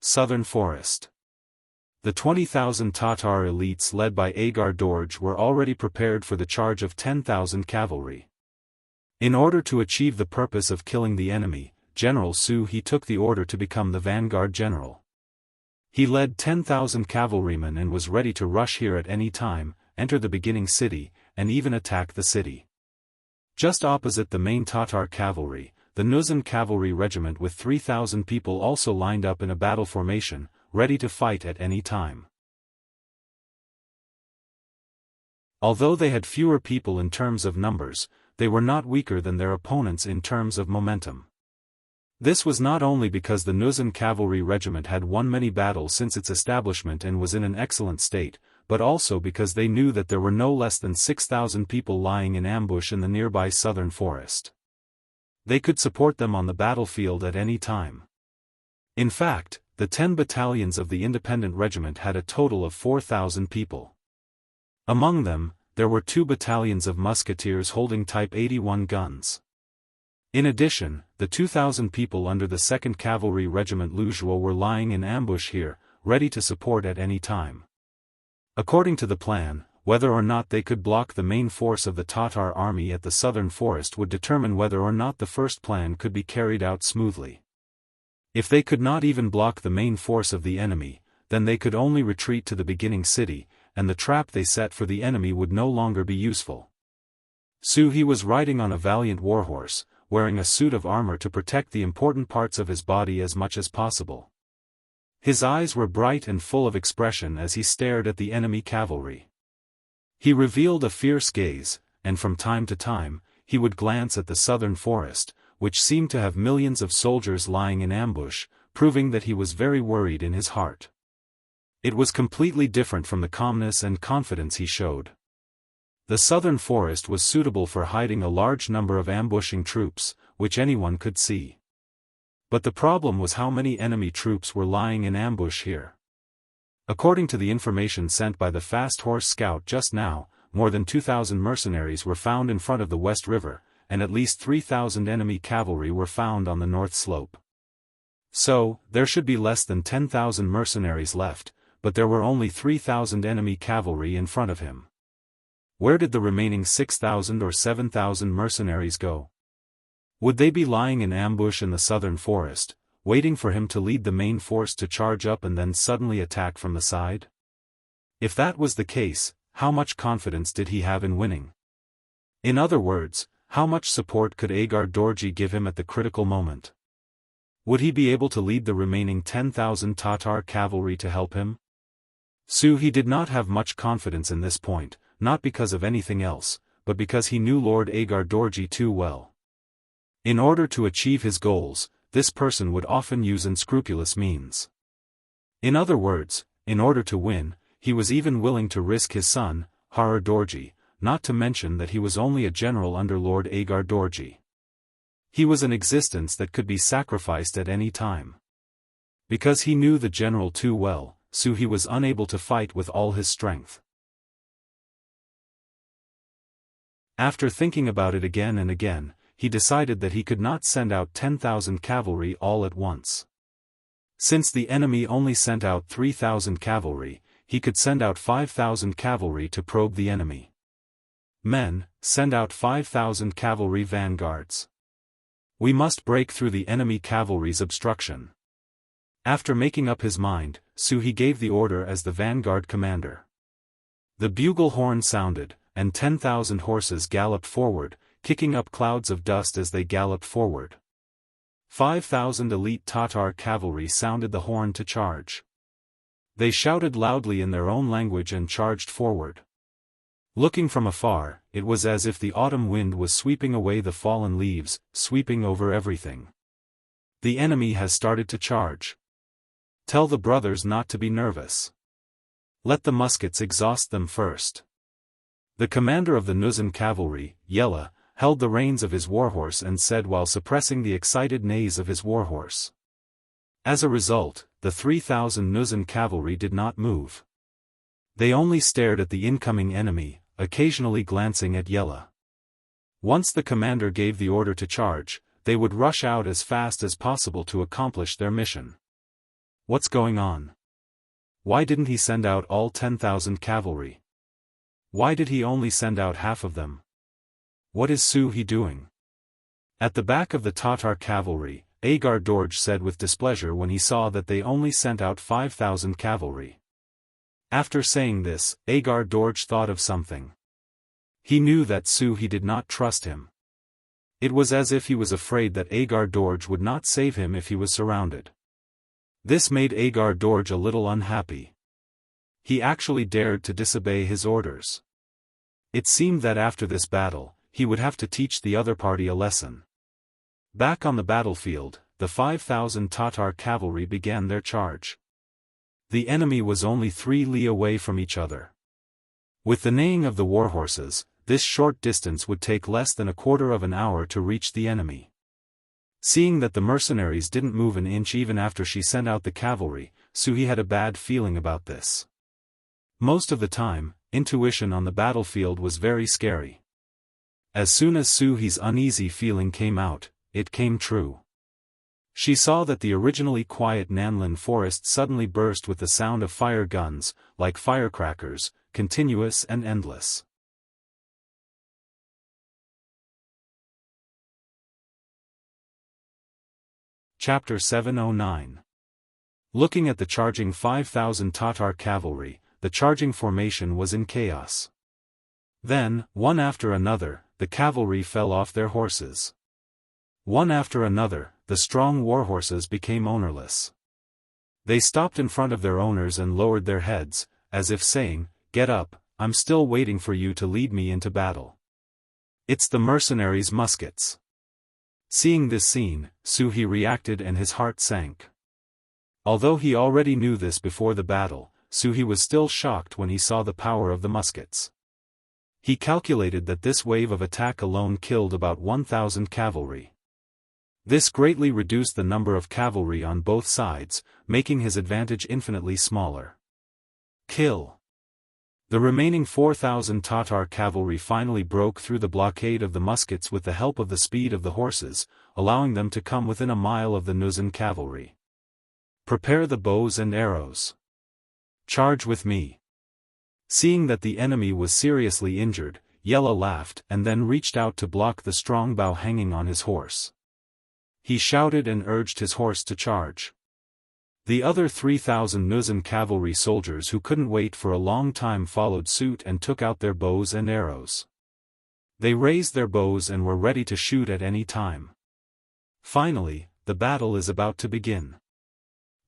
Southern Forest. The 20,000 Tatar elites led by Agar Dorje were already prepared for the charge of 10,000 cavalry. In order to achieve the purpose of killing the enemy, General Su He took the order to become the vanguard general. He led 10,000 cavalrymen and was ready to rush here at any time, enter the beginning city, and even attack the city. Just opposite the main Tatar cavalry, the Nuzhan cavalry regiment with 3,000 people also lined up in a battle formation, ready to fight at any time. Although they had fewer people in terms of numbers, they were not weaker than their opponents in terms of momentum. This was not only because the Nuzhan cavalry regiment had won many battles since its establishment and was in an excellent state, but also because they knew that there were no less than 6,000 people lying in ambush in the nearby southern forest. They could support them on the battlefield at any time. In fact, the 10 battalions of the independent regiment had a total of 4,000 people. Among them, there were 2 battalions of musketeers holding Type 81 guns. In addition, the 2,000 people under the 2nd Cavalry Regiment Luzhuo were lying in ambush here, ready to support at any time. According to the plan, whether or not they could block the main force of the Tatar army at the southern forest would determine whether or not the first plan could be carried out smoothly. If they could not even block the main force of the enemy, then they could only retreat to the beginning city, and the trap they set for the enemy would no longer be useful. Su He was riding on a valiant warhorse, wearing a suit of armor to protect the important parts of his body as much as possible. His eyes were bright and full of expression as he stared at the enemy cavalry. He revealed a fierce gaze, and from time to time, he would glance at the southern forest, which seemed to have millions of soldiers lying in ambush, proving that he was very worried in his heart. It was completely different from the calmness and confidence he showed. The southern forest was suitable for hiding a large number of ambushing troops, which anyone could see. But the problem was how many enemy troops were lying in ambush here. According to the information sent by the Fast Horse Scout just now, more than 2,000 mercenaries were found in front of the West River, and at least 3,000 enemy cavalry were found on the North Slope. So, there should be less than 10,000 mercenaries left, but there were only 3,000 enemy cavalry in front of him. Where did the remaining 6,000 or 7,000 mercenaries go? Would they be lying in ambush in the southern forest, waiting for him to lead the main force to charge up and then suddenly attack from the side? If that was the case, how much confidence did he have in winning? In other words, how much support could Agar Dorje give him at the critical moment? Would he be able to lead the remaining 10,000 Tatar cavalry to help him? Su He did not have much confidence in this point, not because of anything else, but because he knew Lord Agar Dorje too well. In order to achieve his goals, this person would often use unscrupulous means. In other words, in order to win, he was even willing to risk his son, Har Dorje, not to mention that he was only a general under Lord Agar Dorje. He was an existence that could be sacrificed at any time. Because he knew the general too well, Su He was unable to fight with all his strength. After thinking about it again and again, he decided that he could not send out 10,000 cavalry all at once. Since the enemy only sent out 3,000 cavalry, he could send out 5,000 cavalry to probe the enemy. Men, send out 5,000 cavalry vanguards. We must break through the enemy cavalry's obstruction. After making up his mind, Su He gave the order as the vanguard commander. The bugle horn sounded, and 10,000 horses galloped forward, kicking up clouds of dust as they galloped forward. 5,000 elite Tatar cavalry sounded the horn to charge. They shouted loudly in their own language and charged forward. Looking from afar, it was as if the autumn wind was sweeping away the fallen leaves, sweeping over everything. The enemy has started to charge. Tell the brothers not to be nervous. Let the muskets exhaust them first. The commander of the Nuzan cavalry, Yella, held the reins of his warhorse and said while suppressing the excited neighs of his warhorse. As a result, the 3,000 Nuzan cavalry did not move. They only stared at the incoming enemy, occasionally glancing at Yella. Once the commander gave the order to charge, they would rush out as fast as possible to accomplish their mission. What's going on? Why didn't he send out all 10,000 cavalry? Why did he only send out half of them? What is Suhi doing? At the back of the Tatar cavalry, Agar Dorj said with displeasure when he saw that they only sent out 5,000 cavalry. After saying this, Agar Dorj thought of something. He knew that Suhi did not trust him. It was as if he was afraid that Agar Dorj would not save him if he was surrounded. This made Agar Dorj a little unhappy. He actually dared to disobey his orders. It seemed that after this battle, he would have to teach the other party a lesson. Back on the battlefield, the 5,000 Tatar cavalry began their charge. The enemy was only 3 li away from each other. With the neighing of the warhorses, this short distance would take less than a quarter of an hour to reach the enemy. Seeing that the mercenaries didn't move an inch even after she sent out the cavalry, Suhi had a bad feeling about this. Most of the time, intuition on the battlefield was very scary. As soon as Suhi's uneasy feeling came out, it came true. She saw that the originally quiet Nanlin forest suddenly burst with the sound of fire guns, like firecrackers, continuous and endless. Chapter 709. Looking at the charging 5,000 Tatar cavalry, the charging formation was in chaos. Then, one after another, the cavalry fell off their horses. One after another, the strong warhorses became ownerless. They stopped in front of their owners and lowered their heads, as if saying, "Get up, I'm still waiting for you to lead me into battle." It's the mercenaries' muskets. Seeing this scene, Suhi reacted and his heart sank. Although he already knew this before the battle, Suhi was still shocked when he saw the power of the muskets. He calculated that this wave of attack alone killed about 1,000 cavalry. This greatly reduced the number of cavalry on both sides, making his advantage infinitely smaller. Kill. The remaining 4,000 Tatar cavalry finally broke through the blockade of the muskets with the help of the speed of the horses, allowing them to come within a mile of the Nuzan cavalry. Prepare the bows and arrows. Charge with me. Seeing that the enemy was seriously injured, Yella laughed and then reached out to block the strong bow hanging on his horse. He shouted and urged his horse to charge. The other 3,000 Nuzan cavalry soldiers who couldn't wait for a long time followed suit and took out their bows and arrows. They raised their bows and were ready to shoot at any time. Finally, the battle is about to begin.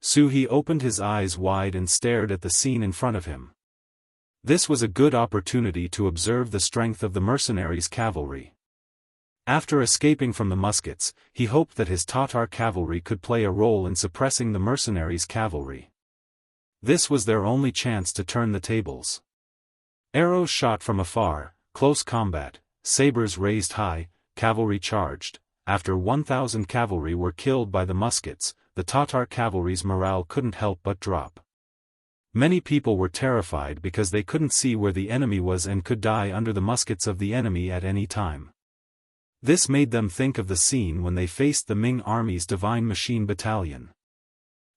Suhi opened his eyes wide and stared at the scene in front of him. This was a good opportunity to observe the strength of the mercenaries' cavalry. After escaping from the muskets, he hoped that his Tatar cavalry could play a role in suppressing the mercenaries' cavalry. This was their only chance to turn the tables. Arrows shot from afar, close combat, sabers raised high, cavalry charged. After 1,000 cavalry were killed by the muskets, the Tatar cavalry's morale couldn't help but drop. Many people were terrified because they couldn't see where the enemy was and could die under the muskets of the enemy at any time. This made them think of the scene when they faced the Ming Army's Divine Machine Battalion.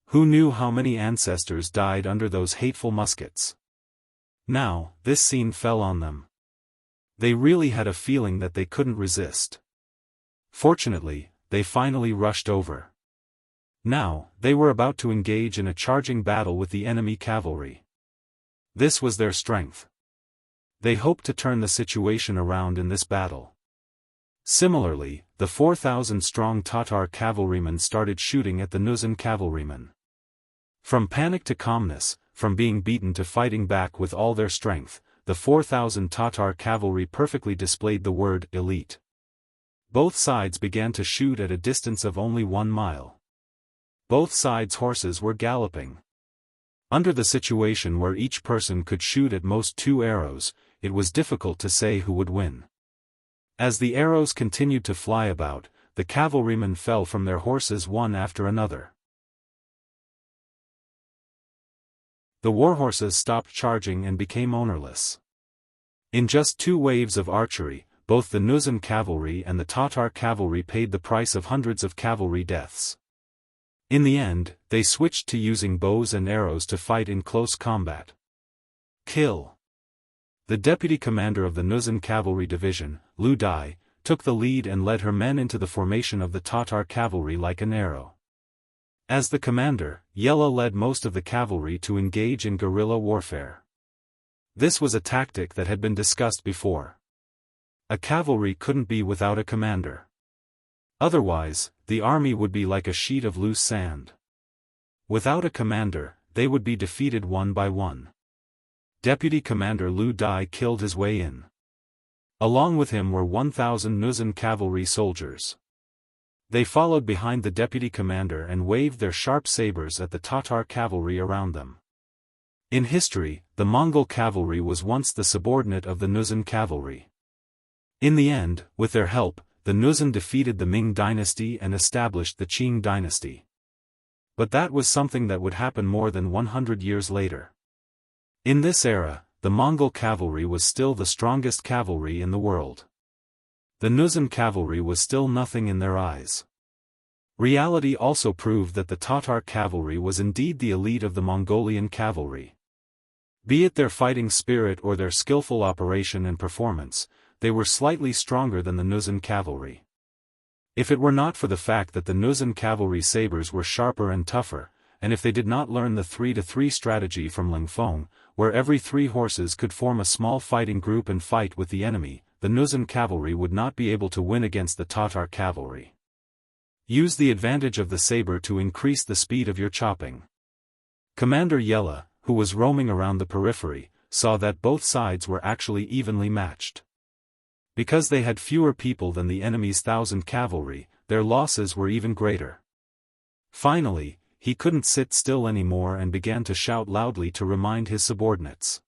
Who knew how many ancestors died under those hateful muskets? Now, this scene fell on them. They really had a feeling that they couldn't resist. Fortunately, they finally rushed over. Now, they were about to engage in a charging battle with the enemy cavalry. This was their strength. They hoped to turn the situation around in this battle. Similarly, the 4,000-strong Tatar cavalrymen started shooting at the Nuzhan cavalrymen. From panic to calmness, from being beaten to fighting back with all their strength, the 4,000 Tatar cavalry perfectly displayed the word elite. Both sides began to shoot at a distance of only 1 mile. Both sides' horses were galloping. Under the situation where each person could shoot at most 2 arrows, it was difficult to say who would win. As the arrows continued to fly about, the cavalrymen fell from their horses one after another. The warhorses stopped charging and became ownerless. In just 2 waves of archery, both the Nuzhan cavalry and the Tatar cavalry paid the price of hundreds of cavalry deaths. In the end, they switched to using bows and arrows to fight in close combat. Kill. The deputy commander of the Nuzhan cavalry division, Lu Dai, took the lead and led her men into the formation of the Tatar cavalry like an arrow. As the commander, Yella led most of the cavalry to engage in guerrilla warfare. This was a tactic that had been discussed before. A cavalry couldn't be without a commander. Otherwise, the army would be like a sheet of loose sand. Without a commander, they would be defeated one by one. Deputy Commander Lu Dai killed his way in. Along with him were 1,000 Nuzhan cavalry soldiers. They followed behind the deputy commander and waved their sharp sabers at the Tatar cavalry around them. In history, the Mongol cavalry was once the subordinate of the Nuzhan cavalry. In the end, with their help, the Nuzhan defeated the Ming Dynasty and established the Qing Dynasty. But that was something that would happen more than 100 years later. In this era, the Mongol cavalry was still the strongest cavalry in the world. The Nuzhan cavalry was still nothing in their eyes. Reality also proved that the Tatar cavalry was indeed the elite of the Mongolian cavalry. Be it their fighting spirit or their skillful operation and performance, they were slightly stronger than the Nuzhan cavalry. If it were not for the fact that the Nuzhan cavalry sabers were sharper and tougher, and if they did not learn the 3-to-3 strategy from Lingfeng, where every 3 horses could form a small fighting group and fight with the enemy, the Nuzhan cavalry would not be able to win against the Tatar cavalry. Use the advantage of the saber to increase the speed of your chopping. Commander Yella, who was roaming around the periphery, saw that both sides were actually evenly matched. Because they had fewer people than the enemy's 1,000 cavalry, their losses were even greater. Finally, he couldn't sit still anymore and began to shout loudly to remind his subordinates.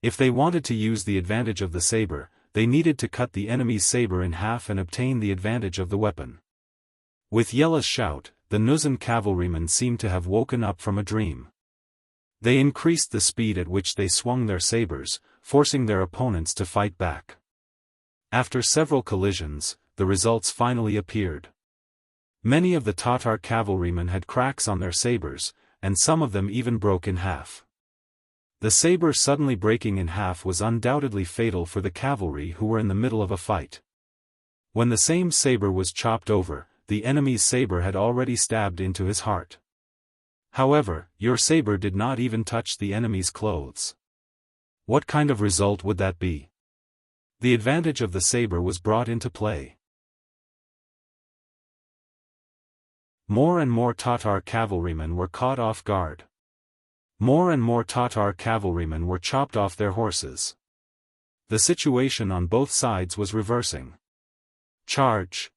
If they wanted to use the advantage of the saber, they needed to cut the enemy's saber in half and obtain the advantage of the weapon. With Yella's shout, the Nuzhan cavalrymen seemed to have woken up from a dream. They increased the speed at which they swung their sabers, forcing their opponents to fight back. After several collisions, the results finally appeared. Many of the Tatar cavalrymen had cracks on their sabers, and some of them even broke in half. The saber suddenly breaking in half was undoubtedly fatal for the cavalry who were in the middle of a fight. When the same saber was chopped over, the enemy's saber had already stabbed into his heart. However, your saber did not even touch the enemy's clothes. What kind of result would that be? The advantage of the saber was brought into play. More and more Tatar cavalrymen were caught off guard. More and more Tatar cavalrymen were chopped off their horses. The situation on both sides was reversing. Charge!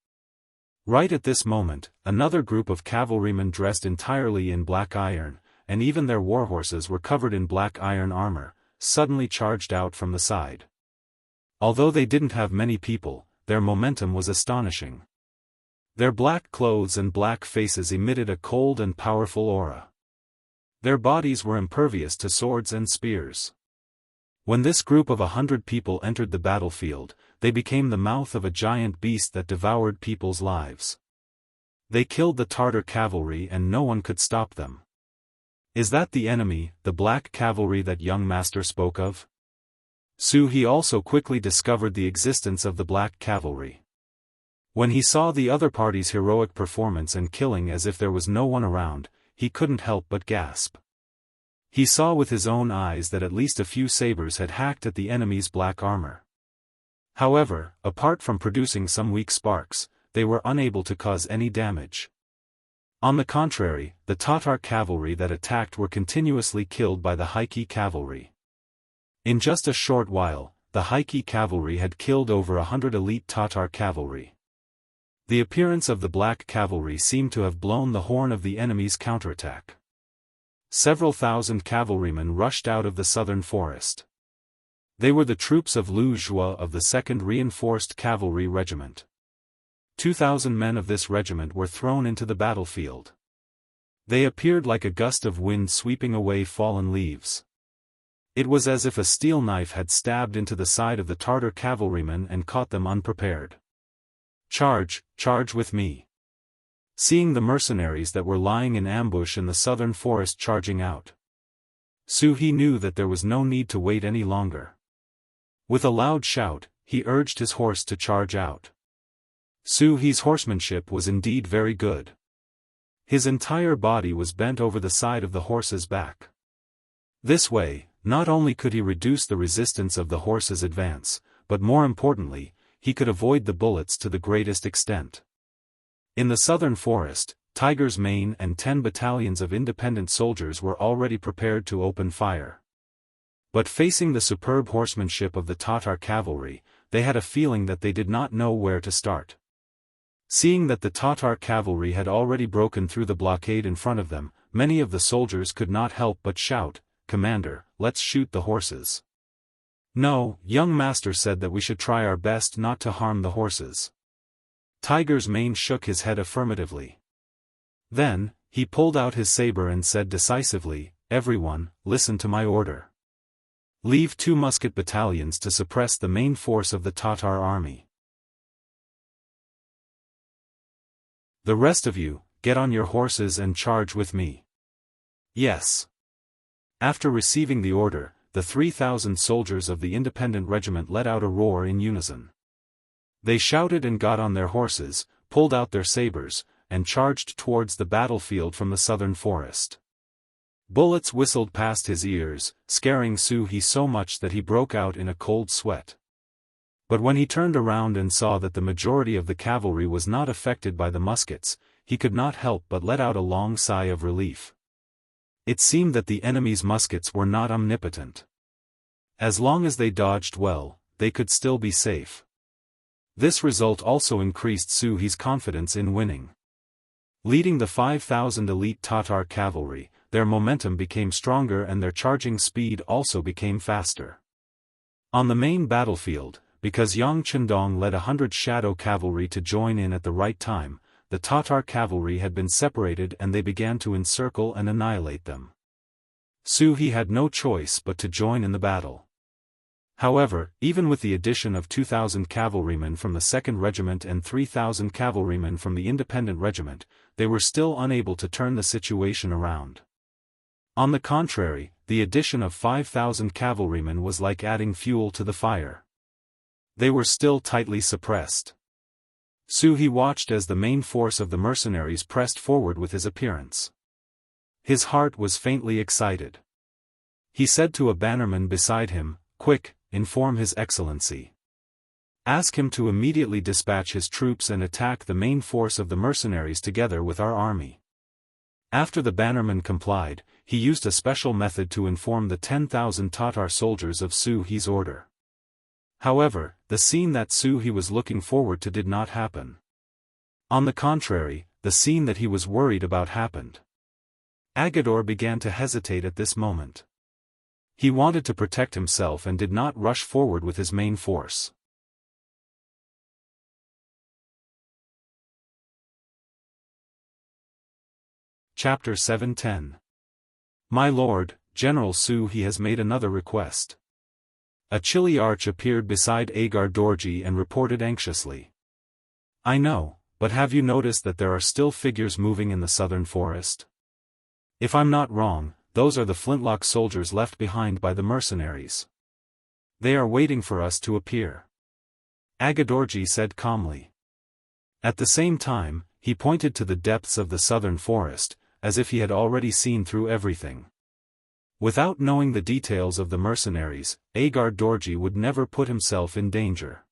Right at this moment, another group of cavalrymen dressed entirely in black iron, and even their warhorses were covered in black iron armor, suddenly charged out from the side. Although they didn't have many people, their momentum was astonishing. Their black clothes and black faces emitted a cold and powerful aura. Their bodies were impervious to swords and spears. When this group of 100 people entered the battlefield, they became the mouth of a giant beast that devoured people's lives. They killed the Tartar cavalry and no one could stop them. Is that the enemy, the black cavalry that young master spoke of? He also quickly discovered the existence of the black cavalry. When he saw the other party's heroic performance and killing as if there was no one around, he couldn't help but gasp. He saw with his own eyes that at least a few sabers had hacked at the enemy's black armor. However, apart from producing some weak sparks, they were unable to cause any damage. On the contrary, the Tatar cavalry that attacked were continuously killed by the Haiki cavalry. In just a short while, the Haiki cavalry had killed over 100 elite Tatar cavalry. The appearance of the black cavalry seemed to have blown the horn of the enemy's counterattack. Several thousand cavalrymen rushed out of the southern forest. They were the troops of Lu Zhuo of the 2nd Reinforced Cavalry Regiment. 2,000 men of this regiment were thrown into the battlefield. They appeared like a gust of wind sweeping away fallen leaves. It was as if a steel knife had stabbed into the side of the Tartar cavalrymen and caught them unprepared. "Charge, charge with me!" Seeing the mercenaries that were lying in ambush in the southern forest charging out, Su He knew that there was no need to wait any longer. With a loud shout, he urged his horse to charge out. Su He's horsemanship was indeed very good. His entire body was bent over the side of the horse's back. This way, not only could he reduce the resistance of the horse's advance, but more importantly, he could avoid the bullets to the greatest extent. In the southern forest, Tiger's Mane and 10 battalions of independent soldiers were already prepared to open fire. But facing the superb horsemanship of the Tatar cavalry, they had a feeling that they did not know where to start. Seeing that the Tatar cavalry had already broken through the blockade in front of them, many of the soldiers could not help but shout, "Commander, let's shoot the horses." "No, young master said that we should try our best not to harm the horses." Tiger's Mane shook his head affirmatively. Then, he pulled out his saber and said decisively, "Everyone, listen to my order. Leave 2 musket battalions to suppress the main force of the Tatar army. The rest of you, get on your horses and charge with me." "Yes." After receiving the order, the 3,000 soldiers of the independent regiment let out a roar in unison. They shouted and got on their horses, pulled out their sabers, and charged towards the battlefield from the southern forest. Bullets whistled past his ears, scaring Su He so much that he broke out in a cold sweat. But when he turned around and saw that the majority of the cavalry was not affected by the muskets, he could not help but let out a long sigh of relief. It seemed that the enemy's muskets were not omnipotent. As long as they dodged well, they could still be safe. This result also increased Su He's confidence in winning. Leading the 5,000 elite Tatar cavalry, their momentum became stronger and their charging speed also became faster. On the main battlefield, because Yang Chendong led 100 shadow cavalry to join in at the right time, the Tatar cavalry had been separated and they began to encircle and annihilate them. Su He had no choice but to join in the battle. However, even with the addition of 2,000 cavalrymen from the 2nd Regiment and 3,000 cavalrymen from the Independent Regiment, they were still unable to turn the situation around. On the contrary, the addition of 5,000 cavalrymen was like adding fuel to the fire. They were still tightly suppressed. Su He watched as the main force of the mercenaries pressed forward with his appearance. His heart was faintly excited. He said to a bannerman beside him, "Quick, inform His Excellency. Ask him to immediately dispatch his troops and attack the main force of the mercenaries together with our army." After the bannerman complied, he used a special method to inform the 10,000 Tatar soldiers of Su He's order. However, the scene that Su He was looking forward to did not happen. On the contrary, the scene that he was worried about happened. Agador began to hesitate at this moment. He wanted to protect himself and did not rush forward with his main force. Chapter 710. My lord, General Su He has made another request. A chilly arch appeared beside Agar Dorji and reported anxiously. I know, but have you noticed that there are still figures moving in the southern forest? If I'm not wrong, those are the flintlock soldiers left behind by the mercenaries. They are waiting for us to appear. Agadorji said calmly. At the same time, he pointed to the depths of the southern forest, as if he had already seen through everything. Without knowing the details of the mercenaries, Agar Dorji would never put himself in danger.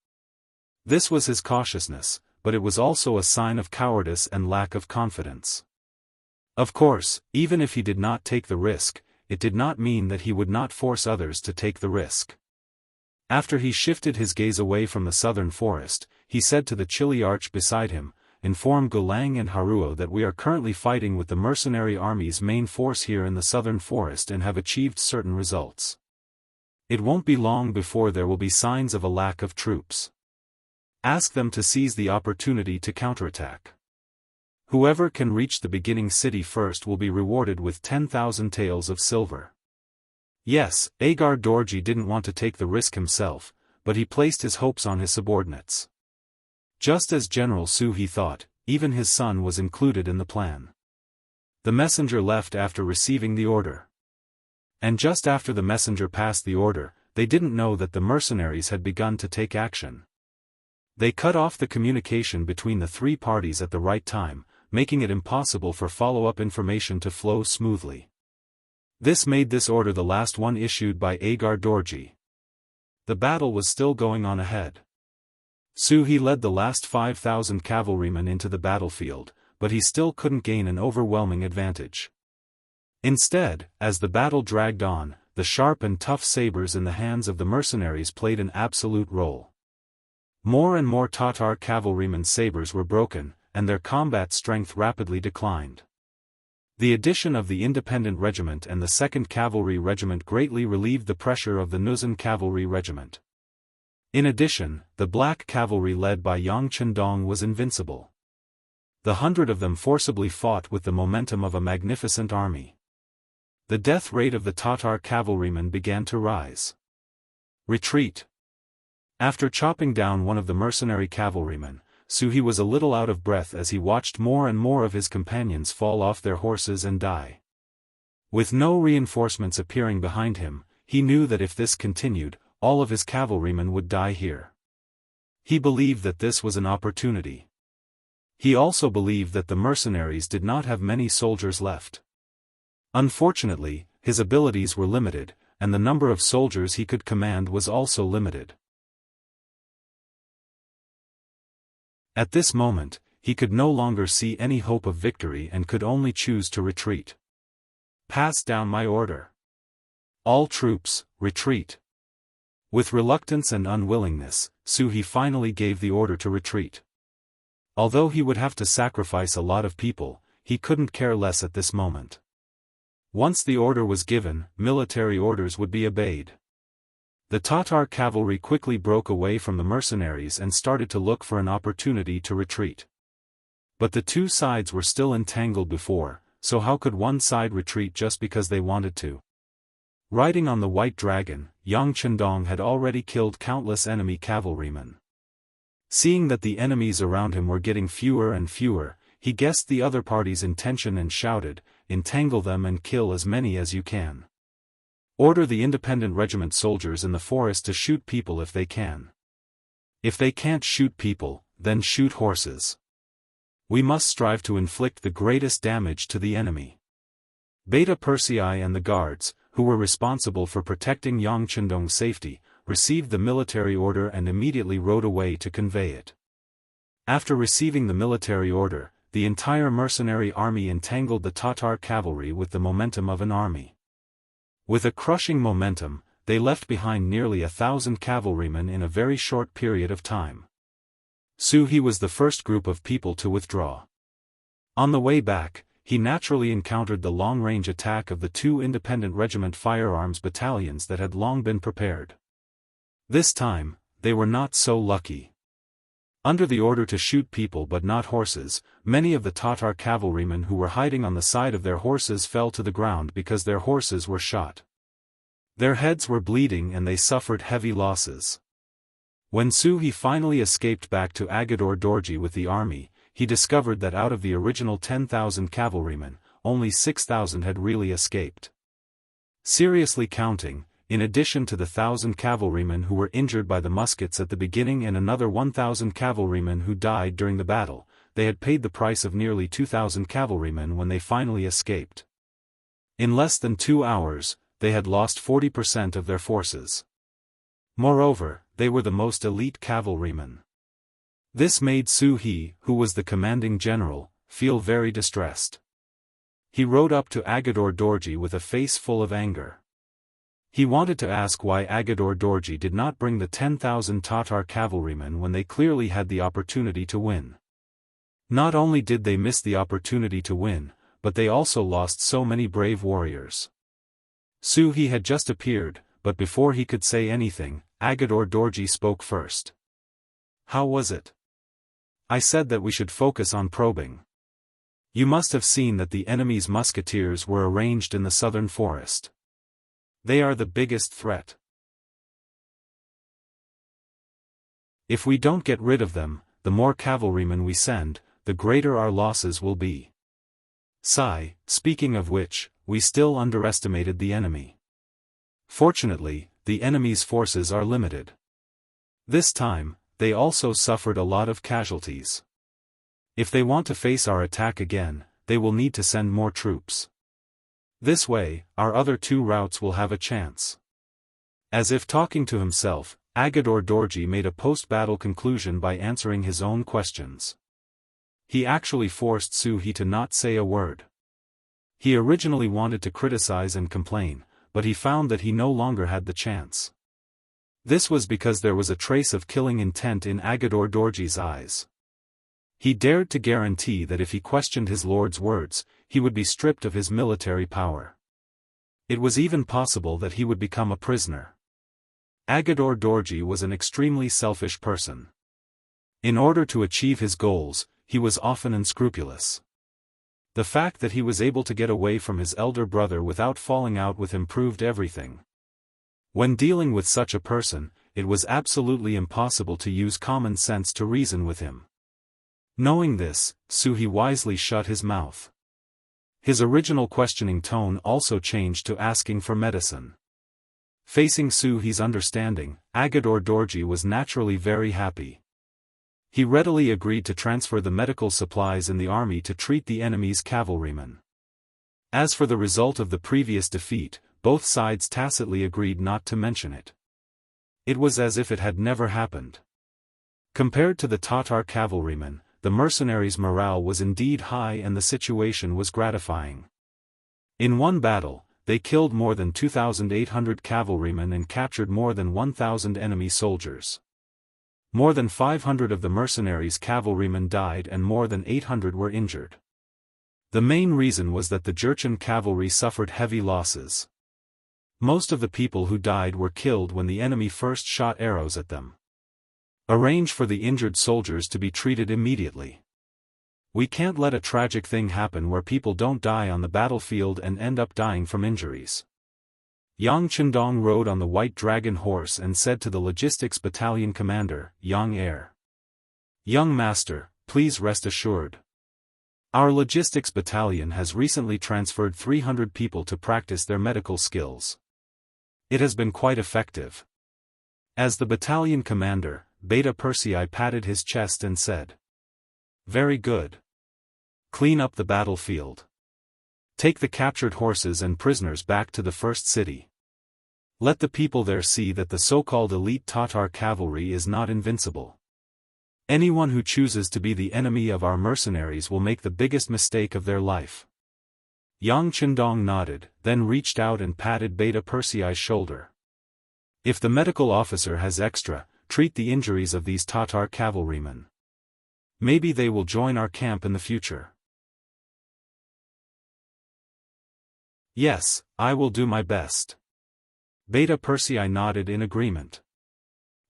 This was his cautiousness, but it was also a sign of cowardice and lack of confidence. Of course, even if he did not take the risk, it did not mean that he would not force others to take the risk. After he shifted his gaze away from the southern forest, he said to the chilly arch beside him, "Inform Gulang and Haruo that we are currently fighting with the mercenary army's main force here in the southern forest and have achieved certain results. It won't be long before there will be signs of a lack of troops. Ask them to seize the opportunity to counterattack. Whoever can reach the beginning city first will be rewarded with 10,000 taels of silver." Yes, Agar Dorji didn't want to take the risk himself, but he placed his hopes on his subordinates. Just as General Su he thought, even his son was included in the plan. The messenger left after receiving the order. And just after the messenger passed the order, they didn't know that the mercenaries had begun to take action. They cut off the communication between the three parties at the right time, making it impossible for follow-up information to flow smoothly. This made this order the last one issued by Agar Dorji. The battle was still going on ahead. Su He led the last 5,000 cavalrymen into the battlefield, but he still couldn't gain an overwhelming advantage. Instead, as the battle dragged on, the sharp and tough sabers in the hands of the mercenaries played an absolute role. More and more Tatar cavalrymen's sabers were broken, and their combat strength rapidly declined. The addition of the Independent Regiment and the 2nd Cavalry Regiment greatly relieved the pressure of the Nuzhan Cavalry Regiment. In addition, the Black Cavalry led by Yang Chendong was invincible. The 100 of them forcibly fought with the momentum of a magnificent army. The death rate of the Tatar cavalrymen began to rise. Retreat. After chopping down one of the mercenary cavalrymen, Su He was a little out of breath as he watched more and more of his companions fall off their horses and die. With no reinforcements appearing behind him, he knew that if this continued, all of his cavalrymen would die here. He believed that this was an opportunity. He also believed that the mercenaries did not have many soldiers left. Unfortunately, his abilities were limited, and the number of soldiers he could command was also limited. At this moment, he could no longer see any hope of victory and could only choose to retreat. "Pass down my order. All troops, retreat." With reluctance and unwillingness, Su He finally gave the order to retreat. Although he would have to sacrifice a lot of people, he couldn't care less at this moment. Once the order was given, military orders would be obeyed. The Tatar cavalry quickly broke away from the mercenaries and started to look for an opportunity to retreat. But the two sides were still entangled before, so how could one side retreat just because they wanted to? Riding on the white dragon, Yang Chendong had already killed countless enemy cavalrymen. Seeing that the enemies around him were getting fewer and fewer, he guessed the other party's intention and shouted, "Entangle them and kill as many as you can. Order the Independent Regiment soldiers in the forest to shoot people if they can. If they can't shoot people, then shoot horses. We must strive to inflict the greatest damage to the enemy." Beta Persei and the guards, who were responsible for protecting Yang Chendong's safety, received the military order and immediately rode away to convey it. After receiving the military order, the entire mercenary army entangled the Tatar cavalry with the momentum of an army. With a crushing momentum, they left behind nearly 1,000 cavalrymen in a very short period of time. Su He was the first group of people to withdraw. On the way back, he naturally encountered the long-range attack of the two Independent Regiment firearms battalions that had long been prepared. This time, they were not so lucky. Under the order to shoot people but not horses, many of the Tatar cavalrymen who were hiding on the side of their horses fell to the ground because their horses were shot. Their heads were bleeding and they suffered heavy losses. When Su He finally escaped back to Agador Dorji with the army, he discovered that out of the original 10,000 cavalrymen, only 6,000 had really escaped. Seriously counting, in addition to the 1,000 cavalrymen who were injured by the muskets at the beginning and another 1,000 cavalrymen who died during the battle, they had paid the price of nearly 2,000 cavalrymen when they finally escaped. In less than 2 hours, they had lost 40% of their forces. Moreover, they were the most elite cavalrymen. This made Su He, who was the commanding general, feel very distressed. He rode up to Agador Dorji with a face full of anger. He wanted to ask why Agador Dorji did not bring the 10,000 Tatar cavalrymen when they clearly had the opportunity to win. Not only did they miss the opportunity to win, but they also lost so many brave warriors. Su He had just appeared, but before he could say anything, Agador Dorji spoke first. "How was it? I said that we should focus on probing. You must have seen that the enemy's musketeers were arranged in the southern forest. They are the biggest threat. If we don't get rid of them, the more cavalrymen we send, the greater our losses will be. Speaking of which, we still underestimated the enemy. Fortunately, the enemy's forces are limited. This time, they also suffered a lot of casualties. If they want to face our attack again, they will need to send more troops. This way, our other two routes will have a chance." As if talking to himself, Agador Dorji made a post-battle conclusion by answering his own questions. He actually forced Su He to not say a word. He originally wanted to criticize and complain, but he found that he no longer had the chance. This was because there was a trace of killing intent in Agador Dorji's eyes. He dared to guarantee that if he questioned his lord's words, he would be stripped of his military power. It was even possible that he would become a prisoner. Agador Dorji was an extremely selfish person. In order to achieve his goals, he was often unscrupulous. The fact that he was able to get away from his elder brother without falling out with him proved everything. When dealing with such a person, it was absolutely impossible to use common sense to reason with him. Knowing this, Su He wisely shut his mouth. His original questioning tone also changed to asking for medicine. Facing Su He's understanding, Agador Dorji was naturally very happy. He readily agreed to transfer the medical supplies in the army to treat the enemy's cavalrymen. As for the result of the previous defeat, both sides tacitly agreed not to mention it. It was as if it had never happened. Compared to the Tatar cavalrymen, the mercenaries' morale was indeed high and the situation was gratifying. In one battle, they killed more than 2,800 cavalrymen and captured more than 1,000 enemy soldiers. More than 500 of the mercenaries' cavalrymen died and more than 800 were injured. The main reason was that the Jurchen cavalry suffered heavy losses. Most of the people who died were killed when the enemy first shot arrows at them. Arrange for the injured soldiers to be treated immediately. We can't let a tragic thing happen where people don't die on the battlefield and end up dying from injuries. Yang Chendong rode on the white dragon horse and said to the logistics battalion commander, Yang Air. "Young master, please rest assured. Our logistics battalion has recently transferred 300 people to practice their medical skills. It has been quite effective." As the battalion commander, Beta Persei patted his chest and said, "Very good. Clean up the battlefield. Take the captured horses and prisoners back to the first city. Let the people there see that the so-called elite Tatar cavalry is not invincible. Anyone who chooses to be the enemy of our mercenaries will make the biggest mistake of their life." Yang Chendong nodded, then reached out and patted Beta Persei's shoulder. "If the medical officer has extra, treat the injuries of these Tatar cavalrymen. Maybe they will join our camp in the future." "Yes, I will do my best." Beta Persei nodded in agreement.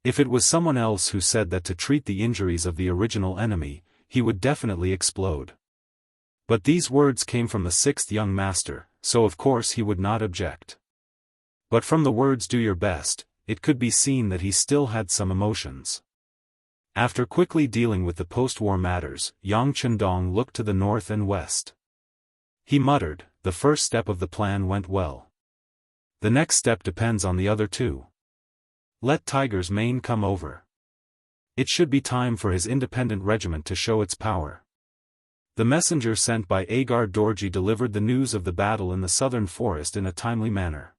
If it was someone else who said that to treat the injuries of the original enemy, he would definitely explode. But these words came from the sixth young master, so of course he would not object. But from the words "do your best," it could be seen that he still had some emotions. After quickly dealing with the post-war matters, Yang Chendong looked to the north and west. He muttered, "The first step of the plan went well. The next step depends on the other two. Let Tiger's Mane come over. It should be time for his independent regiment to show its power." The messenger sent by Agar Dorji delivered the news of the battle in the southern forest in a timely manner.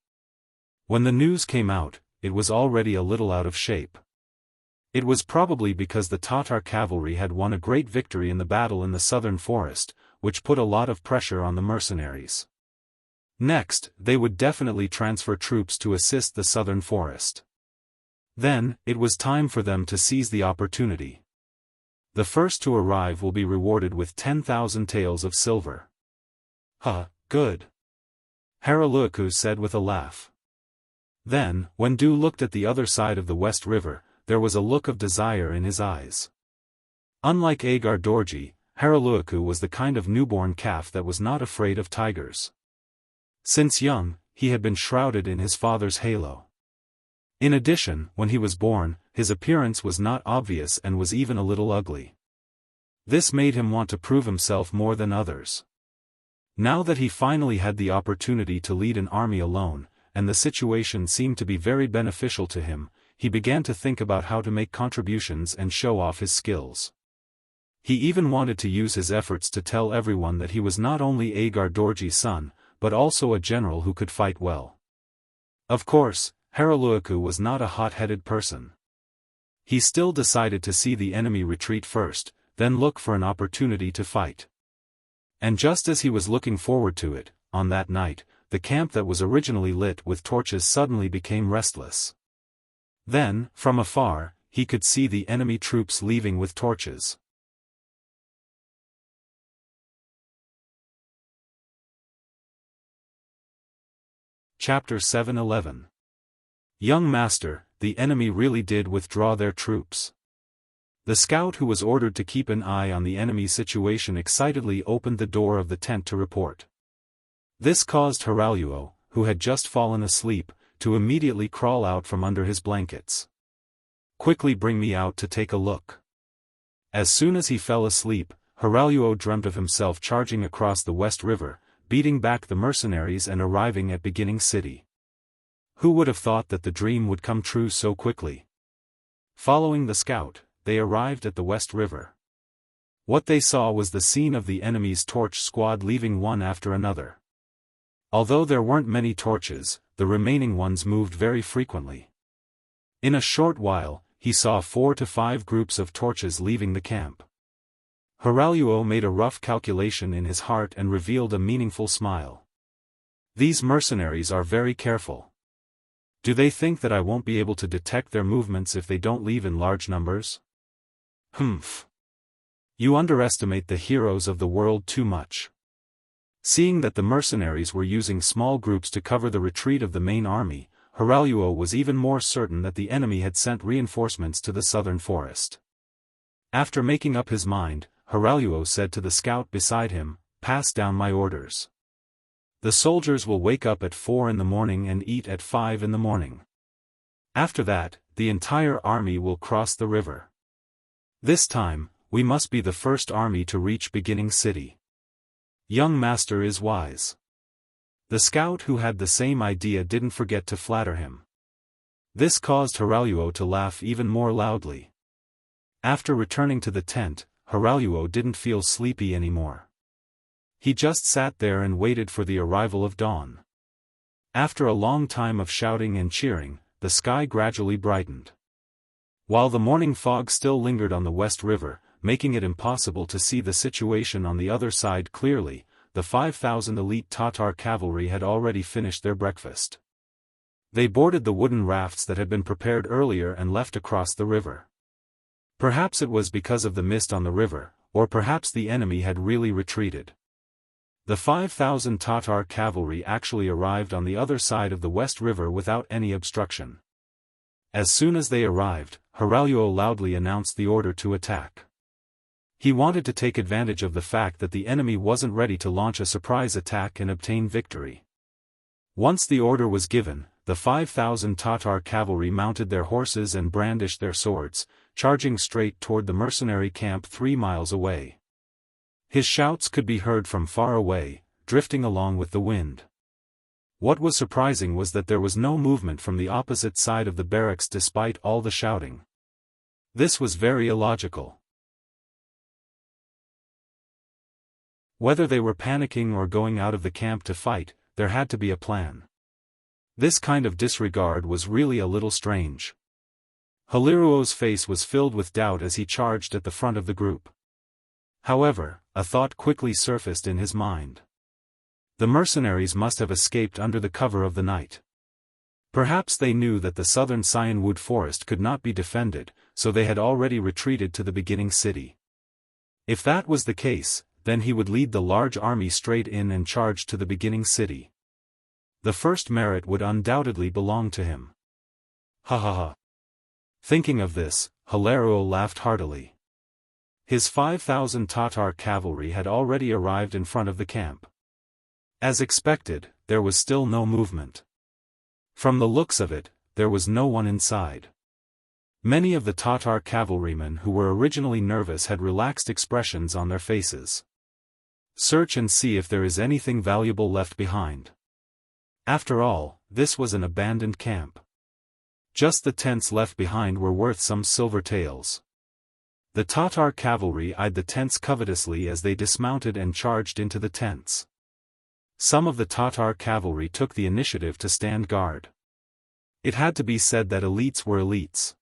When the news came out, it was already a little out of shape. It was probably because the Tatar cavalry had won a great victory in the battle in the southern forest, which put a lot of pressure on the mercenaries. Next, they would definitely transfer troops to assist the southern forest. Then, it was time for them to seize the opportunity. The first to arrive will be rewarded with 10,000 taels of silver. Huh, good. Haraluaku said with a laugh. Then, when Du looked at the other side of the West River, there was a look of desire in his eyes. Unlike Agar Dorji, Haraluaku was the kind of newborn calf that was not afraid of tigers. Since young, he had been shrouded in his father's halo. In addition, when he was born, his appearance was not obvious and was even a little ugly. This made him want to prove himself more than others. Now that he finally had the opportunity to lead an army alone, and the situation seemed to be very beneficial to him, he began to think about how to make contributions and show off his skills. He even wanted to use his efforts to tell everyone that he was not only Agar Dorji's son, but also a general who could fight well. Of course, Haraluaku was not a hot-headed person. He still decided to see the enemy retreat first, then look for an opportunity to fight. And just as he was looking forward to it, on that night, the camp that was originally lit with torches suddenly became restless. Then, from afar, he could see the enemy troops leaving with torches. Chapter 7:11. Young Master, the enemy really did withdraw their troops. The scout who was ordered to keep an eye on the enemy situation excitedly opened the door of the tent to report. This caused Haraluo, who had just fallen asleep, to immediately crawl out from under his blankets. Quickly bring me out to take a look. As soon as he fell asleep, Haraluo dreamt of himself charging across the West River, beating back the mercenaries and arriving at Beginning City. Who would have thought that the dream would come true so quickly? Following the scout, they arrived at the West River. What they saw was the scene of the enemy's torch squad leaving one after another. Although there weren't many torches, the remaining ones moved very frequently. In a short while, he saw 4 to 5 groups of torches leaving the camp. Haraluo made a rough calculation in his heart and revealed a meaningful smile. These mercenaries are very careful. Do they think that I won't be able to detect their movements if they don't leave in large numbers? Humph. You underestimate the heroes of the world too much. Seeing that the mercenaries were using small groups to cover the retreat of the main army, Haraluo was even more certain that the enemy had sent reinforcements to the southern forest. After making up his mind, Haraluo said to the scout beside him, "Pass down my orders. The soldiers will wake up at 4 in the morning and eat at 5 in the morning. After that, the entire army will cross the river. This time, we must be the first army to reach Beginning City. Young Master is wise." The scout who had the same idea didn't forget to flatter him. This caused Haraluo to laugh even more loudly. After returning to the tent, Haraluo didn't feel sleepy anymore. He just sat there and waited for the arrival of dawn. After a long time of shouting and cheering, the sky gradually brightened. While the morning fog still lingered on the West River, making it impossible to see the situation on the other side clearly, the 5,000 elite Tatar cavalry had already finished their breakfast. They boarded the wooden rafts that had been prepared earlier and left across the river. Perhaps it was because of the mist on the river, or perhaps the enemy had really retreated. The 5,000 Tatar cavalry actually arrived on the other side of the West River without any obstruction. As soon as they arrived, Haraluo loudly announced the order to attack. He wanted to take advantage of the fact that the enemy wasn't ready to launch a surprise attack and obtain victory. Once the order was given, the 5,000 Tatar cavalry mounted their horses and brandished their swords, charging straight toward the mercenary camp 3 miles away. His shouts could be heard from far away, drifting along with the wind. What was surprising was that there was no movement from the opposite side of the barracks despite all the shouting. This was very illogical. Whether they were panicking or going out of the camp to fight, there had to be a plan. This kind of disregard was really a little strange. Haliruo's face was filled with doubt as he charged at the front of the group. However, a thought quickly surfaced in his mind. The mercenaries must have escaped under the cover of the night. Perhaps they knew that the southern Cyanwood forest could not be defended, so they had already retreated to the beginning city. If that was the case, then he would lead the large army straight in and charge to the beginning city. The first merit would undoubtedly belong to him. Ha ha ha. Thinking of this, Haliruo laughed heartily. His 5,000 Tatar cavalry had already arrived in front of the camp. As expected, there was still no movement. From the looks of it, there was no one inside. Many of the Tatar cavalrymen who were originally nervous had relaxed expressions on their faces. Search and see if there is anything valuable left behind. After all, this was an abandoned camp. Just the tents left behind were worth some silver taels. The Tatar cavalry eyed the tents covetously as they dismounted and charged into the tents. Some of the Tatar cavalry took the initiative to stand guard. It had to be said that elites were elites.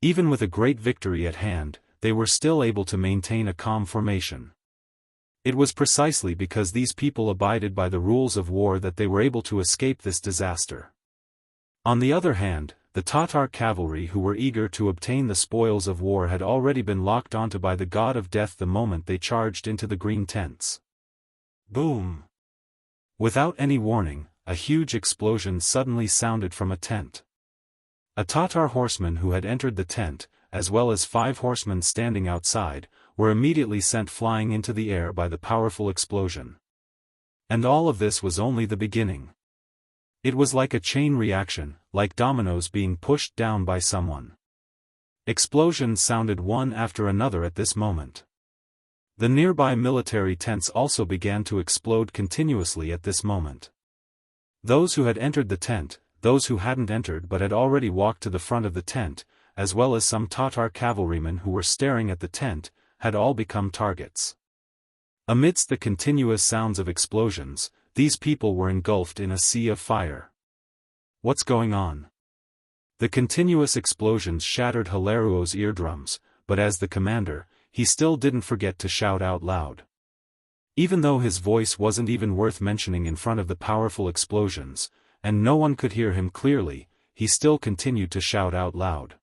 Even with a great victory at hand, they were still able to maintain a calm formation. It was precisely because these people abided by the rules of war that they were able to escape this disaster. On the other hand, the Tatar cavalry who were eager to obtain the spoils of war had already been locked onto by the god of death the moment they charged into the green tents. Boom! Without any warning, a huge explosion suddenly sounded from a tent. A Tatar horseman who had entered the tent, as well as 5 horsemen standing outside, were immediately sent flying into the air by the powerful explosion. And all of this was only the beginning. It was like a chain reaction, like dominoes being pushed down by someone. Explosions sounded one after another at this moment. The nearby military tents also began to explode continuously at this moment. Those who had entered the tent, those who hadn't entered but had already walked to the front of the tent, as well as some Tatar cavalrymen who were staring at the tent, had all become targets. Amidst the continuous sounds of explosions, these people were engulfed in a sea of fire. What's going on? The continuous explosions shattered Haliruo's eardrums, but as the commander, he still didn't forget to shout out loud. Even though his voice wasn't even worth mentioning in front of the powerful explosions, and no one could hear him clearly, he still continued to shout out loud.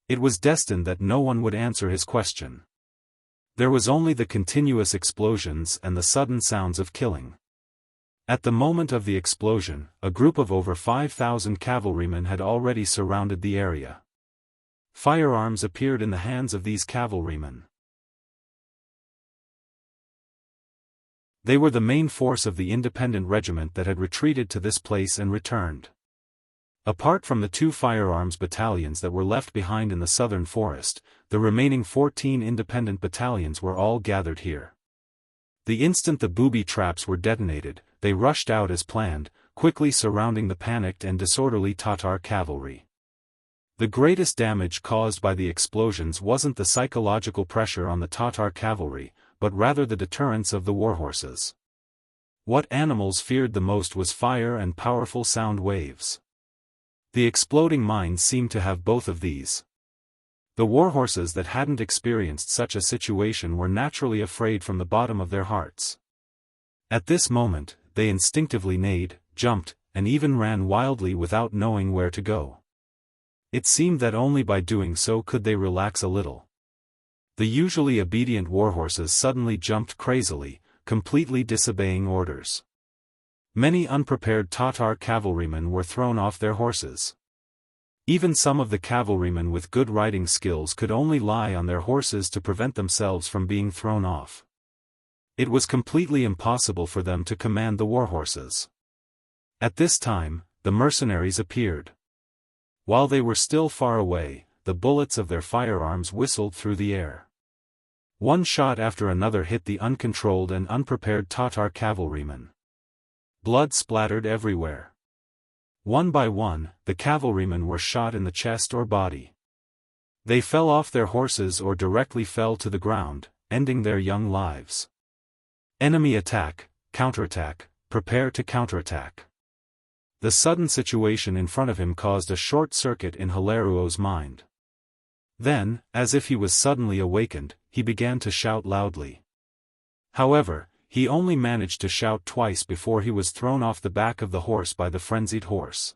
It was destined that no one would answer his question. There was only the continuous explosions and the sudden sounds of killing. At the moment of the explosion, a group of over 5,000 cavalrymen had already surrounded the area. Firearms appeared in the hands of these cavalrymen. They were the main force of the independent regiment that had retreated to this place and returned. Apart from the 2 firearms battalions that were left behind in the southern forest, the remaining 14 independent battalions were all gathered here. The instant the booby traps were detonated, they rushed out as planned, quickly surrounding the panicked and disorderly Tatar cavalry. The greatest damage caused by the explosions wasn't the psychological pressure on the Tatar cavalry, but rather the deterrence of the warhorses. What animals feared the most was fire and powerful sound waves. The exploding mines seemed to have both of these. The warhorses that hadn't experienced such a situation were naturally afraid from the bottom of their hearts. At this moment, they instinctively neighed, jumped, and even ran wildly without knowing where to go. It seemed that only by doing so could they relax a little. The usually obedient warhorses suddenly jumped crazily, completely disobeying orders. Many unprepared Tatar cavalrymen were thrown off their horses. Even some of the cavalrymen with good riding skills could only lie on their horses to prevent themselves from being thrown off. It was completely impossible for them to command the warhorses. At this time, the mercenaries appeared. While they were still far away, the bullets of their firearms whistled through the air. One shot after another hit the uncontrolled and unprepared Tatar cavalrymen. Blood splattered everywhere. One by one, the cavalrymen were shot in the chest or body. They fell off their horses or directly fell to the ground, ending their young lives. Enemy attack, counterattack, prepare to counterattack. The sudden situation in front of him caused a short circuit in Hilaruo's mind. Then, as if he was suddenly awakened, he began to shout loudly. However, he only managed to shout twice before he was thrown off the back of the horse by the frenzied horse.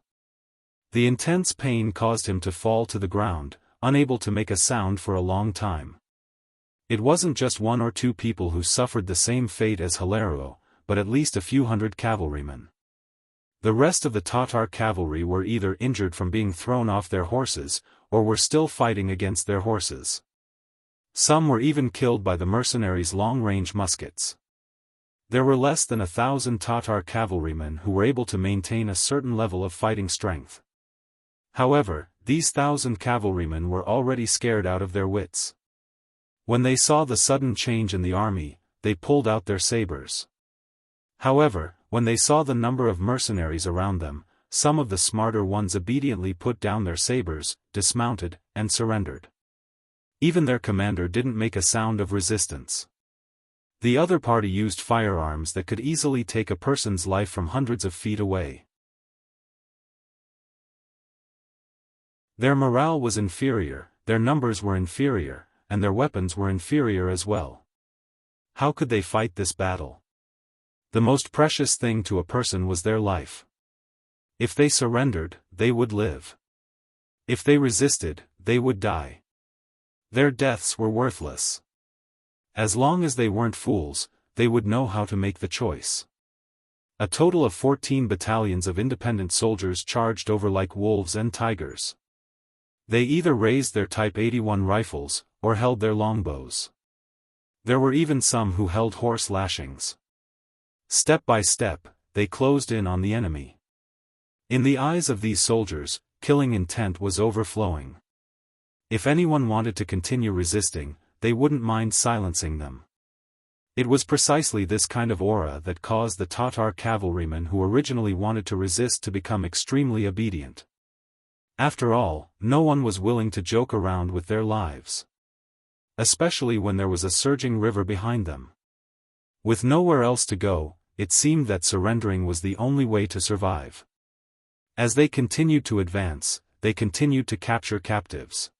The intense pain caused him to fall to the ground, unable to make a sound for a long time. It wasn't just one or two people who suffered the same fate as Hilaruo, but at least a few hundred cavalrymen. The rest of the Tatar cavalry were either injured from being thrown off their horses, or were still fighting against their horses. Some were even killed by the mercenaries' long-range muskets. There were less than 1,000 Tatar cavalrymen who were able to maintain a certain level of fighting strength. However, these 1,000 cavalrymen were already scared out of their wits. When they saw the sudden change in the army, they pulled out their sabers. However, when they saw the number of mercenaries around them, some of the smarter ones obediently put down their sabers, dismounted, and surrendered. Even their commander didn't make a sound of resistance. The other party used firearms that could easily take a person's life from hundreds of feet away. Their morale was inferior, their numbers were inferior, and their weapons were inferior as well. How could they fight this battle? The most precious thing to a person was their life. If they surrendered, they would live. If they resisted, they would die. Their deaths were worthless. As long as they weren't fools, they would know how to make the choice. A total of 14 battalions of independent soldiers charged over like wolves and tigers. They either raised their Type 81 rifles, or held their longbows. There were even some who held horse lashings. Step by step, they closed in on the enemy. In the eyes of these soldiers, killing intent was overflowing. If anyone wanted to continue resisting, they wouldn't mind silencing them. It was precisely this kind of aura that caused the Tatar cavalrymen who originally wanted to resist to become extremely obedient. After all, no one was willing to joke around with their lives. Especially when there was a surging river behind them. With nowhere else to go, it seemed that surrendering was the only way to survive. As they continued to advance, they continued to capture captives.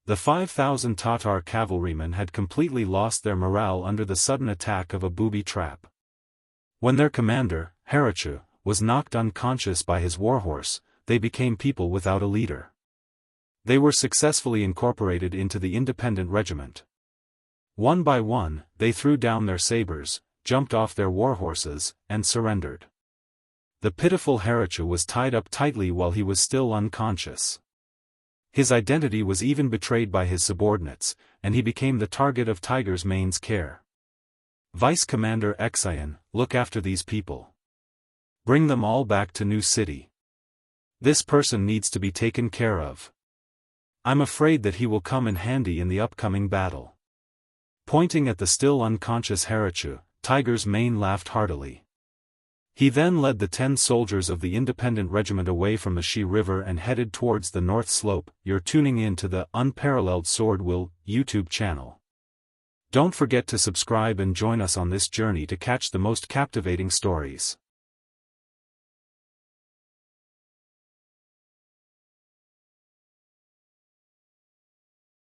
The 5,000 Tatar cavalrymen had completely lost their morale under the sudden attack of a booby trap. When their commander, Harachu, was knocked unconscious by his warhorse, they became people without a leader. They were successfully incorporated into the independent regiment. One by one, they threw down their sabers, jumped off their warhorses, and surrendered. The pitiful Harachu was tied up tightly while he was still unconscious. His identity was even betrayed by his subordinates, and he became the target of Tiger's Mane's care. Vice Commander Xian, look after these people. Bring them all back to New City. This person needs to be taken care of. I'm afraid that he will come in handy in the upcoming battle. Pointing at the still unconscious Harachu, Tiger's Mane laughed heartily. He then led the 10 soldiers of the independent regiment away from the Shi River and headed towards the north slope. You're tuning in to the Unparalleled SwordWill YouTube channel. Don't forget to subscribe and join us on this journey to catch the most captivating stories.